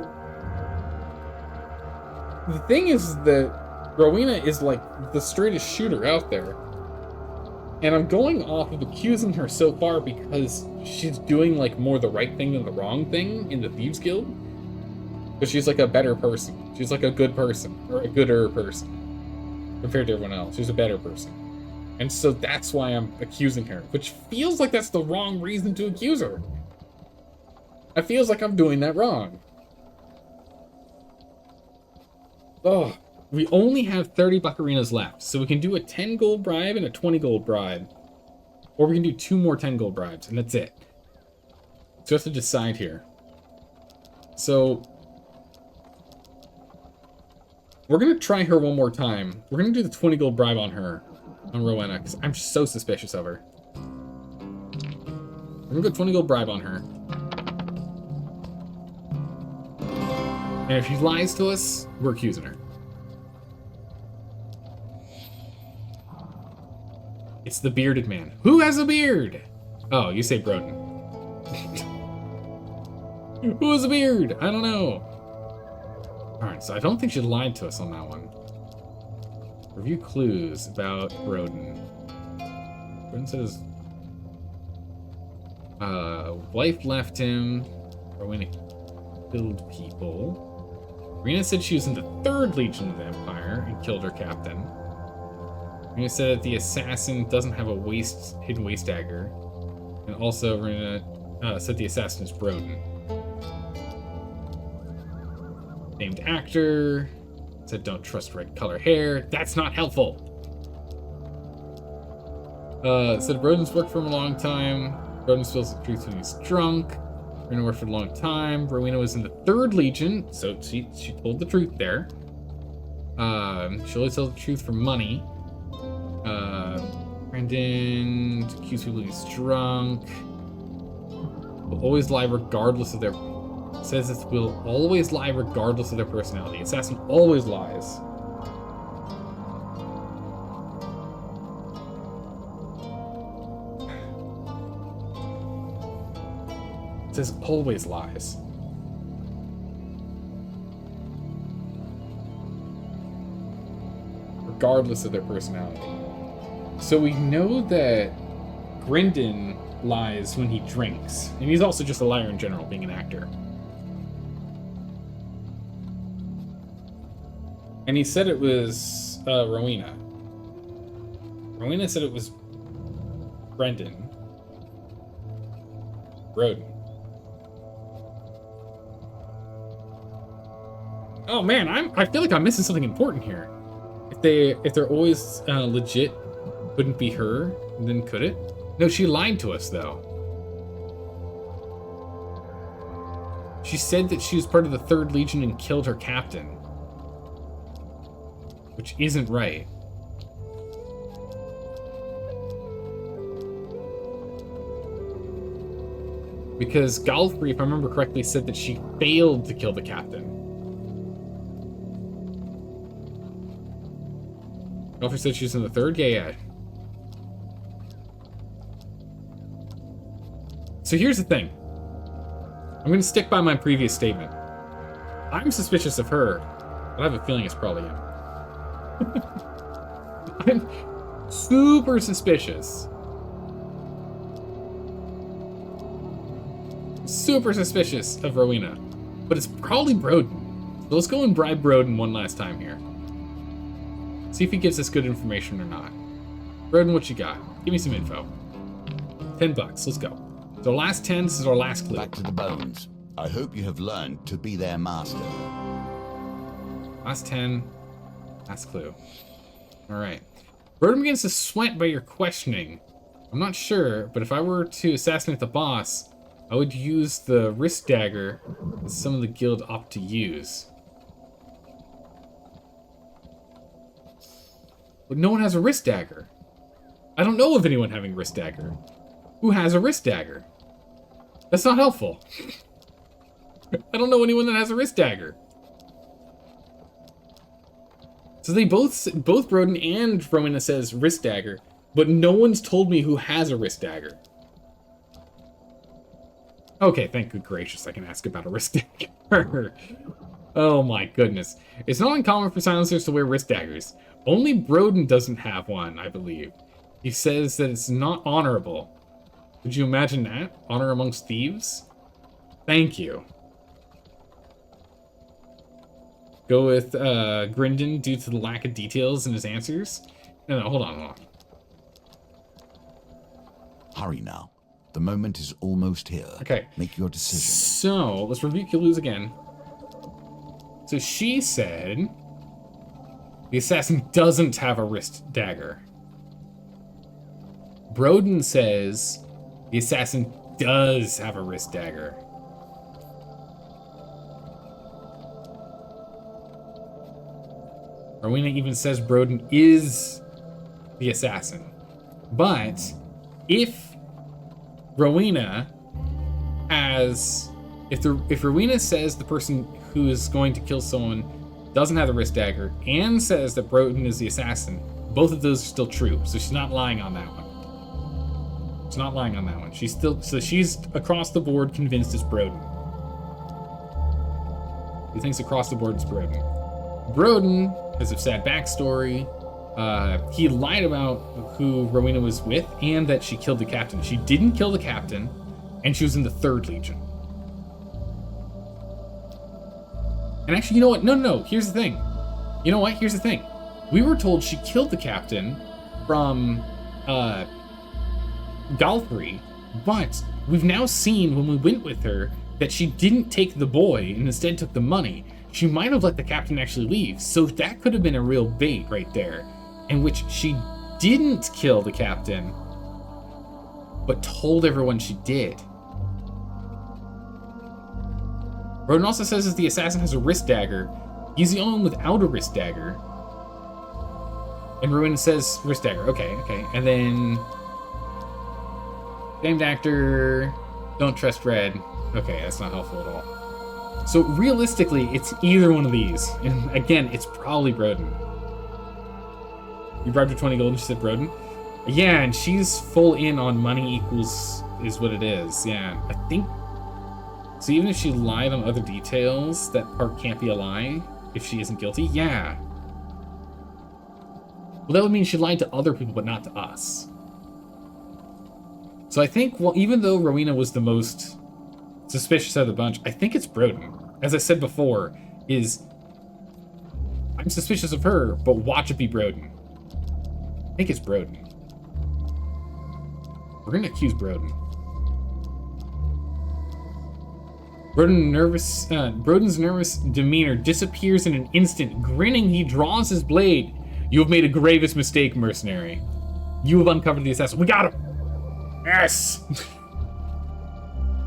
the thing is that Rowena is like the straightest shooter out there. And I'm going off of accusing her so far because she's doing like more the right thing than the wrong thing in the Thieves Guild. But she's like a better person. She's like a good person, or a gooder person, compared to everyone else. She's a better person. And so that's why I'm accusing her, which feels like that's the wrong reason to accuse her. It feels like I'm doing that wrong. Oh, we only have 30 buccarinas left, so we can do a 10 gold bribe and a 20 gold bribe. Or we can do 2 more 10 gold bribes, and that's it. So we have to decide here. So, we're going to try her one more time. We're going to do the 20 gold bribe on her, on Rowena, because I'm so suspicious of her. We're going to go 20 gold bribe on her. And if she lies to us, we're accusing her. It's the bearded man. Who has a beard? Oh, you say Broden. Who has a beard? I don't know. Alright, so I don't think she lied to us on that one. Review clues about Broden. Broden says... wife left him. Rowena killed people. Rena said she was in the 3rd Legion of the Empire and killed her captain. Rena said that the assassin doesn't have a hidden waist dagger. And also Rena said the assassin is Broden. Named actor. Said don't trust red color hair. That's not helpful. Said Broden's worked for him a long time. Broden spills the truth when he's drunk. Rowena worked for a long time. Rowena was in the 3rd Legion, so she told the truth there. She always tells the truth for money. Brandon accused people he's drunk. Will always lie regardless of their... Says it will always lie regardless of their personality. Assassin always lies. It says always lies. Regardless of their personality. So we know that Grindon lies when he drinks. And he's also just a liar in general, being an actor. And he said it was Rowena. Rowena said it was Brendan. Broden. Oh man, I feel like I'm missing something important here. If they're always legit, couldn't be her, then could it? No, she lied to us though. She said that she was part of the 3rd Legion and killed her captain. Which isn't right. Because Galfrey, if I remember correctly, said that she failed to kill the captain. Galfrey said she was in the third? Yeah. So here's the thing. I'm going to stick by my previous statement. I'm suspicious of her, but I have a feeling it's probably him. I'm super suspicious. Super suspicious of Rowena, but it's probably Broden. So let's go and bribe Broden one last time here. See if he gives us good information or not. Broden, what you got? Give me some info. $10, let's go. So last 10, this is our last clue. Back to the bones. I hope you have learned to be their master. Last 10, last clue. All right. Broden begins to sweat by your questioning. I'm not sure, but if I were to assassinate the boss, I would use the wrist dagger that some of the guild opt to use. But no one has a wrist dagger. I don't know of anyone having a wrist dagger. Who has a wrist dagger? That's not helpful. I don't know anyone that has a wrist dagger. So they both Broden and Rowena says wrist dagger, but no one's told me who has a wrist dagger. Okay, thank good gracious, I can ask about a wrist dagger. Oh my goodness. It's not uncommon for silencers to wear wrist daggers. Only Broden doesn't have one, I believe. He says that it's not honorable. Could you imagine that? Honor amongst thieves? Thank you. Go with Grindon due to the lack of details in his answers? No, hold on. Hurry now. The moment is almost here. Okay. Make your decision. So, let's review clues again. So she said the assassin doesn't have a wrist dagger. Broden says the assassin does have a wrist dagger. Rowena even says Broden is the assassin. But if Rowena has... If Rowena says the person who is going to kill someone doesn't have the wrist dagger and says that Broden is the assassin, both of those are still true. So she's not lying on that one. She's not lying on that one. She's across the board convinced it's Broden. He thinks across the board it's Broden. Broden has a sad backstory. He lied about who Rowena was with and that she killed the captain. She didn't kill the captain, and she was in the 3rd Legion. And actually, you know what? No. Here's the thing. You know what? Here's the thing. We were told she killed the captain from Galfrey, but we've now seen when we went with her that she didn't take the boy and instead took the money. She might have let the captain actually leave, so that could have been a real bait right there, in which she didn't kill the captain, but told everyone she did. Broden also says that the assassin has a wrist dagger. He's the only one without a wrist dagger. And Rowena says wrist dagger. Okay. And then... famed actor, don't trust Red. Okay, that's not helpful at all. So realistically, it's either one of these. And again, it's probably Broden. You bribed her 20 gold and she said Broden? Yeah, and she's full in on money equals is what it is. Yeah, I think... so even if she lied on other details, that part can't be a lie if she isn't guilty? Yeah. Well, that would mean she lied to other people, but not to us. So I think, well, even though Rowena was the most suspicious of the bunch, I think it's Broden. As I said before, I'm suspicious of her, but watch it be Broden. I think it's Broden. We're gonna accuse Broden. Broden's nervous demeanor disappears in an instant. Grinning, he draws his blade. You have made a gravest mistake, mercenary. You have uncovered the assassin. We got him! Yes!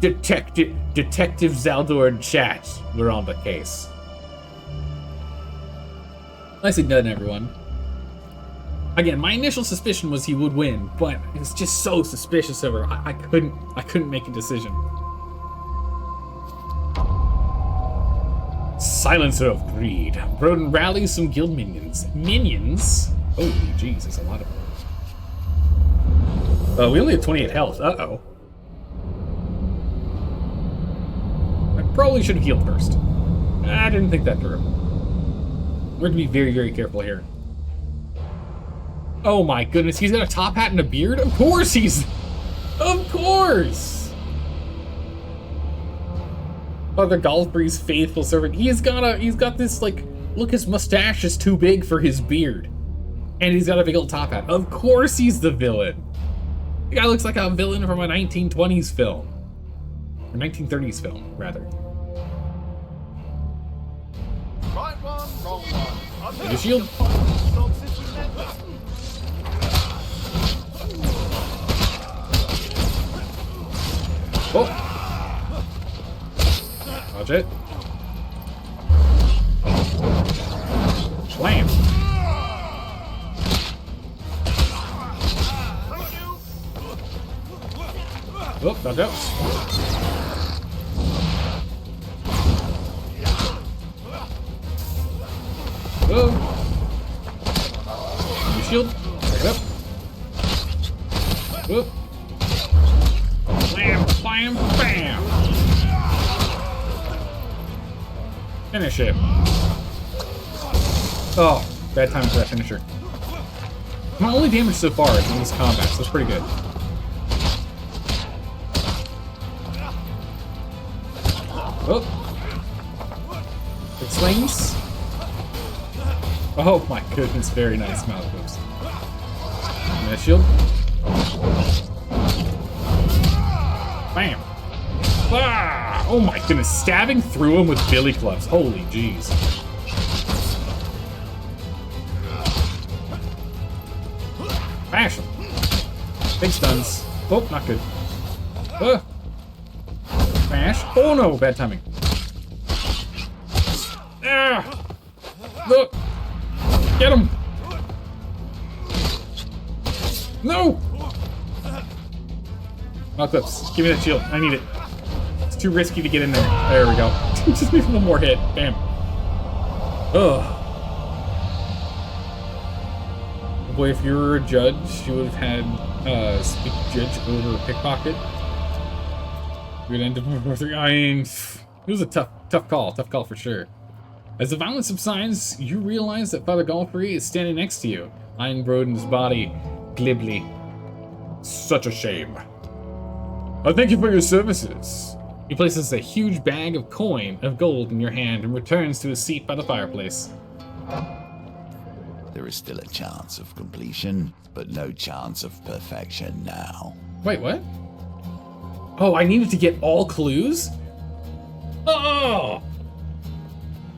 Detective Zaldor in chat. We're on the case. Nicely done, everyone. Again, my initial suspicion was he would win, but it's just so suspicious of her. I couldn't make a decision. Silencer of Greed. Broden rallies some guild minions. Minions? Holy jeez, there's a lot of them. We only have 28 health. Uh-oh. I probably should have healed first. I didn't think that through. We're going to be very, very careful here. Oh my goodness, he's got a top hat and a beard? Of course he's... Of course! Father Galbraith's faithful servant. He's got this, like, look, his mustache is too big for his beard. And he's got a big old top hat. Of course he's the villain. The guy looks like a villain from a 1920s film. Or 1930s film, rather. Right one, wrong one. Take a shield. Oh! Watch it. Slam! Oh, dodge out. Oh! New shield. Back it up. Oh! Slam, slam, bam! Finish it. Oh, bad time for that finisher. My only damage so far is in this combat, so it's pretty good. Oh. It slings. Oh my goodness, very nice mouth moves. And that shield. Bam. Ah! Oh my goodness, stabbing through him with billy clubs. Holy jeez. Bash him. Big stuns. Oh, not good. Smash. Oh no, bad timing. Ah! Look! Get him! No! Eclipse, give me that shield. I need it. It's too risky to get in there. There we go. Just need one more hit. Bam. Ugh. Boy, if you were a judge, you would have had speak judge over pickpocket. We'd end up with 3. I mean, it was a tough call for sure. As the violence subsides, you realize that Father Galfrey is standing next to you, eyeing Broden's body glibly. Such a shame. I thank you for your services. He places a huge bag of gold in your hand and returns to his seat by the fireplace. There is still a chance of completion, but no chance of perfection now. Wait, what? Oh, I needed to get all clues? Oh!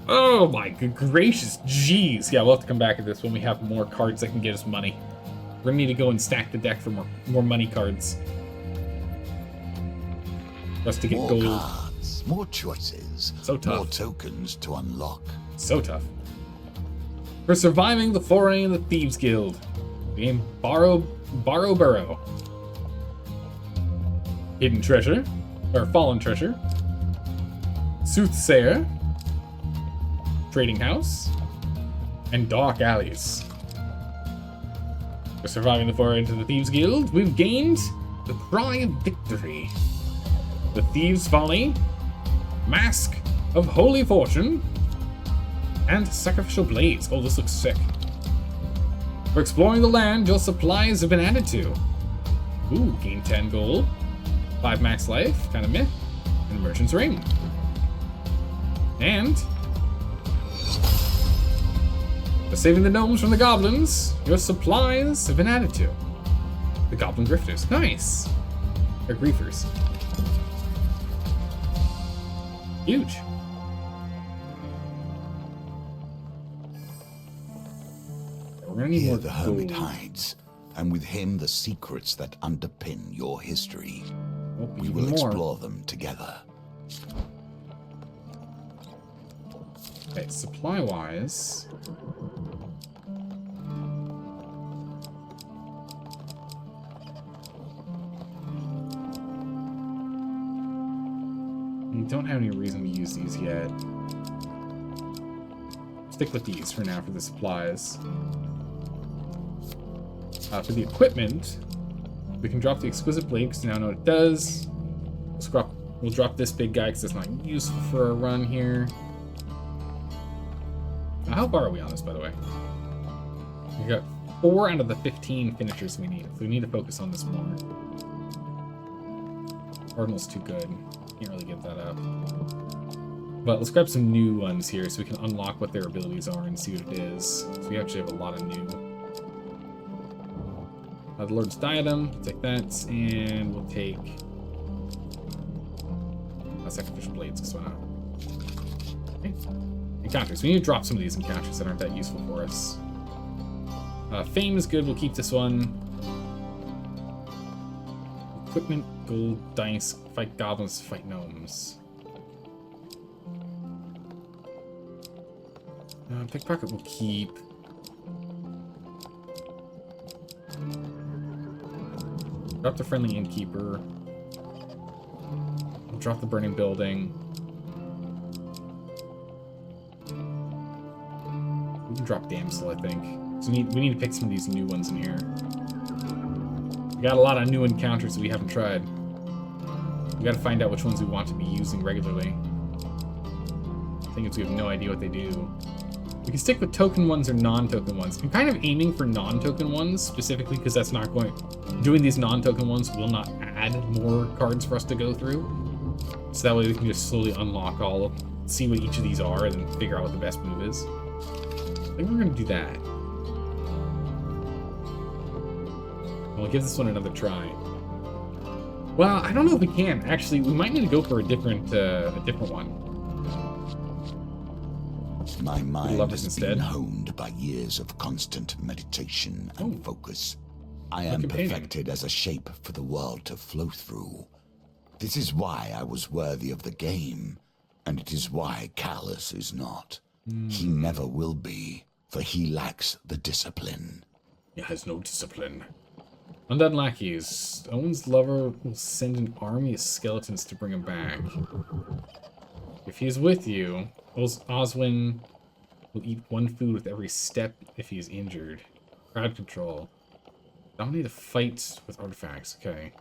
Oh my good gracious, jeez. Yeah, we'll have to come back to this when we have more cards that can get us money. We're gonna need to go and stack the deck for more money cards. For us to get more gold. Cards, more choices, So tough. more tokens to unlock. So tough. For surviving the foray in the Thieves Guild. Game Borrow Burrow. Hidden Treasure, or Fallen Treasure. Soothsayer. Trading House. And Dark Alleys. For surviving the foray into the Thieves Guild, we've gained the Cry of Victory. The Thieves' Folly. Mask of Holy Fortune. And Sacrificial Blades. Oh, this looks sick. For exploring the land, your supplies have been added to. Ooh, gain 10 gold. 5 max life, kind of meh. And Merchant's Ring. And... for saving the gnomes from the goblins, your supplies have been added to. The Goblin Grifters. Nice. They're griefers. Huge. We're gonna need Here more the hermit gold. hides, and with him the secrets that underpin your history. Oh, We even will more. explore them together. Okay, supply-wise... we don't have any reason to use these yet. stick with these for now for the supplies. For the equipment, we can drop the exquisite blade because now I know what it does. We'll drop this big guy because it's not useful for a run here. How far are we on this, by the way? We got 4 out of the 15 finishers we need, so we need to focus on this more. Cardinal's too good. Can't really get that up. But let's grab some new ones here so we can unlock what their abilities are and see what it is. So we actually have a lot of new. The Lord's Diadem, we'll take that, and we'll take Sacrificial Blades, because why not? Okay. Encounters. We need to drop some of these encounters that aren't that useful for us. Fame is good, we'll keep this one. Equipment, gold, dice, fight goblins, fight gnomes. Pickpocket we'll keep. Drop the Friendly Innkeeper. We'll drop the Burning Building. We can drop Damsel, I think. So we need to pick some of these new ones in here. We got a lot of new encounters that we haven't tried. We gotta find out which ones we want to be using regularly. I think it's we have no idea what they do. We can stick with token ones or non-token ones. I'm kind of aiming for non-token ones, specifically because that's not going... Doing these non-token ones will not add more cards for us to go through. So that way we can just slowly unlock all of... See what each of these are and then figure out what the best move is. I think we're going to do that. We'll give this one another try. Well, I don't know if we can. Actually, we might need to go for a different one. My mind has been honed by years of constant meditation and focus. I am perfected as a shape for the world to flow through. This is why I was worthy of the game, and it is why Callus is not. He never will be, for he lacks the discipline. He has no discipline. Undead lackeys. Owen's lover will send an army of skeletons to bring him back. If he's with you, Oswin will eat 1 food with every step if he is injured. Crowd control. Dominate a fight with artifacts. Okay.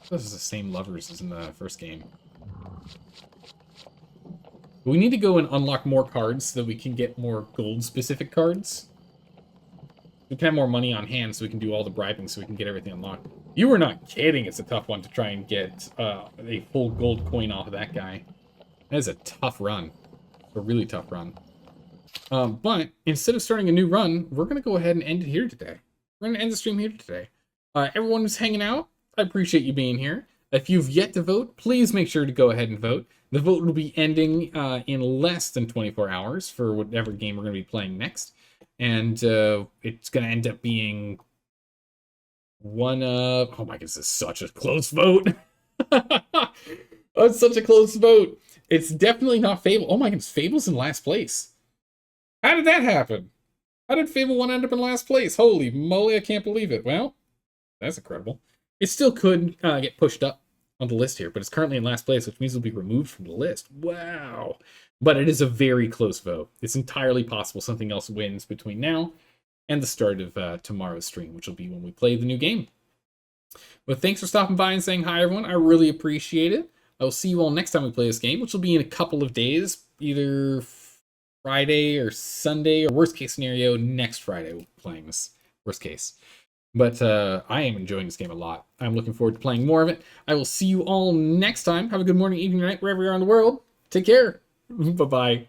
This is the same lovers as in the first game. We need to go and unlock more cards so that we can get more gold-specific cards. We can have more money on hand so we can do all the bribing so we can get everything unlocked. You were not kidding, it's a tough one to try and get a full gold coin off of that guy. That is a tough run. A really tough run. But instead of starting a new run, we're going to go ahead and end it here today. We're going to end the stream here today. Everyone who's hanging out, I appreciate you being here. If you've yet to vote, please make sure to go ahead and vote. The vote will be ending in less than 24 hours for whatever game we're going to be playing next. And it's going to end up being one of... Oh my goodness, this is such a close vote. Oh, it's such a close vote. It's definitely not Fable. Oh my goodness, Fable's in last place. How did that happen? How did Fable 1 end up in last place? Holy moly, I can't believe it. Well, that's incredible. It still could get pushed up on the list here, but it's currently in last place, which means it'll be removed from the list. Wow. But it is a very close vote. It's entirely possible something else wins between now and the start of tomorrow's stream, which will be when we play the new game. But thanks for stopping by and saying hi, everyone. I really appreciate it. I will see you all next time we play this game, which will be in a couple of days, either Friday or Sunday, or worst case scenario, next Friday we'll be playing this. Worst case. But I am enjoying this game a lot. I'm looking forward to playing more of it. I will see you all next time. Have a good morning, evening, night, wherever you are in the world. Take care. Bye-bye.